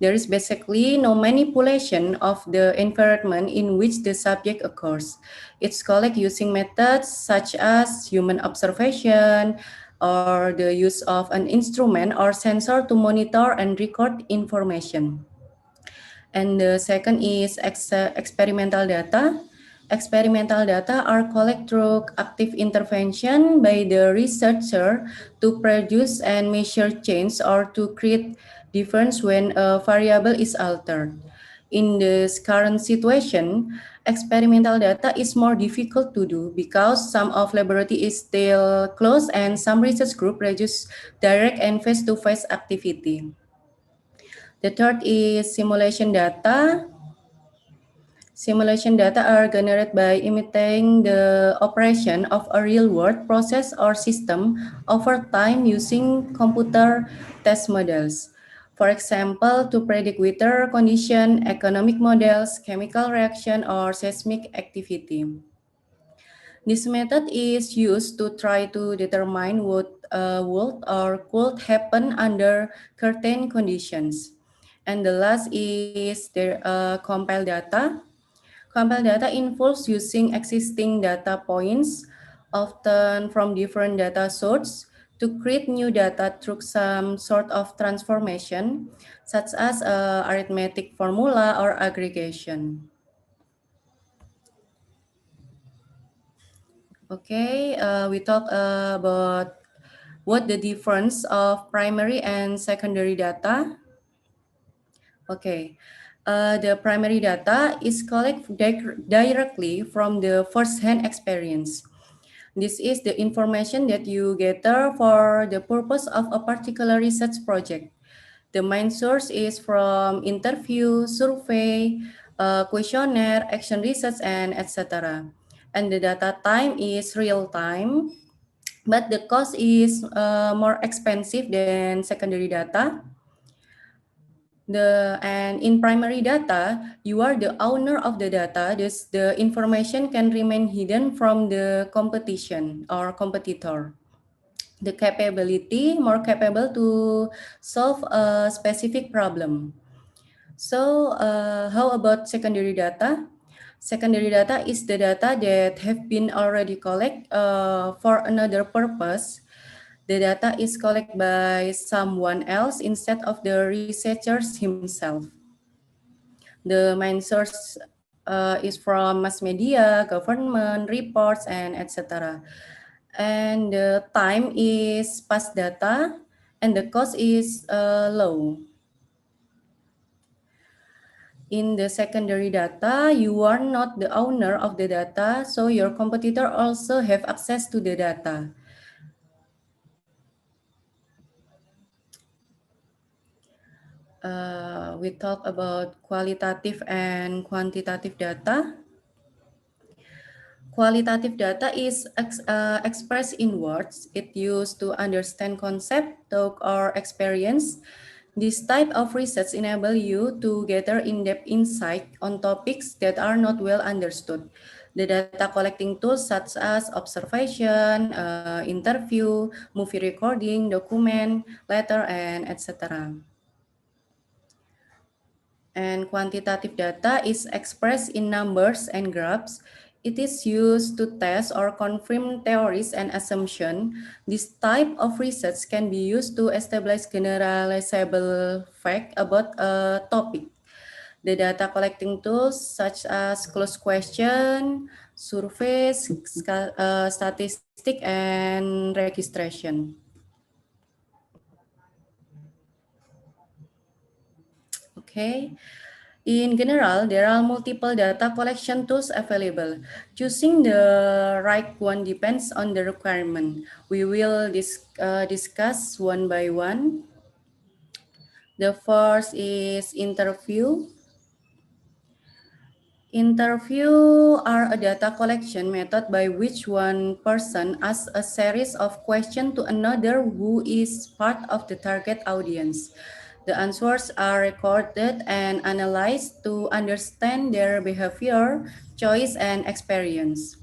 There is basically no manipulation of the environment in which the subject occurs. It's collected using methods such as human observation or the use of an instrument or sensor to monitor and record information. And the second is experimental data. Experimental data are collected through active intervention by the researcher to produce and measure change or to create difference when a variable is altered. In this current situation, experimental data is more difficult to do because some of laboratory is still closed and some research group reduce direct and face-to-face activity. The third is simulation data. Simulation data are generated by imitating the operation of a real-world process or system over time using computer test models. For example, to predict weather condition, economic models, chemical reaction, or seismic activity. This method is used to try to determine what would or could happen under certain conditions. And the last is the compile data. Compile data involves using existing data points, often from different data sources, to create new data through some sort of transformation, such as arithmetic formula or aggregation. Okay, we talk about what the difference of primary and secondary data. Okay, the primary data is collected directly from the first-hand experience. This is the information that you gather for the purpose of a particular research project. The main source is from interview, survey, questionnaire, action research, and etc. And the data time is real time, but the cost is more expensive than secondary data. And in primary data, you are the owner of the data. Thus, the information can remain hidden from the competition or competitor. The capability more capable to solve a specific problem. So, how about secondary data? Secondary data is the data that have been already collected for another purpose. The data is collected by someone else instead of the researcher himself. The main source is from mass media, government, reports, and etc. And the time is past data, and the cost is low. In the secondary data, you are not the owner of the data, so your competitor also have access to the data. We talk about qualitative and quantitative data. Qualitative data is expressed in words. It used to understand concept, talk, or experience. This type of research enable you to gather in-depth insight on topics that are not well understood. The data collecting tools such as observation, interview, movie recording, document, letter, and etc. And quantitative data is expressed in numbers and graphs. It is used to test or confirm theories and assumptions. This type of research can be used to establish generalizable fact about a topic. The data collecting tools such as closed question, surveys, statistic, and registration. Okay. In general, there are multiple data collection tools available. Choosing the right one depends on the requirement. We will discuss one by one. The first is interview. Interview are a data collection method by which one person asks a series of questions to another who is part of the target audience. The answers are recorded and analyzed to understand their behavior, choice, and experience.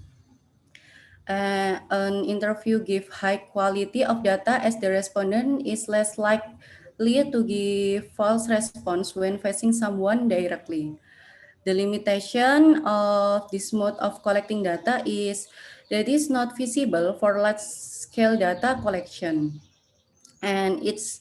An interview gives high quality of data as the respondent is less likely to give false response when facing someone directly. The limitation of this mode of collecting data is that it's not feasible for large-scale data collection, and it's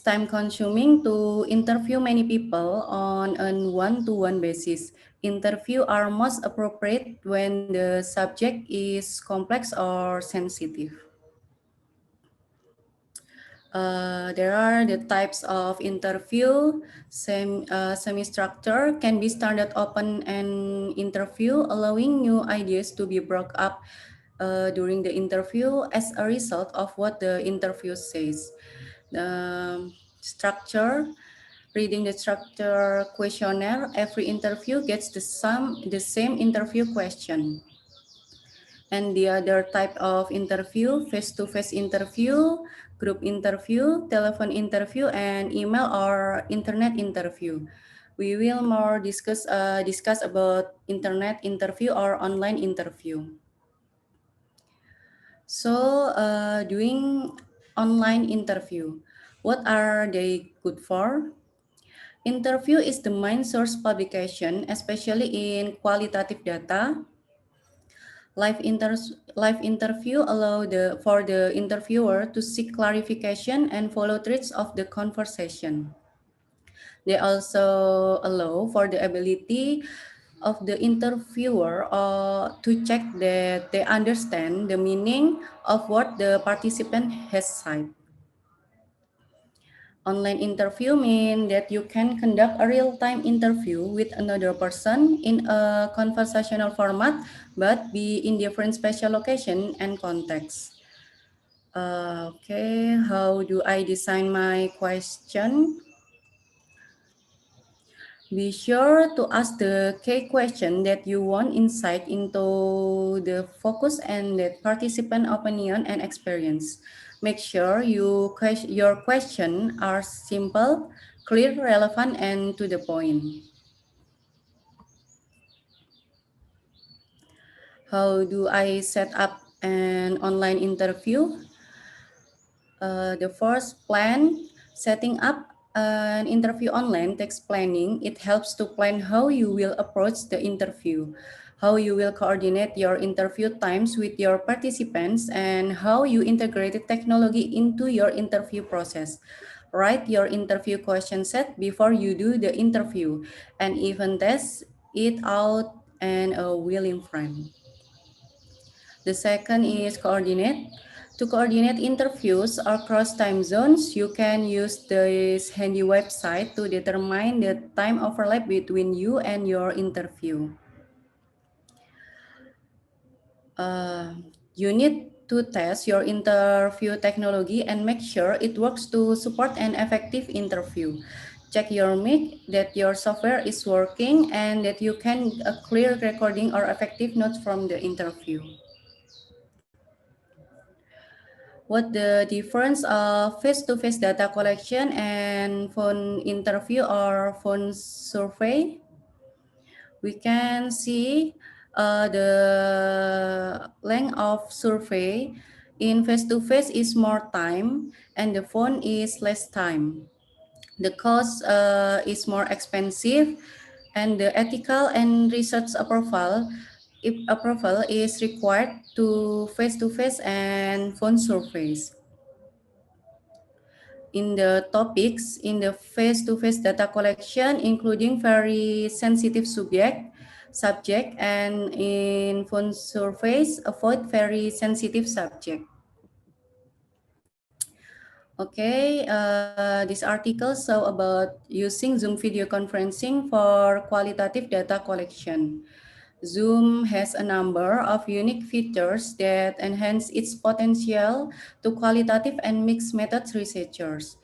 time consuming to interview many people on a one-to-one basis. Interview are most appropriate when the subject is complex or sensitive. There are the types of interview. Semi-structure can be standard open and interview, allowing new ideas to be brought up during the interview as a result of what the interview says. The structure, reading the structure questionnaire, every interview gets the same interview question. And the other type of interview, face-to-face interview, group interview, telephone interview, and email or internet interview. We will more discuss about internet interview or online interview. So doing online interview, what are they good for? Interview is the main source publication, especially in qualitative data. Live interview allow for the interviewer to seek clarification and follow threads of the conversation. They also allow for the ability of the interviewer to check that they understand the meaning of what the participant has said. Online interview means that you can conduct a real-time interview with another person in a conversational format, but be in different spatial location and context. Okay, how do I design my question? Be sure to ask the key question that you want insight into the focus and the participant opinion and experience. Make sure your question are simple, clear, relevant, and to the point. How do I set up an online interview? The first plan, setting up an interview online takes planning. It helps to plan how you will approach the interview, how you will coordinate your interview times with your participants, and how you integrated technology into your interview process. Write your interview question set before you do the interview and even test it out and a willing friend. The second is coordinate. To coordinate interviews across time zones, you can use this handy website to determine the time overlap between you and your interview. Uh, you need to test your interview technology and make sure it works to support an effective interview. Check your mic, that your software is working, and that you can clear recording or effective notes from the interview. What the difference of face-to-face data collection and phone interview or phone survey? We can see the length of survey in face-to-face is more time and the phone is less time. The cost is more expensive and the ethical and research approval if approval is required to face-to-face and phone surveys. In the topics in the face-to-face data collection, including very sensitive subject, and in phone surveys, avoid very sensitive subject. Okay, this article show about using Zoom video conferencing for qualitative data collection. Zoom has a number of unique features that enhance its potential to qualitative and mixed methods researchers.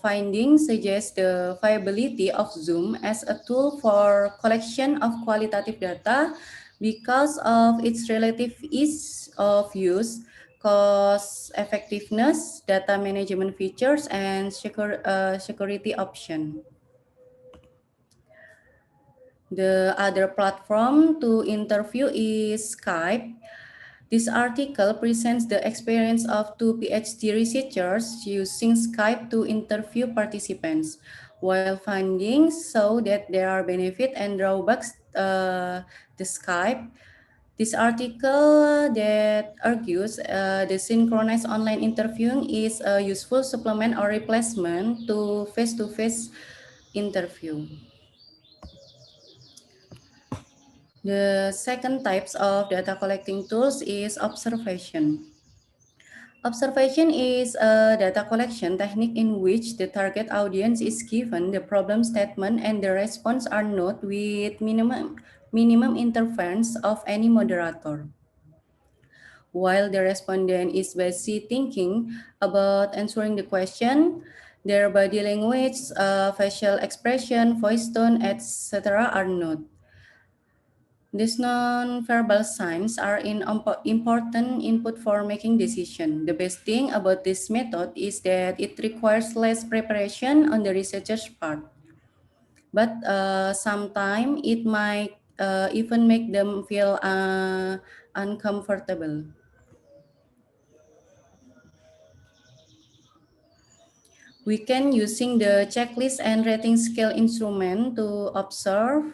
Findings suggest the viability of Zoom as a tool for collection of qualitative data because of its relative ease of use, cost effectiveness, data management features, and security option. The other platform to interview is Skype. This article presents the experience of two PhD researchers using Skype to interview participants. While findings show that there are benefits and drawbacks to Skype, this article that argues the synchronized online interviewing is a useful supplement or replacement to face-to-face interview. The second types of data collecting tools is observation. Observation is a data collection technique in which the target audience is given the problem statement and the response are noted with minimum interference of any moderator. While the respondent is busy thinking about answering the question, their body language, facial expression, voice tone, etc. are noted. These non-verbal signs are important input for making decision. The best thing about this method is that it requires less preparation on the researcher's part. But sometimes it might even make them feel uncomfortable. We can using the checklist and rating scale instrument to observe.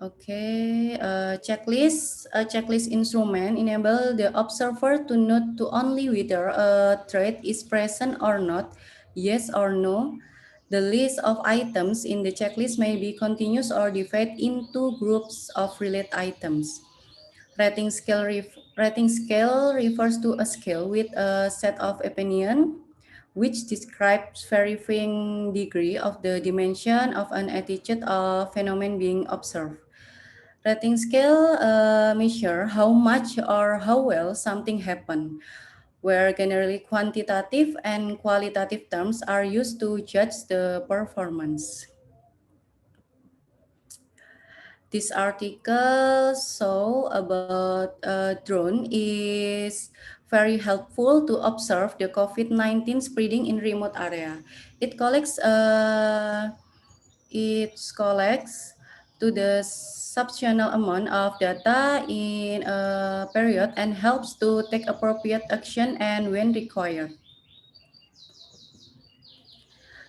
Okay, a checklist instrument enable the observer to note to only whether a trait is present or not, yes or no. The list of items in the checklist may be continuous or divided into groups of related items. Rating scale refers to a scale with a set of opinion, which describes varying degree of the dimension of an attitude or phenomenon being observed. Rating scale measure how much or how well something happened, where generally quantitative and qualitative terms are used to judge the performance. This article show about a drone is very helpful to observe the COVID-19 spreading in remote area. It collects to the substantial amount of data in a period and helps to take appropriate action and when required.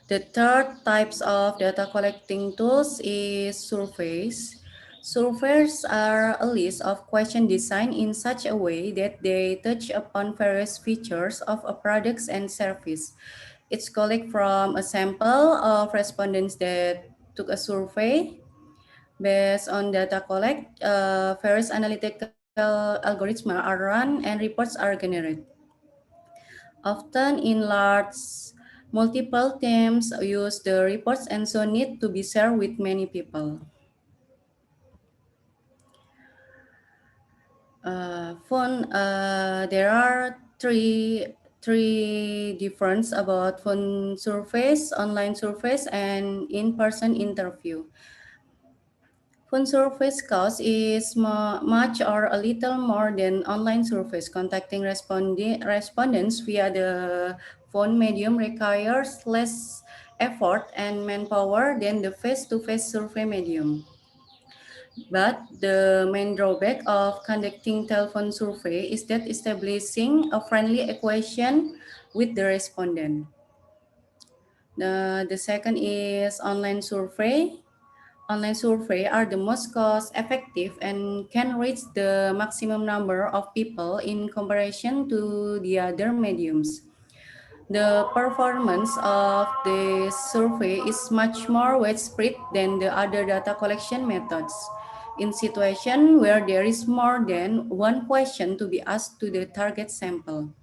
The third types of data collecting tools is surveys. Surveys are a list of questions designed in such a way that they touch upon various features of a product and service. It's collected from a sample of respondents that took a survey. Based on data collect, various analytical algorithms are run and reports are generated. Often in large multiple teams use the reports and so need to be shared with many people. There are three difference about phone surveys, online surveys, and in-person interview. Phone surveys cost is much or a little more than online surveys. Contacting respondents via the phone medium requires less effort and manpower than the face-to-face survey medium. But the main drawback of conducting telephone survey is that establishing a friendly equation with the respondent. The second is online survey. Online survey are the most cost effective and can reach the maximum number of people in comparison to the other mediums. The performance of the survey is much more widespread than the other data collection methods. In situations where there is more than one question to be asked to the target sample.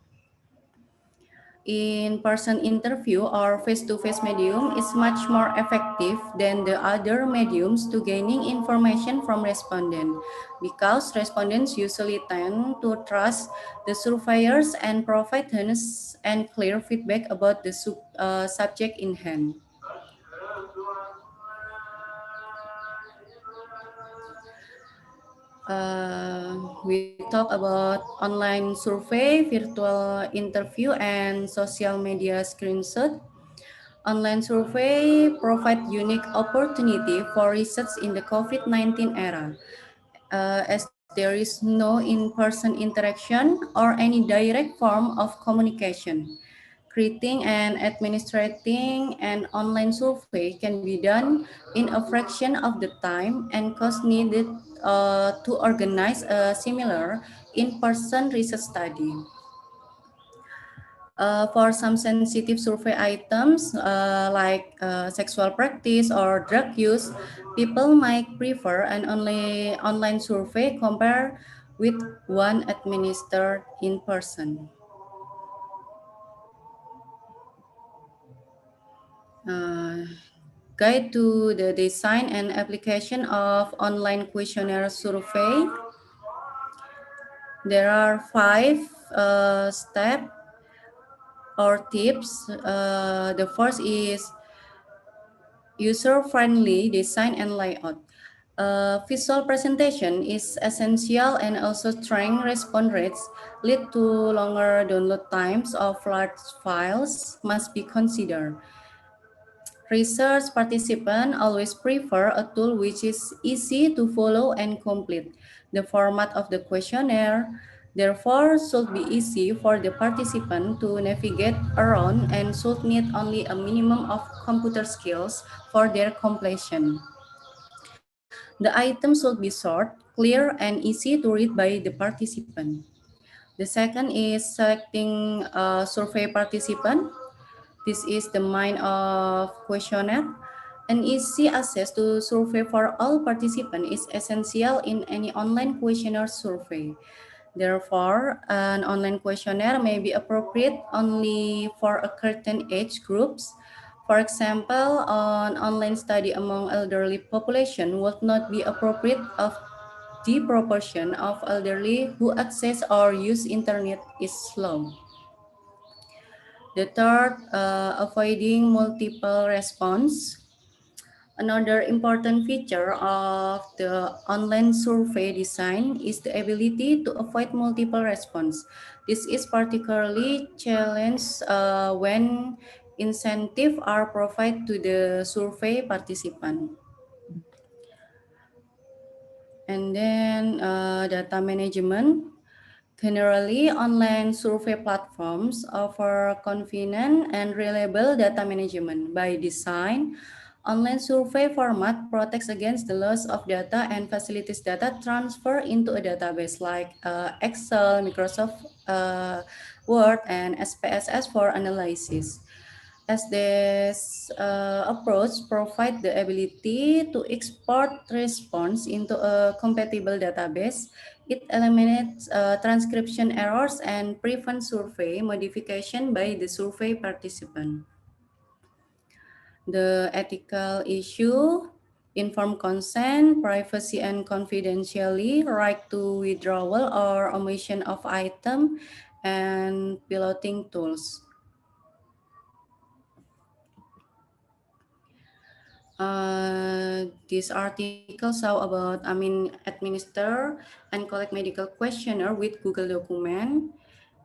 in-person interview or face-to-face medium is much more effective than the other mediums to gaining information from respondents because respondents usually tend to trust the surveyors and provide honest and clear feedback about the subject in hand. We talk about online survey, virtual interview, and social media screenshot. Online survey provide unique opportunity for research in the COVID-19 era, as there is no in-person interaction or any direct form of communication. Creating and administrating an online survey can be done in a fraction of the time and cost needed to organize a similar in-person research study. For some sensitive survey items like sexual practice or drug use, people might prefer an only online survey compared with one administered in person. Uh, Guide to the design and application of online questionnaire survey. There are 5 steps or tips. The first is user-friendly design and layout. Visual presentation is essential and also strong response rates lead to longer download times of large files must be considered. Research participants always prefer a tool which is easy to follow and complete. The format of the questionnaire, therefore, should be easy for the participant to navigate around and should need only a minimum of computer skills for their completion. The item should be short, clear, and easy to read by the participant. The second is selecting a survey participant. This is the mind of questionnaire. An easy access to survey for all participants is essential in any online questionnaire survey. Therefore, an online questionnaire may be appropriate only for a certain age groups. For example, an online study among elderly population would not be appropriate of the proportion of elderly who access or use internet is slow. The third, avoiding multiple response. Another important feature of the online survey design is the ability to avoid multiple response. This is particularly challenged when incentives are provided to the survey participant. And then data management. Generally, online survey platforms offer convenient and reliable data management. By design, online survey format protects against the loss of data and facilitates data transfer into a database like Excel, Microsoft Word, and SPSS for analysis. As this approach provides the ability to export response into a compatible database, it eliminates transcription errors and prevents survey modification by the survey participant. The ethical issue, informed consent, privacy and confidentiality, right to withdrawal or omission of item, and piloting tools. This article saw about administer and collect medical questionnaire with Google document,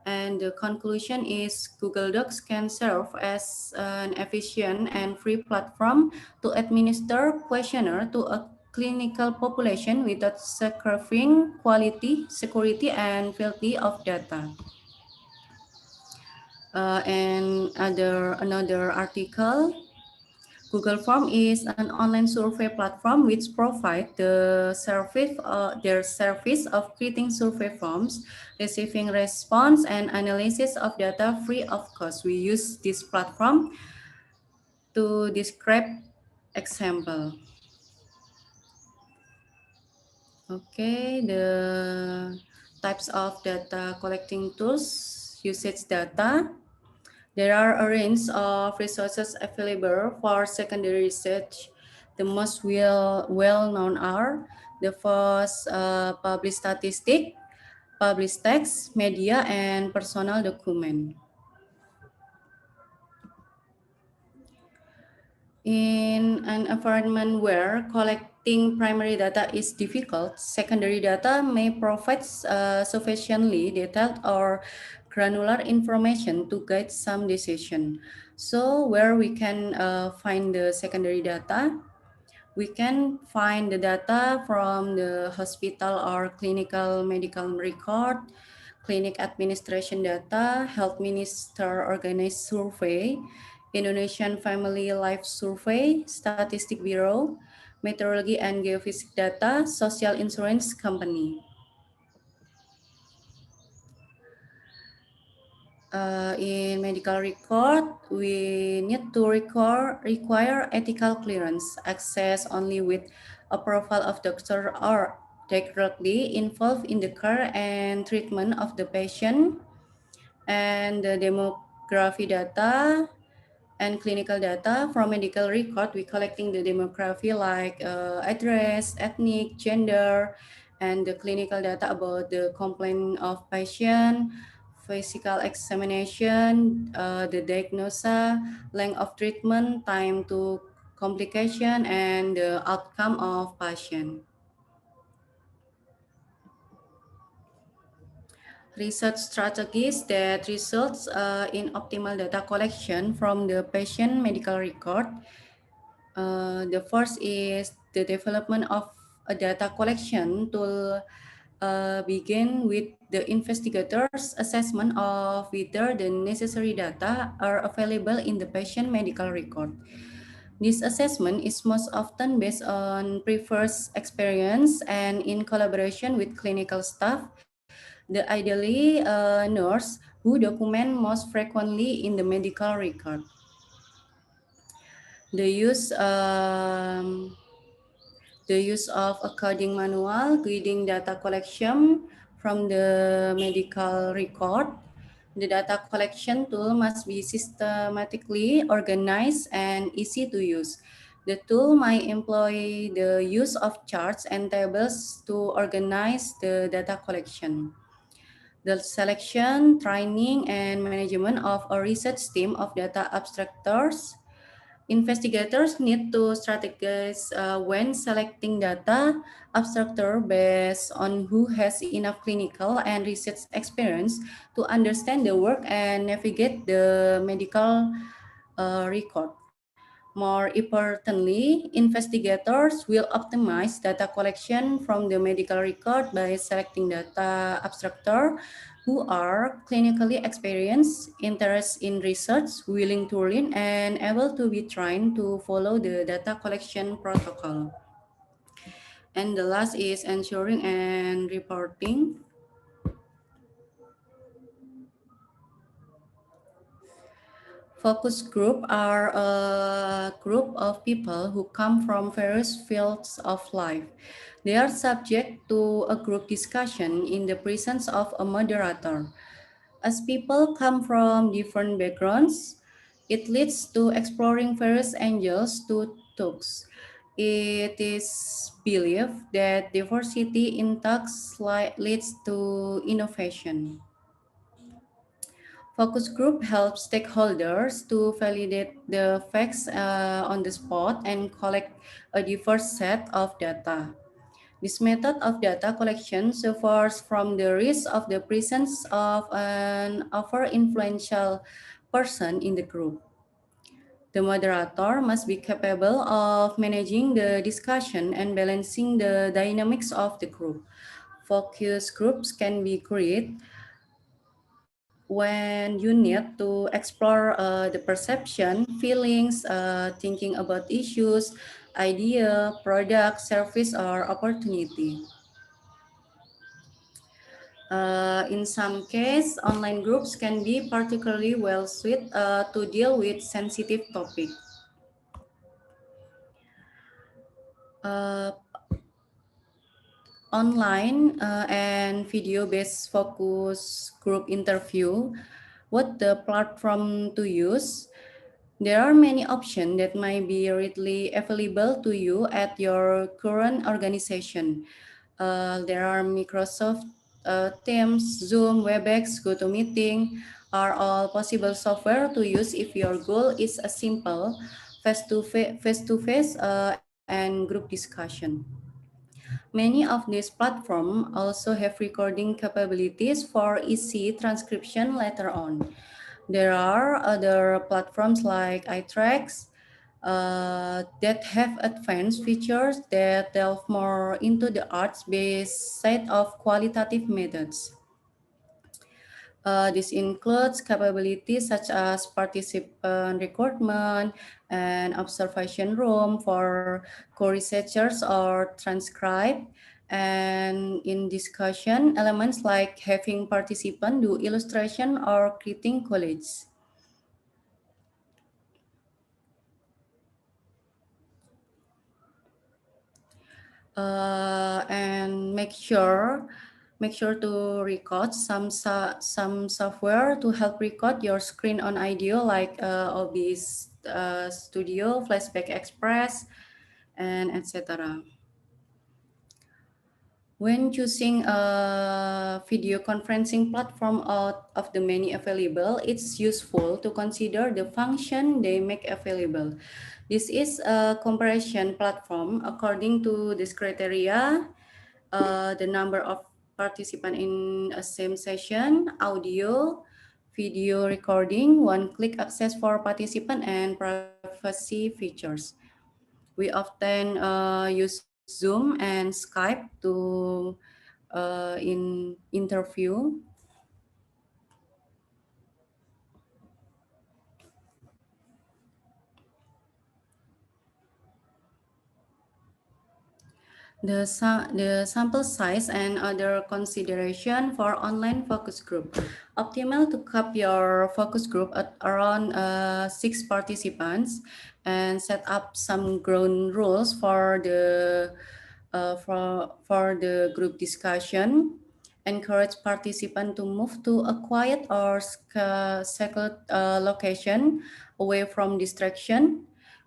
and the conclusion is Google Docs can serve as an efficient and free platform to administer questionnaire to a clinical population without sacrificing quality, security, and fidelity of data. And another article, Google Form is an online survey platform which provides their service of creating survey forms, receiving response, and analysis of data free of cost. We use this platform to describe example. Okay, the types of data collecting tools, usage data. There are a range of resources available for secondary research. The most well-known are the first published statistic, published text, media, and personal document. In an environment where collecting primary data is difficult, secondary data may provide sufficiently detailed or granular information to guide some decision. So where we can find the secondary data? We can find the data from the hospital or clinical medical record, clinic administration data, health minister organized survey, Indonesian Family Life Survey, Statistic Bureau, meteorology and geophysics data, social insurance company. In medical record, we need to require ethical clearance, access only with approval of doctor or directly involved in the care and treatment of the patient, and the demography data and clinical data from medical record. We collecting the demography like address, ethnic, gender, and the clinical data about the complaint of patient, physical examination, the diagnosis, length of treatment, time to complication, and the outcome of patient. Research strategies that results in optimal data collection from the patient medical record. The first is the development of a data collection tool begin with the investigator's assessment of whether the necessary data are available in the patient medical record. This assessment is most often based on previous experience and in collaboration with clinical staff, the ideally nurse who document most frequently in the medical record. The use of a coding manual guiding data collection from the medical record. The data collection tool must be systematically organized and easy to use. The tool might employ the use of charts and tables to organize the data collection. The selection, training, and management of a research team of data abstractors. Investigators need to strategize when selecting data abstractor based on who has enough clinical and research experience to understand the work and navigate the medical record. More importantly, investigators will optimize data collection from the medical record by selecting data abstractor who are clinically experienced, interested in research, willing to learn, and able to be trained to follow the data collection protocol. And the last is ensuring and reporting. Focus group are a group of people who come from various fields of life. They are subject to a group discussion in the presence of a moderator. As people come from different backgrounds, it leads to exploring various angles to talks. It is believed that diversity in talks leads to innovation. Focus group helps stakeholders to validate the facts on the spot and collect a diverse set of data. This method of data collection suffers from the risk of the presence of an over-influential person in the group. The moderator must be capable of managing the discussion and balancing the dynamics of the group. Focus groups can be created when you need to explore the perception, feelings, thinking about issues, idea, product, service, or opportunity. In some cases, online groups can be particularly well suited to deal with sensitive topics. Uh, Online and video-based focus group interview what the platform to use. There are many options that might be readily available to you at your current organization. There are Microsoft Teams, Zoom, WebEx, GoToMeeting are all possible software to use if your goal is a simple face-to-face and group discussion. Many of these platforms also have recording capabilities for easy transcription later on. There are other platforms like iTracks that have advanced features that delve more into the arts-based side of qualitative methods. This includes capabilities such as participant recruitment and observation room for co-researchers or transcribe. And in discussion, elements like having participants do illustration or creating collage. And make sure to record some software to help record your screen on audio like OBS Studio, Flashback Express, and etc. When choosing a video conferencing platform out of the many available, it's useful to consider the function they make available. This is a comparison platform according to this criteria: the number of participants in a same session, audio, video recording, one-click access for participant, and privacy features. We often use Zoom and Skype to in interview. The sample size and other consideration for online focus group. Optimal to cap your focus group at around 6 participants and set up some ground rules for the group discussion. Encourage participants to move to a quiet or secluded location away from distraction.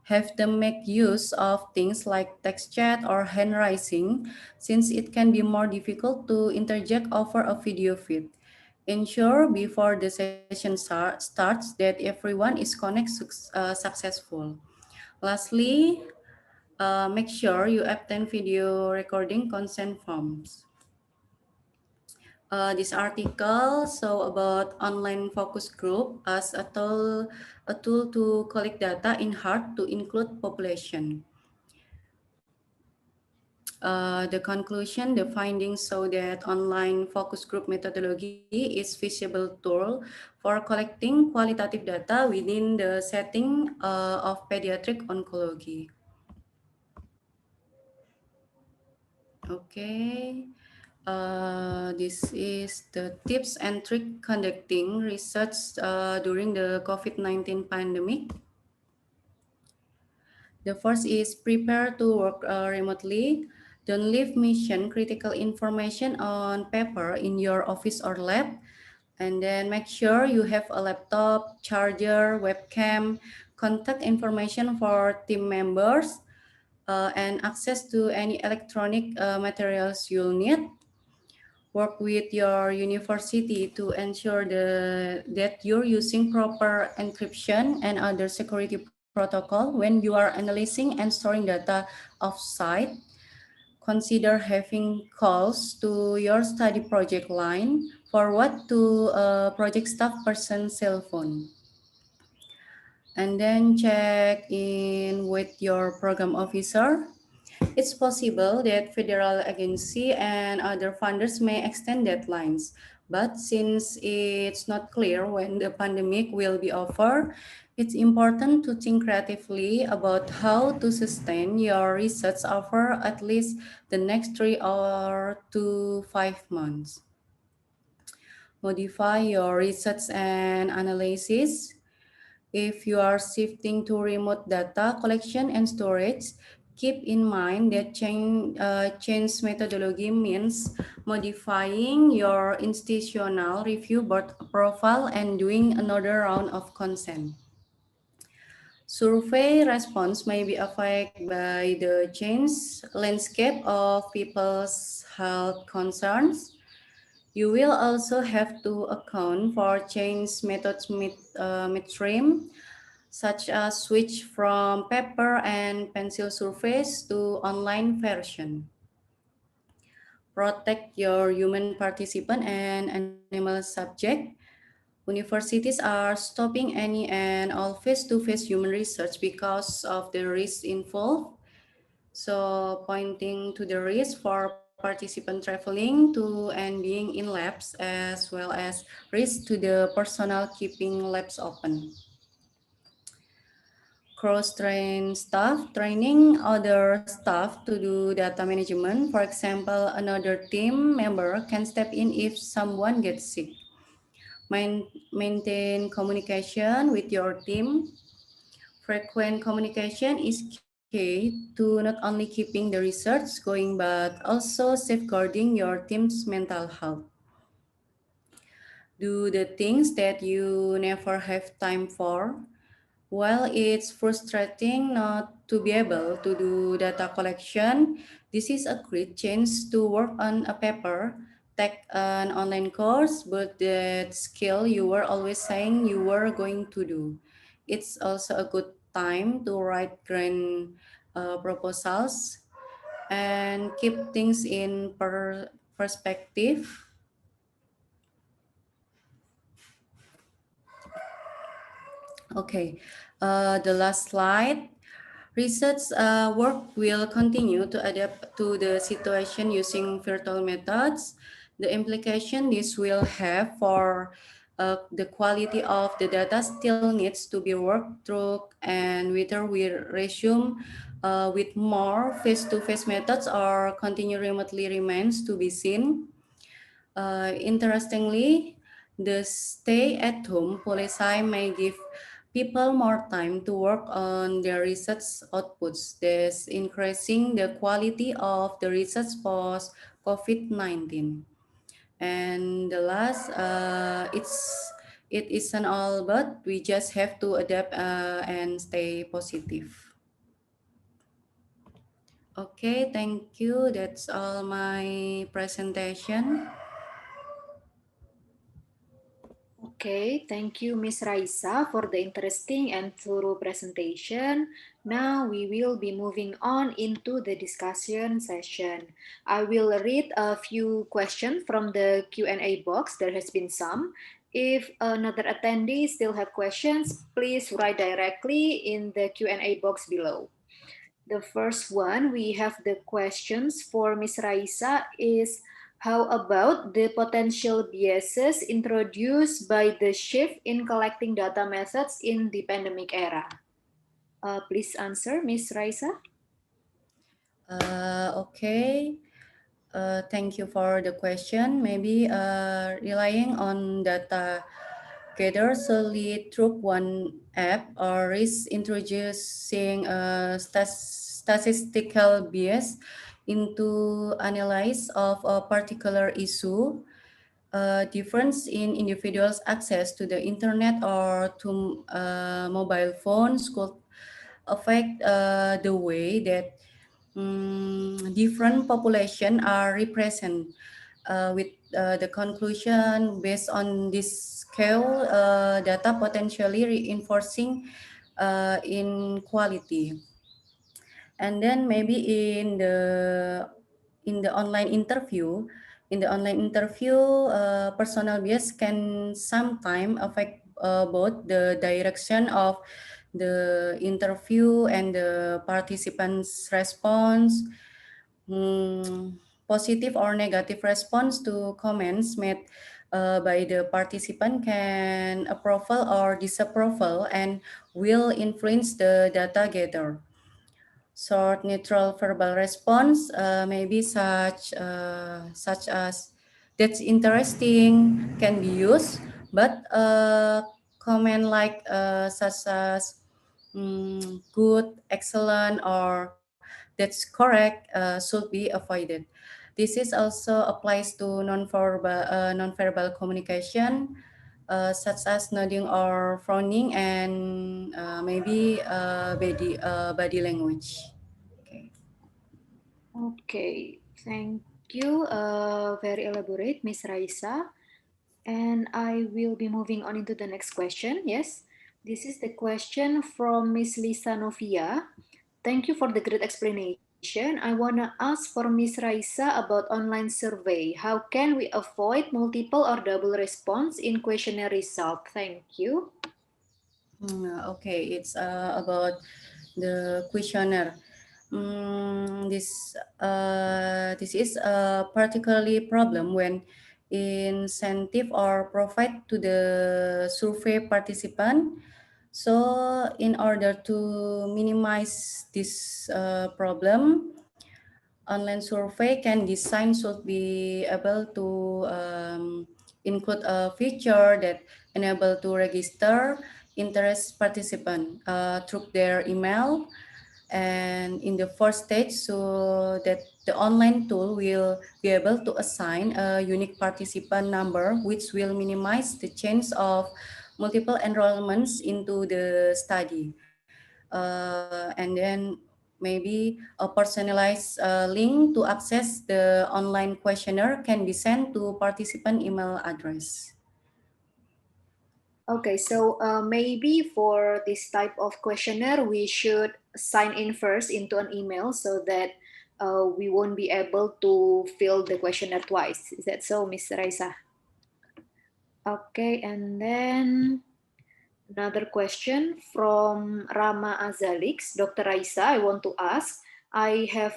Have them make use of things like text chat or hand raising, since it can be more difficult to interject over a video feed. Ensure before the session starts that everyone is successful. Lastly, make sure you obtain video recording consent forms. This article so about online focus group as a tool to collect data in hard to include population. The conclusion, the findings show that online focus group methodology is feasible tool for collecting qualitative data within the setting of pediatric oncology. Okay. This is the tips and trick conducting research during the COVID-19 pandemic. The first is prepare to work remotely. Don't leave mission critical information on paper in your office or lab. And then make sure you have a laptop, charger, webcam, contact information for team members, and access to any electronic materials you'll need. Work with your university to ensure that you're using proper encryption and other security protocol when you are analyzing and storing data off-site. Consider having calls to your study project line, forward to a project staff person's cell phone. And then check in with your program officer. It's possible that federal agency and other funders may extend deadlines, but since it's not clear when the pandemic will be over, it's important to think creatively about how to sustain your research over at least the next 3 to 5 months. Modify your research and analysis. If you are shifting to remote data collection and storage, Keep in mind that change methodology means modifying your institutional review board profile and doing another round of consent. Survey response may be affected by the changed landscape of people's health concerns. You will also have to account for change methods midstream, such as switch from paper and pencil surveys to online version. Protect your human participant and animal subject. Universities are stopping any and all face-to-face human research because of the risks involved. So pointing to the risk for participant traveling to and being in labs as well as risk to the personnel keeping labs open. Cross-train staff, training other staff to do data management. For example, another team member can step in if someone gets sick. Maintain communication with your team. Frequent communication is key to not only keeping the research going but also safeguarding your team's mental health. Do the things that you never have time for. While it's frustrating not to be able to do data collection, this is a great chance to work on a paper, take an online course, but that skill you were always saying you were going to do. It's also a good time to write grant proposals and keep things in perspective. Okay, the last slide. Research work will continue to adapt to the situation using virtual methods. The implication this will have for the quality of the data still needs to be worked through, and whether we resume with more face-to-face methods or continue remotely remains to be seen. Interestingly, the stay-at-home policy may give people more time to work on their research outputs, thus increasing the quality of the research post COVID-19. And the last, it isn't all, but we just have to adapt and stay positive. Okay, thank you. That's all my presentation. Okay, thank you, Ms. Raisa, for the interesting and thorough presentation. Now we will be moving on into the discussion session. I will read a few questions from the Q&A box. There has been some. If another attendee still have questions, please write directly in the Q&A box below. The first one, we have the questions for Ms. Raisa is, how about the potential biases introduced by the shift in collecting data methods in the pandemic era? Please answer, Ms. Raisa. Okay. Thank you for the question. Maybe relying on data gathered solely through one app or is introducing a statistical bias into analysis of a particular issue. Difference in individuals' access to the internet or to mobile phones could affect the way that different population are represented. With the conclusion based on this scale data potentially reinforcing inequality. And then maybe in the online interview personal bias can sometimes affect both the direction of the interview and the participants response. Positive or negative response to comments made by the participant can approval or disapproval and will influence the data gathered. Short neutral verbal response maybe such as that's interesting can be used, but comment such as good, excellent, or that's correct should be avoided. This is also applies to non-verbal communication, such as nodding or frowning, and maybe body language. Okay. Okay, thank you. Very elaborate, Miss Raisa. And I will be moving on into the next question. Yes, this is the question from Miss Lisa Novia. Thank you for the great explanation. I want to ask for Miss Raisa about online survey. How can we avoid multiple or double response in questionnaire result? Thank you. Okay, it's about the questionnaire. This is a particularly problem when incentive are provided to the survey participant. So, in order to minimize this problem, online survey can design should be able to include a feature that enable to register interest participant through their email, and in the first stage, so that the online tool will be able to assign a unique participant number, which will minimize the chance of multiple enrollments into the study. And then maybe a personalized link to access the online questionnaire can be sent to participant email address. Okay, so maybe for this type of questionnaire, we should sign in first into an email so that we won't be able to fill the questionnaire twice. Is that so, Miss Raisa? Okay, and then another question from Rama Azalix. Dr. Raisa, I want to ask, I have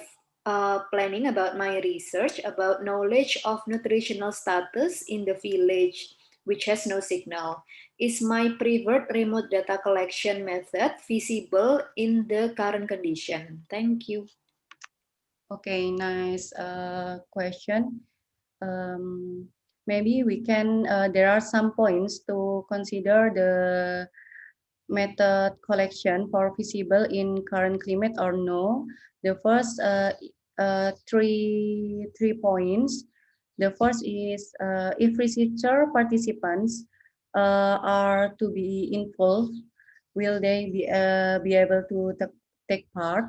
planning about my research about knowledge of nutritional status in the village which has no signal. Is my preferred remote data collection method feasible in the current condition? Thank you. Okay, nice question. Um, Maybe we can, there are some points to consider the method collection for feasible in current climate or no. The first three points. The first is if researcher participants are to be involved, will they be able to take part?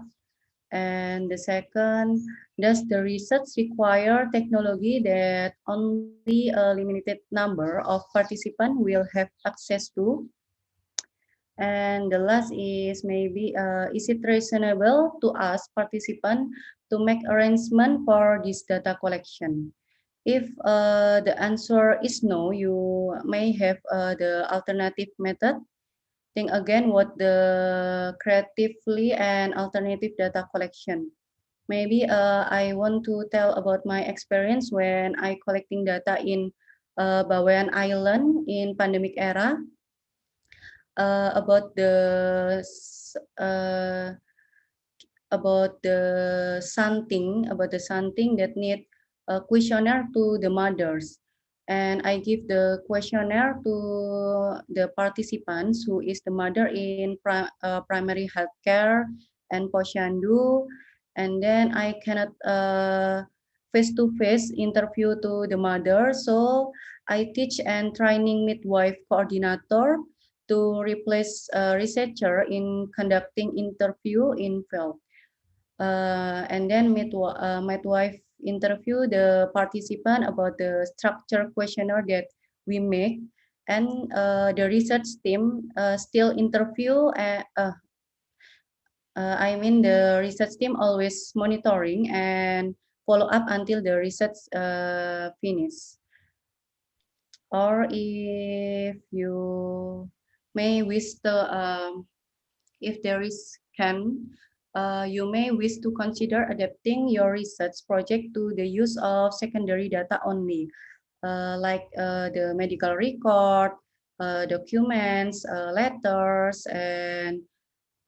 And the second, does the research require technology that only a limited number of participants will have access to? And the last is maybe, is it reasonable to ask participants to make arrangement for this data collection? If the answer is no, you may have the alternative method. Think again what the creatively and alternative data collection. Maybe I want to tell about my experience when I collecting data in Bawean Island in pandemic era, about uh, the something that need a questionnaire to the mothers, and I give the questionnaire to the participants who is the mother in primary healthcare and posyandu, and then I cannot face-to-face interview to the mother, so I teach and training midwife coordinator to replace a researcher in conducting interview in field. And then midwife interview the participant about the structure questionnaire that we make, and the research team still interview. I mean the research team always monitoring and follow up until the research finish. Or if you may wish to, if there is you may wish to consider adapting your research project to the use of secondary data only, like the medical record, documents, letters, and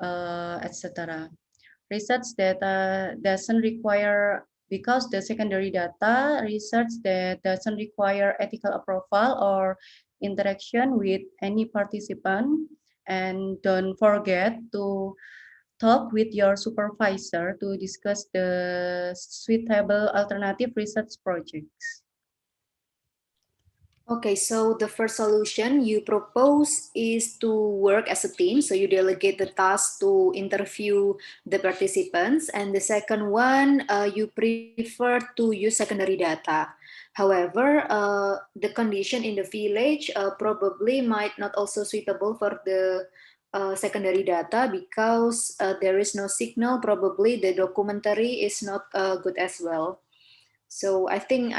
etc. Research data doesn't require, because the secondary data research that doesn't require ethical approval or interaction with any participant, and don't forget to talk with your supervisor to discuss the suitable alternative research projects. Okay, so the first solution you propose is to work as a team. So you delegate the task to interview the participants. And the second one, you prefer to use secondary data. However, the condition in the village probably might not also suitable for the secondary data because there is no signal. Probably the documentary is not good as well. So I think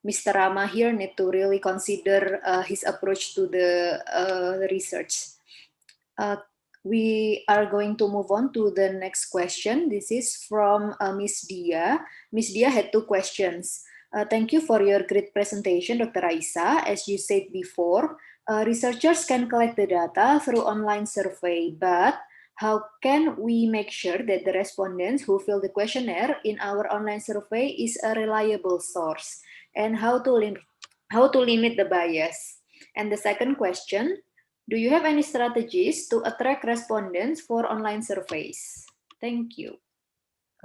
Mr. Rama here need to really consider his approach to the research. Uh, we are going to move on to the next question. This is from Miss Dia. Miss Dia had two questions. Thank you for your great presentation, Dr. Raisa. As you said before, researchers can collect the data through online survey, but how can we make sure that the respondents who fill the questionnaire in our online survey is a reliable source? And how to limit the bias? And the second question, do you have any strategies to attract respondents for online surveys? Thank you.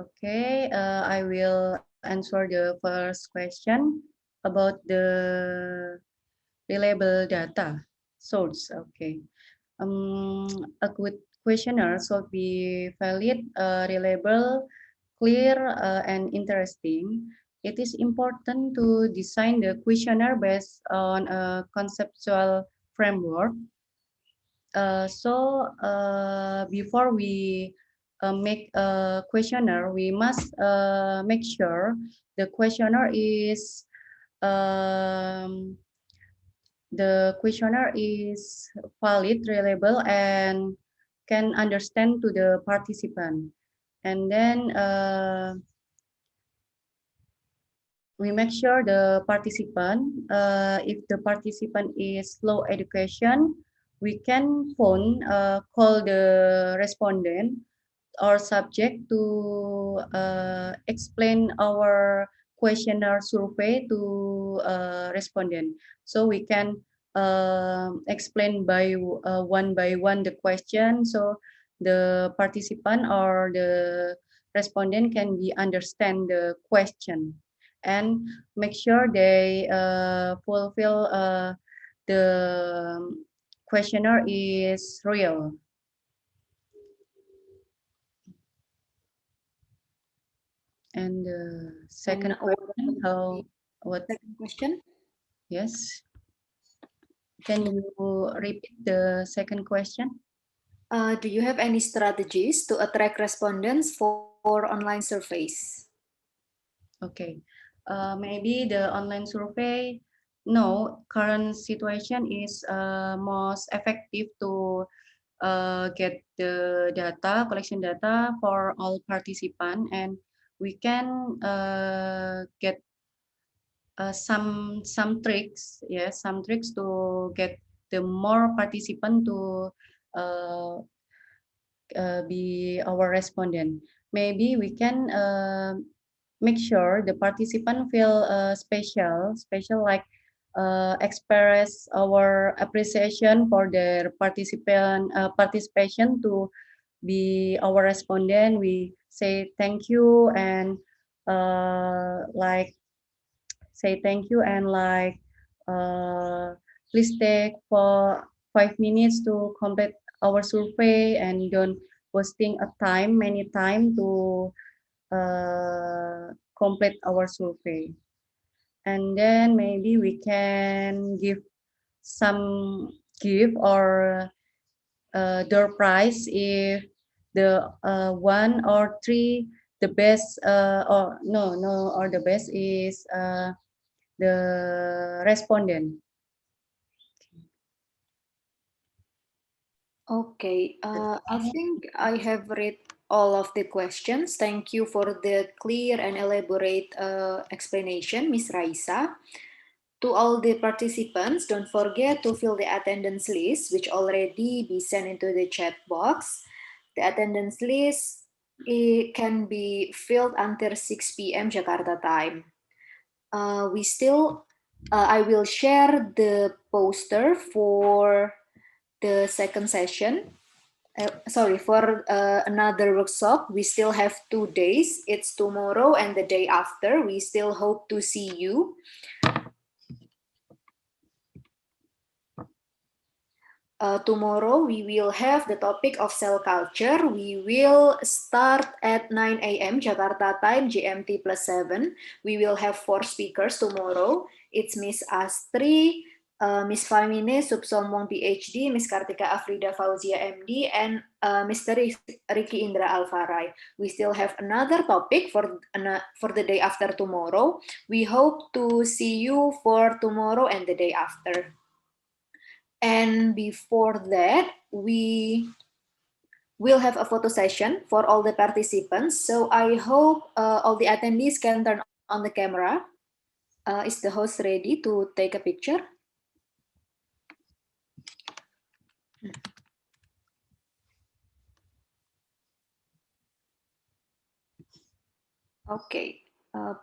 Okay, I will answer the first question about the reliable data source. Okay. A good questionnaire should be valid, reliable, clear, and interesting. It is important to design the questionnaire based on a conceptual framework. Before we make a questionnaire, we must make sure the questionnaire is um, valid, reliable, and can understand to the participant. And then we make sure the participant, if the participant is low education, we can call the respondent or subject to explain our questionnaire survey to respondent. So we can explain by one the question, so the participant or the respondent can be understand the question and make sure they fulfill the questionnaire is real. And the second question, what? Second question? Yes. Can you repeat the second question? Do you have any strategies to attract respondents for online surveys? Okay. Maybe the online survey, no, current situation is most effective to get the data, collection data for all participants, and we can get some tricks, yes, some tricks to get the more participant to uh, be our respondent. Maybe we can make sure the participant feel special like express our appreciation for their participation to be our respondent. We say thank you and like say thank you and like please take for 5 minutes to complete our survey and don't wasting a time many time to complete our survey. And then maybe we can give some gift or door prize if the one or three the best or no or the best is the respondent. Okay, I think I have read all of the questions. Thank you for the clear and elaborate explanation, Ms. Raisa. To all the participants, don't forget to fill the attendance list, which already be sent into the chat box. The attendance list, it can be filled until 6 p.m. Jakarta time. I will share the poster for the second session. for another workshop, we still have 2 days. It's tomorrow and the day after. We still hope to see you. Tomorrow we will have the topic of cell culture. We will start at 9 a.m. Jakarta time, GMT +7. We will have 4 speakers tomorrow. It's Miss Astri, Miss Famine Subsomong PhD, Miss Kartika Afrida Fauzia MD, and Mr. Ricky Indra Alvarai. We still have another topic for the day after tomorrow. We hope to see you for tomorrow and the day after. And before that, we will have a photo session for all the participants. So I hope all the attendees can turn on the camera. Is the host ready to take a picture? Okay,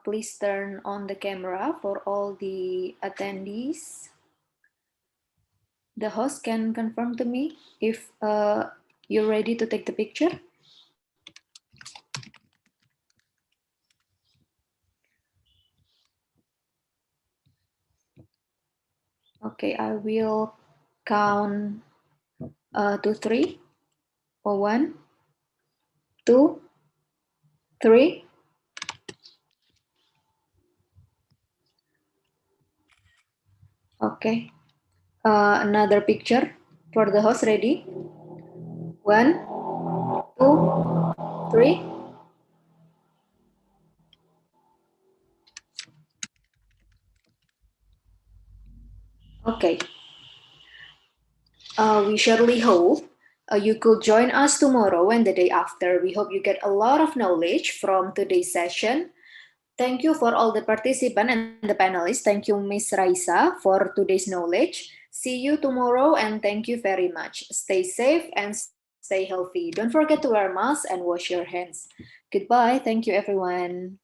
please turn on the camera for all the attendees. The host can confirm to me if you're ready to take the picture. Okay, I will count to 3. 1, 2, 3. Okay. Another picture for the host. Ready? 1, 2, 3. Okay. We surely hope you could join us tomorrow and the day after. We hope you get a lot of knowledge from today's session. Thank you for all the participants and the panelists. Thank you, Ms. Raisa, for today's knowledge. See you tomorrow and thank you very much. Stay safe and stay healthy. Don't forget to wear masks and wash your hands. Goodbye. Thank you, everyone.